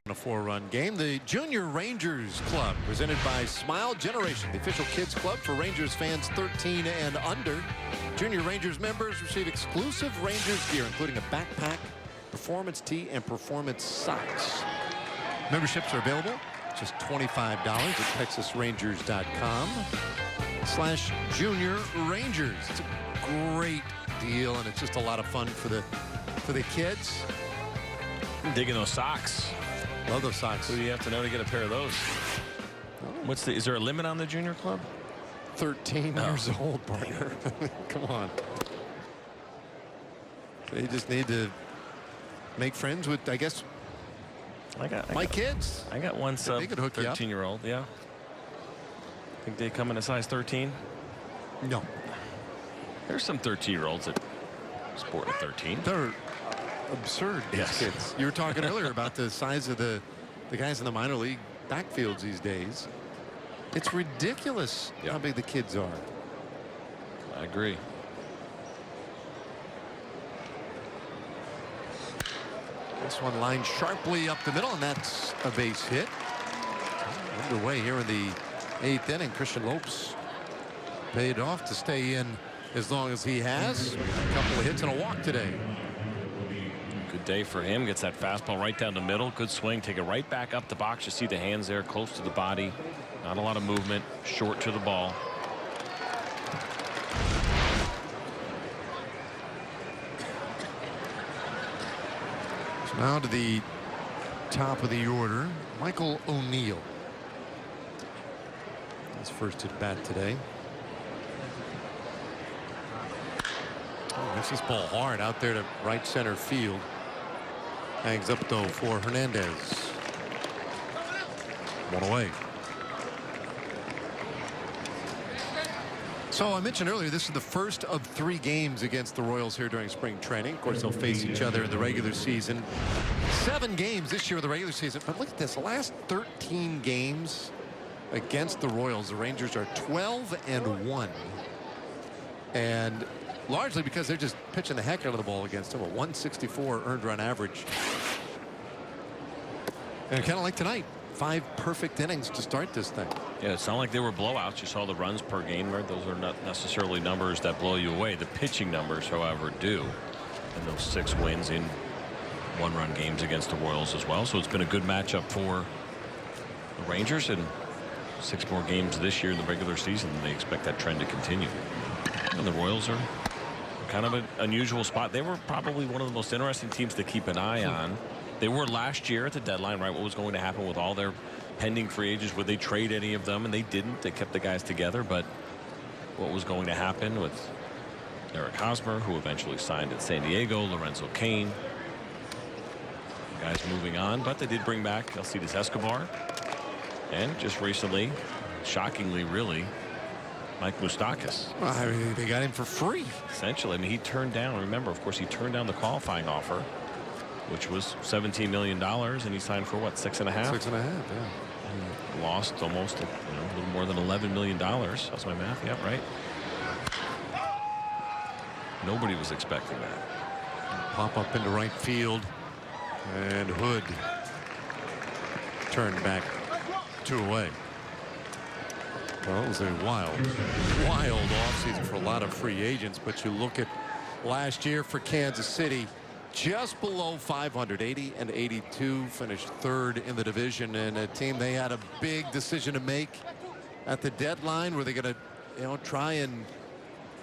In a 4-run game, the Junior Rangers Club, presented by Smile Generation, the official kids club for Rangers fans 13 and under. Junior Rangers members receive exclusive Rangers gear, including a backpack, performance tee, and performance socks. Memberships are available, just $25 at TexasRangers.com/Junior Rangers. It's a great deal, and it's just a lot of fun for the kids. I'm digging those socks. Love those socks. Who do you have to know to get a pair of those? Is there a limit on the junior club? 13 years old, partner. Come on. They just need to make friends with, I guess, my kids. I got one sub 13-year-old. Yeah. Think they come in a size 13? No. There's some 13-year-olds that sport a 13. They're absurd, these kids. You were talking earlier about the size of the guys in the minor league backfields these days. It's ridiculous how big the kids are. I agree. This one lined sharply up the middle, and that's a base hit. Underway here in the 8th inning. Christian Lopes paid off to stay in as long as he has. A couple of hits and a walk today. Good day for him. Gets that fastball right down the middle. Good swing. Take it right back up the box. You see the hands there close to the body. Not a lot of movement. Short to the ball. So now to the top of the order. Michael O'Neill. His first at bat today. Oh, hits this ball hard out there to right center field. Hangs up though for Hernandez. One away. So I mentioned earlier, this is the first of 3 games against the Royals here during spring training. Of course, they'll face each other in the regular season. 7 games this year of the regular season. But look at this, the last 13 games against the Royals, the Rangers are 12-1. And largely because they're just pitching the heck out of the ball against them. A 164 earned run average. And kind of like tonight, 5 perfect innings to start this thing. Yeah, it's not like they were blowouts. You saw the runs per game there. Those are not necessarily numbers that blow you away. The pitching numbers, however, do. And those 6 wins in 1-run games against the Royals as well. So it's been a good matchup for the Rangers, and 6 more games this year in the regular season. And they expect that trend to continue. And the Royals are kind of an unusual spot. They were probably one of the most interesting teams to keep an eye on. They were last year at the deadline, right? What was going to happen with all their pending free agents. Would they trade any of them? And they didn't. They kept the guys together. But what was going to happen with Eric Hosmer, who eventually signed at San Diego, Lorenzo Cain, guys moving on, but they did bring back Alcides Escobar, and just recently, shockingly, really, Mike Moustakas. Well, I mean, they got him for free. Essentially, I mean, he turned down. Remember, of course, he turned down the qualifying offer, which was $17 million, and he signed for what, 6.5? 6.5, yeah. And lost almost, a little more than $11 million. That's my math. Yep, right. Nobody was expecting that. Pop up into right field, and Hood turned back 2 away. Well, it was a wild offseason for a lot of free agents, but you look at last year for Kansas City, just below 500, 80 and 82, finished 3rd in the division, and a team they had a big decision to make at the deadline. Were they going to, try and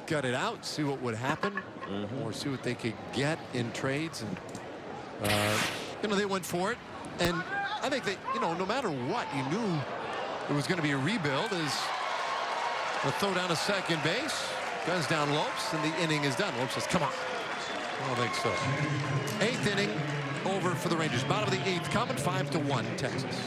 gut it out, see what would happen, or see what they could get in trades? And they went for it, and I think that no matter what, you knew it was going to be a rebuild. As a throw down to second base, guns down Lopes, and the inning is done. Lopes says, "Come on." I don't think so. 8th inning over for the Rangers. Bottom of the 8th, coming 5-1 Texas.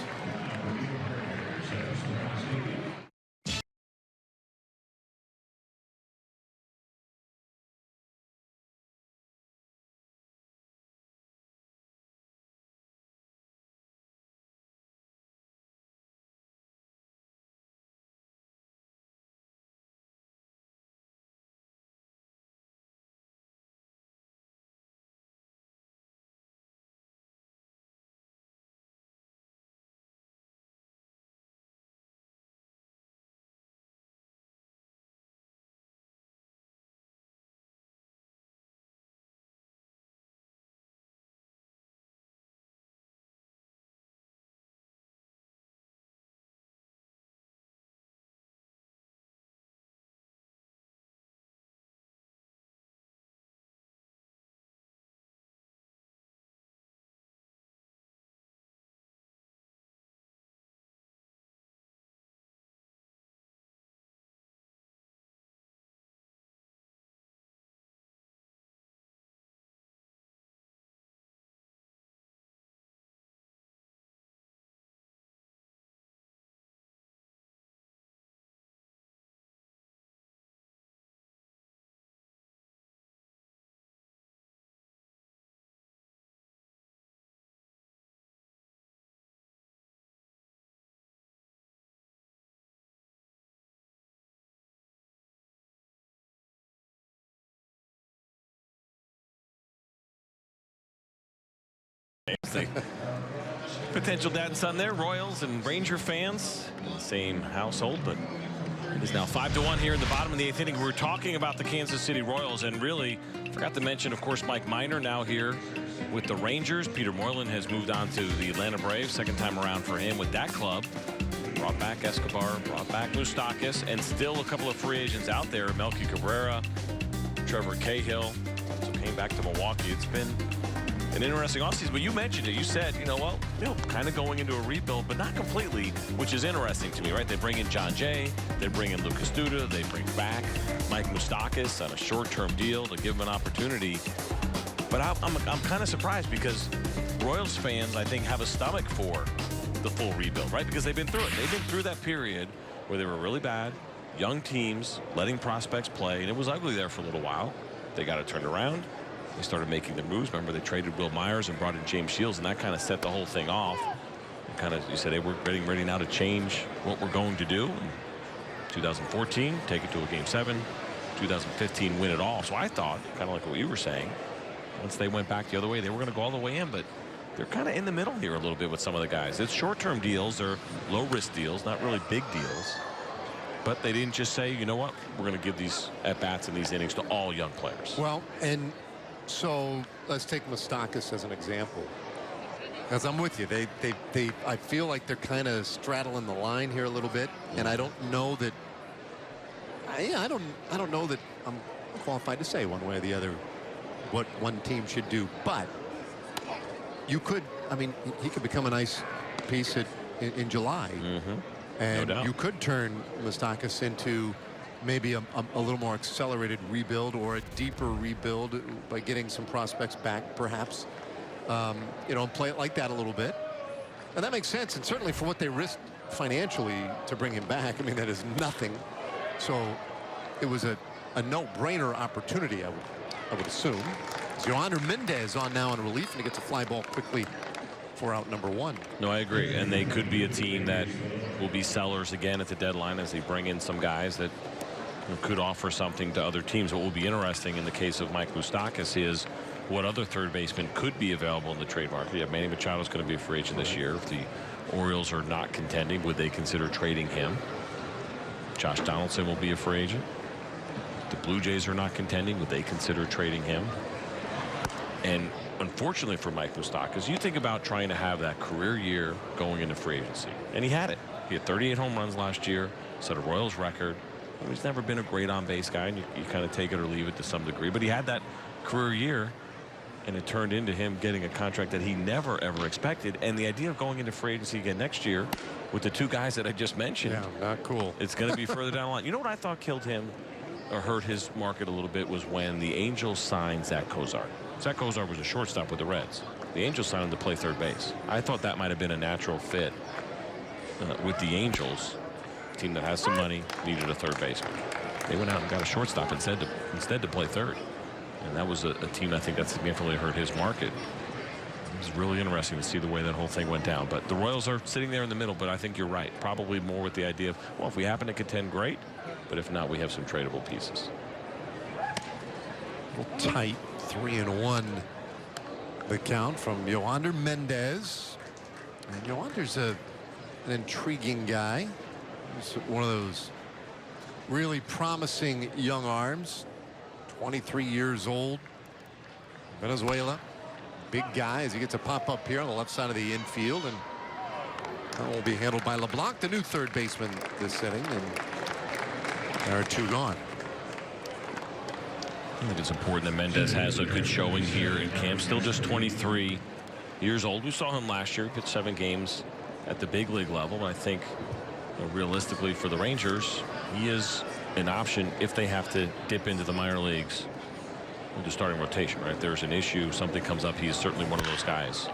Potential dad and son there, Royals and Ranger fans in the same household, but it is now 5-1 here in the bottom of the 8th inning. We're talking about the Kansas City Royals, and really forgot to mention, of course, Mike Minor now here with the Rangers. Peter Moylan has moved on to the Atlanta Braves, second time around for him with that club. Brought back Escobar, brought back Moustakas, and still a couple of free agents out there. Melky Cabrera, Trevor Cahill, so came back to Milwaukee. It's been an interesting offseason, but you mentioned it. You said, kind of going into a rebuild, but not completely, which is interesting to me, right? They bring in John Jay, they bring in Lucas Duda, they bring back Mike Moustakas on a short-term deal to give him an opportunity. But I'm kind of surprised because Royals fans, I think, have a stomach for the full rebuild, right? Because they've been through it. They've been through that period where they were really bad, young teams, letting prospects play, and it was ugly there for a little while. They got it turned around. They started making the moves. Remember, they traded Will Myers and brought in James Shields, and that kind of set the whole thing off. You said, hey, we're getting ready now to change what we're going to do. And 2014, take it to a Game 7. 2015, win it all. So I thought, kind of like what you were saying, once they went back the other way, they were going to go all the way in. But they're kind of in the middle here a little bit with some of the guys. It's short-term deals or low-risk deals, not really big deals. But they didn't just say, you know what, we're going to give these at-bats and these innings to all young players. Well, and so let's take Moustakas as an example. Because I'm with you. I feel like they're kind of straddling the line here a little bit, and I don't know that. I don't know that I'm qualified to say one way or the other what one team should do. But you could. I mean, he could become a nice piece at in July. And No doubt. you could turn Moustakas into maybe a little more accelerated rebuild or a deeper rebuild by getting some prospects back, perhaps. You know, play it like that a little bit. And that makes sense. And certainly for what they risked financially to bring him back, I mean, that is nothing. So it was a no-brainer opportunity, I would assume. Yoander Mendez on now on relief, and he gets a fly ball quickly for out number 1. No, I agree. And they could be a team that will be sellers again at the deadline as they bring in some guys that could offer something to other teams. What will be interesting in the case of Mike Moustakas is what other third baseman could be available in the trade market. Yeah, Manny Machado's going to be a free agent this year. If the Orioles are not contending, would they consider trading him? Josh Donaldson will be a free agent. The Blue Jays are not contending, would they consider trading him? And unfortunately for Mike Moustakas, you think about trying to have that career year going into free agency, and he had it. He had 38 home runs last year, set a Royals record. He's never been a great on-base guy, and you kind of take it or leave it to some degree, but he had that career year, and it turned into him getting a contract that he never ever expected. And the idea of going into free agency again next year with the 2 guys that I just mentioned, yeah, not cool. It's going to be further down the line. You know what I thought killed him or hurt his market a little bit was when the Angels signed Zach Kozar. Zach Kozar was a shortstop with the Reds. The Angels signed him to play third base. I thought that might have been a natural fit with the Angels, a team that has some money, needed a third baseman. They went out and got a shortstop instead to play third. And that was a team I think that significantly hurt his market. It was really interesting to see the way that whole thing went down. But the Royals are sitting there in the middle, but I think you're right. Probably more with the idea of, well, if we happen to contend, great. But if not, we have some tradable pieces. A little tight. 3-1 the count from Yoander Mendez. And Yoander's an intriguing guy. He's one of those really promising young arms. 23 years old. Venezuela. Big guy as he gets a pop up here on the left side of the infield, and that will be handled by LeBlanc, the new third baseman this inning, and there are 2 gone. I think it's important that Mendez has a good showing here in camp. Still just 23 years old. We saw him last year. He pitched 7 games at the big league level. And I think realistically for the Rangers, he is an option if they have to dip into the minor leagues with the starting rotation. Right, if there's an issue, something comes up, he is certainly one of those guys.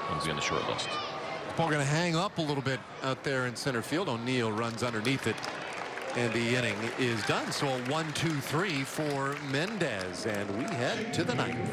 He'll be on the short list. Ball going to hang up a little bit out there in center field. O'Neill runs underneath it, and the inning is done. So a 1-2-3 for Mendez, and we head to the 9th.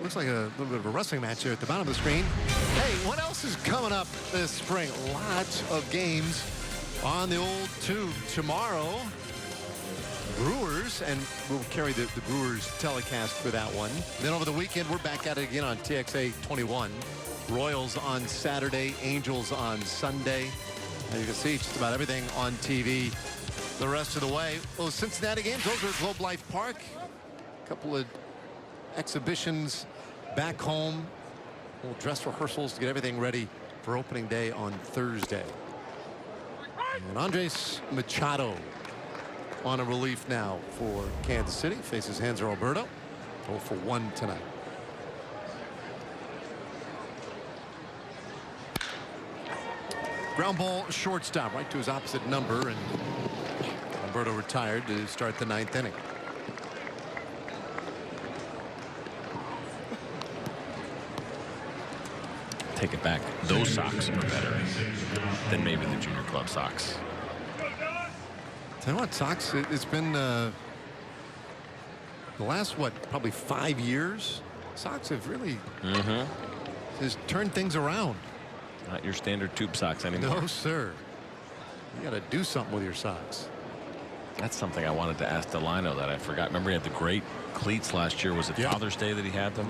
Looks like a little bit of a wrestling match here at the bottom of the screen. Hey, what else is coming up this spring? Lots of games on the old tube tomorrow. Brewers, and we'll carry the Brewers telecast for that one. Then over the weekend, we're back at it again on TXA 21. Royals on Saturday, Angels on Sunday. And you can see just about everything on TV the rest of the way. Well, Cincinnati games, those are at Globe Life Park. A couple of exhibitions back home. Little dress rehearsals to get everything ready for opening day on Thursday. And Andres Machado on a relief now for Kansas City. Faces Hanser Alberto. 0 for 1 tonight. Ground ball shortstop right to his opposite number, and Alberto retired to start the 9th inning. Take it back. Those socks are better than maybe the junior club socks. Tell you what, socks, it's been the last, probably 5 years. Socks have really just turned things around. Not your standard tube socks anymore. No, sir. You got to do something with your socks. That's something I wanted to ask Delino that I forgot. Remember, he had the great cleats last year. Was it Father's Day that he had them?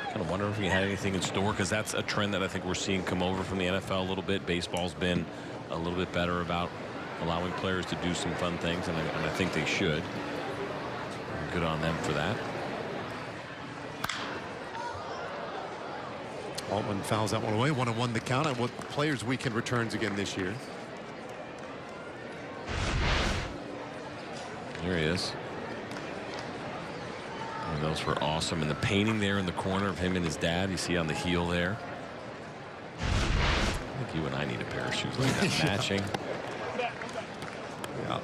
Kind of wonder if he had anything in store, because that's a trend that I think we're seeing come over from the NFL a little bit. Baseball's been a little bit better about allowing players to do some fun things, and I think they should. Good on them for that. Altman fouls that one away. 1-1 the count on what Players Weekend returns again this year. There he is. And those were awesome. And the painting there in the corner of him and his dad, you see on the heel there. I think you and I need a pair of shoes like that. Matching. Yeah.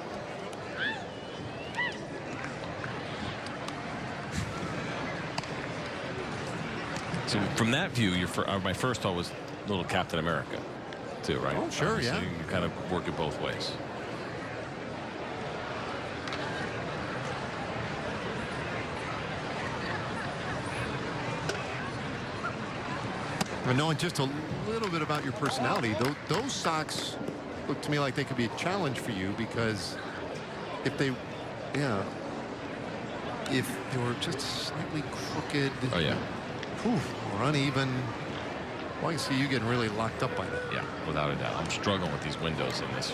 So from that view, my first thought was little Captain America, too, right? Oh, sure, Obviously, yeah. you can kind of work it both ways. And knowing just a little bit about your personality, those socks look to me like they could be a challenge for you, because if they, if they were just slightly crooked, or uneven, well, I can see you getting really locked up by that. Yeah, without a doubt. I'm struggling with these windows in this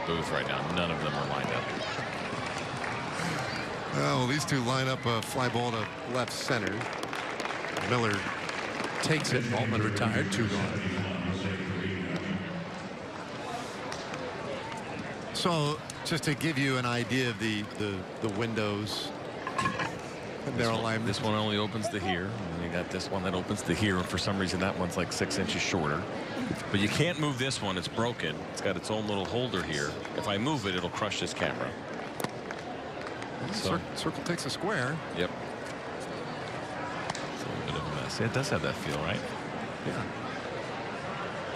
booth right now. None of them are lined up. Well, these two line up a fly ball to left center. Miller takes it. Altman retired. 2 gone. So just to give you an idea of the windows. This one only opens to here, and then you got this one that opens to here, and for some reason that one's like 6 inches shorter. But you can't move this one. It's broken. It's got its own little holder here. If I move it, it'll crush this camera. So, circle takes a square. Yep. It's a little bit of a mess. Yeah, it does have that feel, right? Yeah.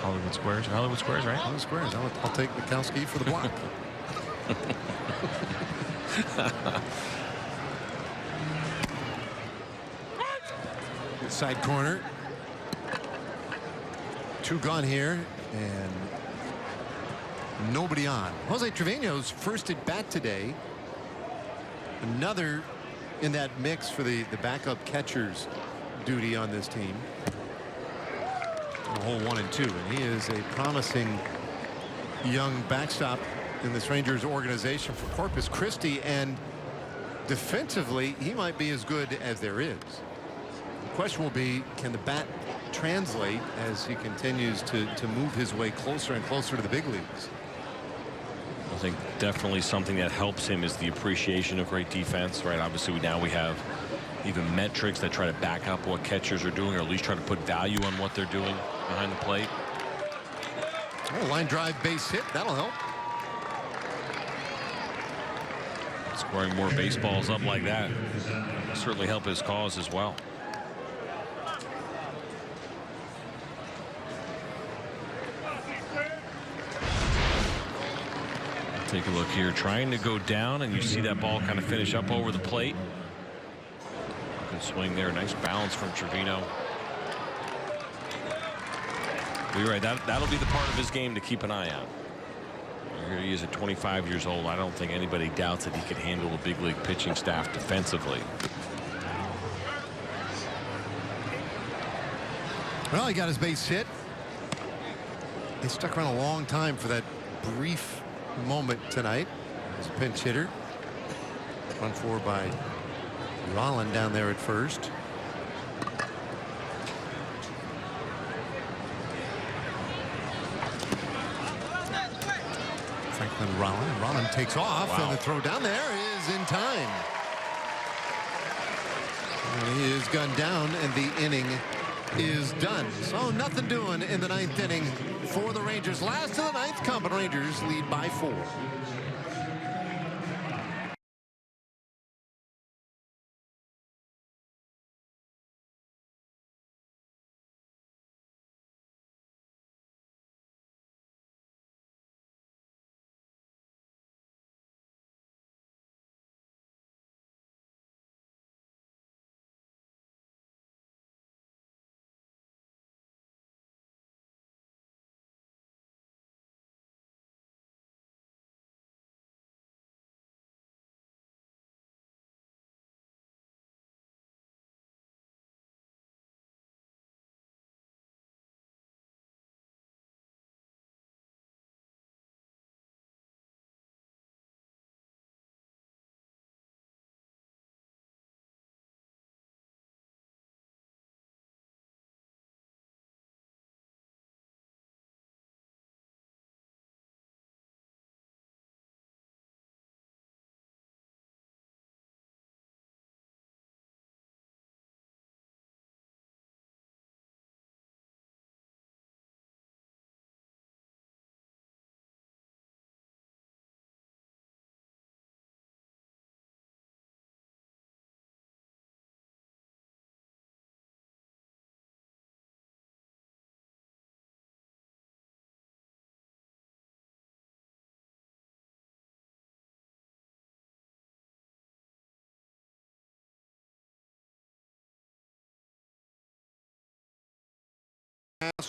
Hollywood Squares, right? Hollywood Squares. I'll take Mikowski for the block. Side corner. 2 gone here, and nobody on. Jose Trevino's first at bat today. Another in that mix for the backup catcher's duty on this team. A hole 1 and 2, and he is a promising young backstop in this Rangers organization for Corpus Christi, and defensively he might be as good as there is. The question will be, can the bat translate as he continues to move his way closer and closer to the big leagues? I think definitely something that helps him is the appreciation of great defense, right? Obviously now we have even metrics that try to back up what catchers are doing, or at least try to put value on what they're doing behind the plate. Oh, line drive base hit, that'll help. Scoring more baseballs up like that will certainly help his cause as well. Take a look here, trying to go down, and you see that ball kind of finish up over the plate. Good swing there, nice balance from Trevino. You're right, that'll be the part of his game to keep an eye on. Here he is at 25 years old. I don't think anybody doubts that he could handle a big league pitching staff defensively. Well, he got his base hit. He stuck around a long time for that brief moment tonight. As a pinch hitter. Run for by Rollin down there at first. Franklin Rollin. Rollin takes off, and the throw down there is in time. And he is gunned down, and the inning is done. So nothing doing in the 9th inning for the Rangers. Last of the 9th come, but Rangers lead by 4.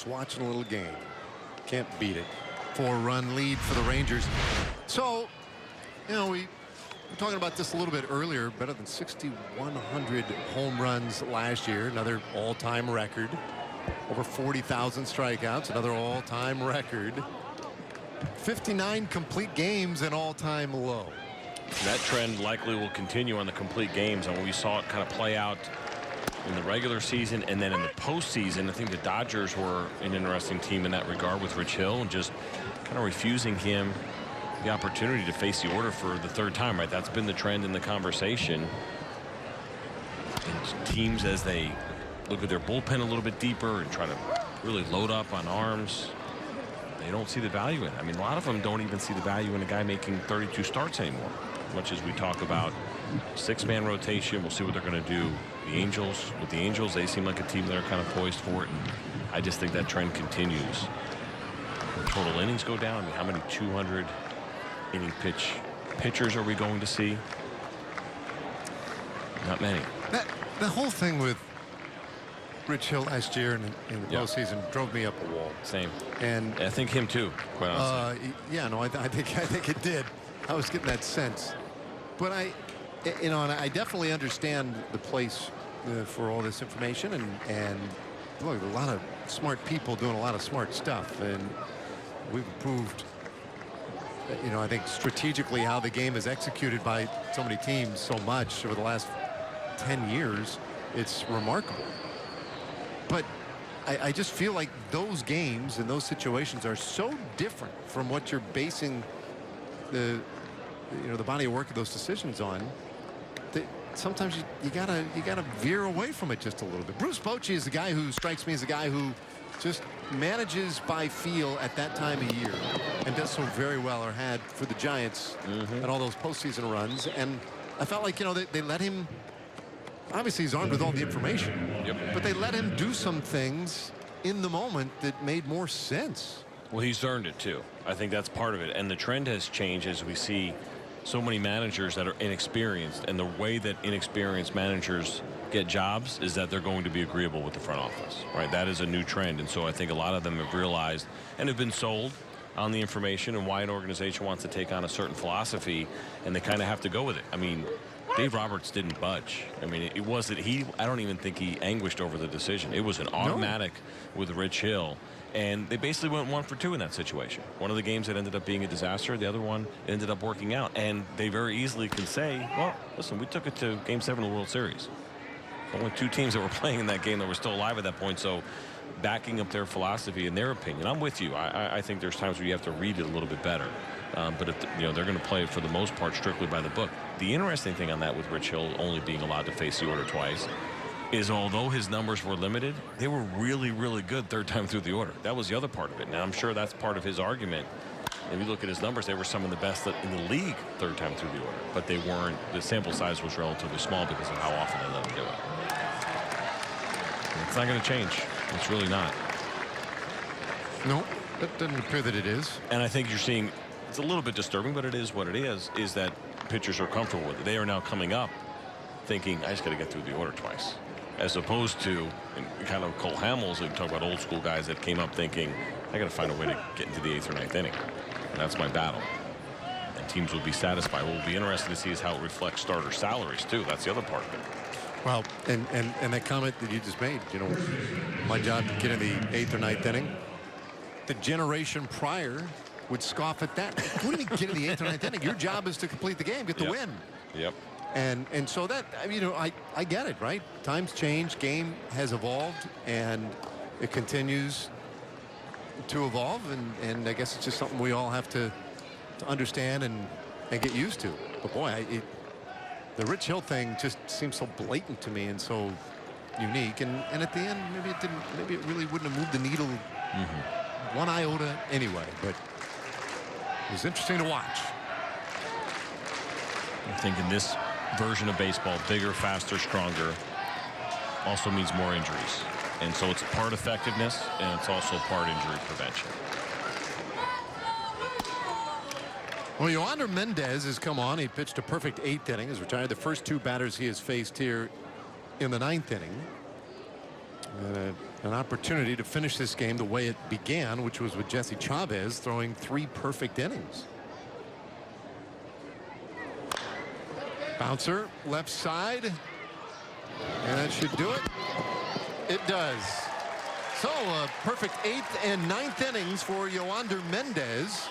Watching a little game. Can't beat it. 4-run lead for the Rangers. So, you know, we were talking about this a little bit earlier. Better than 6,100 home runs last year. Another all-time record. Over 40,000 strikeouts. Another all-time record. 59 complete games, an all-time low. That trend likely will continue on the complete games. And we saw it kind of play out in the regular season and then in the postseason. I think the Dodgers were an interesting team in that regard with Rich Hill and just kind of refusing him the opportunity to face the order for the 3rd time. Right, that's been the trend in the conversation. And teams, as they look at their bullpen a little bit deeper and try to really load up on arms, they don't see the value in it. I mean, a lot of them don't even see the value in a guy making 32 starts anymore. Much as we talk about 6-man rotation, we'll see what they're going to do. The Angels, with the Angels, they seem like a team that are kind of poised for it, and I just think that trend continues. Total innings go down. I mean, how many 200 inning pitchers are we going to see? Not many. The whole thing with Rich Hill last year in the postseason drove me up a wall. Same. And I think him too, quite honestly. Yeah, no, I think it did. I was getting that sense. But you know, and I definitely understand the place for all this information, and look, a lot of smart people doing a lot of smart stuff, and we've proved, you know, I think strategically how the game is executed by so many teams so much over the last 10 years. It's remarkable. But I just feel like those games and those situations are so different from what you're basing the body of work of those decisions on. Sometimes you gotta veer away from it just a little bit. Bruce Bochy is the guy who strikes me as a guy who just manages by feel at that time of year and does so very well, or had for the Giants and all those postseason runs. And I felt like, you know, they let him. Obviously, he's armed with all the information, but they let him do some things in the moment that made more sense. Well, he's earned it too. I think that's part of it, and the trend has changed as we see so many managers that are inexperienced, and the way that inexperienced managers get jobs is that they're going to be agreeable with the front office, right? That is a new trend, and so I think a lot of them have realized and have been sold on the information and why an organization wants to take on a certain philosophy, and they kind of have to go with it. I mean, Dave Roberts didn't budge. I mean, it wasn't I don't even think he anguished over the decision. It was an automatic with Rich Hill. And they basically went 1 for 2 in that situation. One of the games that ended up being a disaster, the other one ended up working out. And they very easily can say, well, listen, we took it to Game 7 of the World Series. Only 2 teams that were playing in that game that were still alive at that point. So backing up their philosophy and their opinion, I'm with you. I think there's times where you have to read it a little bit better. But if they're going to play it for the most part strictly by the book. The interesting thing on that with Rich Hill only being allowed to face the order twice is although his numbers were limited, they were really, really good third time through the order. That was the other part of it. Now, I'm sure that's part of his argument. If you look at his numbers, they were some of the best in the league third time through the order. But they weren't, the sample size was relatively small because of how often they let him do it. It's not going to change. It's really not. No, that doesn't appear that it is. And I think you're seeing, it's a little bit disturbing, but it is what it is that pitchers are comfortable with it. They are now coming up thinking, I just got to get through the order twice. As opposed to kind of Cole Hamels, and talk about old school guys that came up thinking, I got to find a way to get into the 8th or 9th inning. And that's my battle. And teams will be satisfied. What will be interesting to see is how it reflects starter salaries, too. That's the other part of it. Well, and that comment that you just made, you know, my job to get in the 8th or 9th inning. The generation prior would scoff at that. What do you mean get in the 8th or 9th inning? Your job is to complete the game, get the win. Yep. And so that, I mean, you know, I get it, right? Times change, game has evolved, and it continues to evolve, and I guess it's just something we all have to understand and get used to. But boy, the Rich Hill thing just seems so blatant to me and so unique, and at the end maybe it really wouldn't have moved the needle one iota anyway, but it was interesting to watch. I think in this version of baseball, bigger, faster, stronger also means more injuries. And so it's part effectiveness, and it's also part injury prevention. Well, Yoander Mendez has come on. He pitched a perfect 8th inning. He's retired the first 2 batters he has faced here in the 9th inning. And an opportunity to finish this game the way it began, which was with Jesse Chavez throwing 3 perfect innings. Bouncer left side, and that should do it. It does. So a perfect 8th and 9th innings for Yoander Mendez,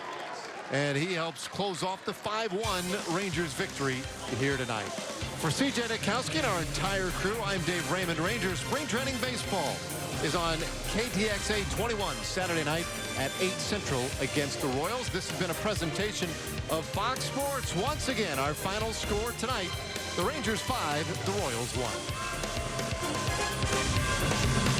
and he helps close off the 5-1 Rangers victory here tonight. For CJ Nikowski and our entire crew, I'm Dave Raymond. Rangers Spring Training Baseball is on KTXA 21 Saturday night at 8 Central against the Royals. This has been a presentation of Fox Sports. Once again, our final score tonight, the Rangers 5, the Royals 1.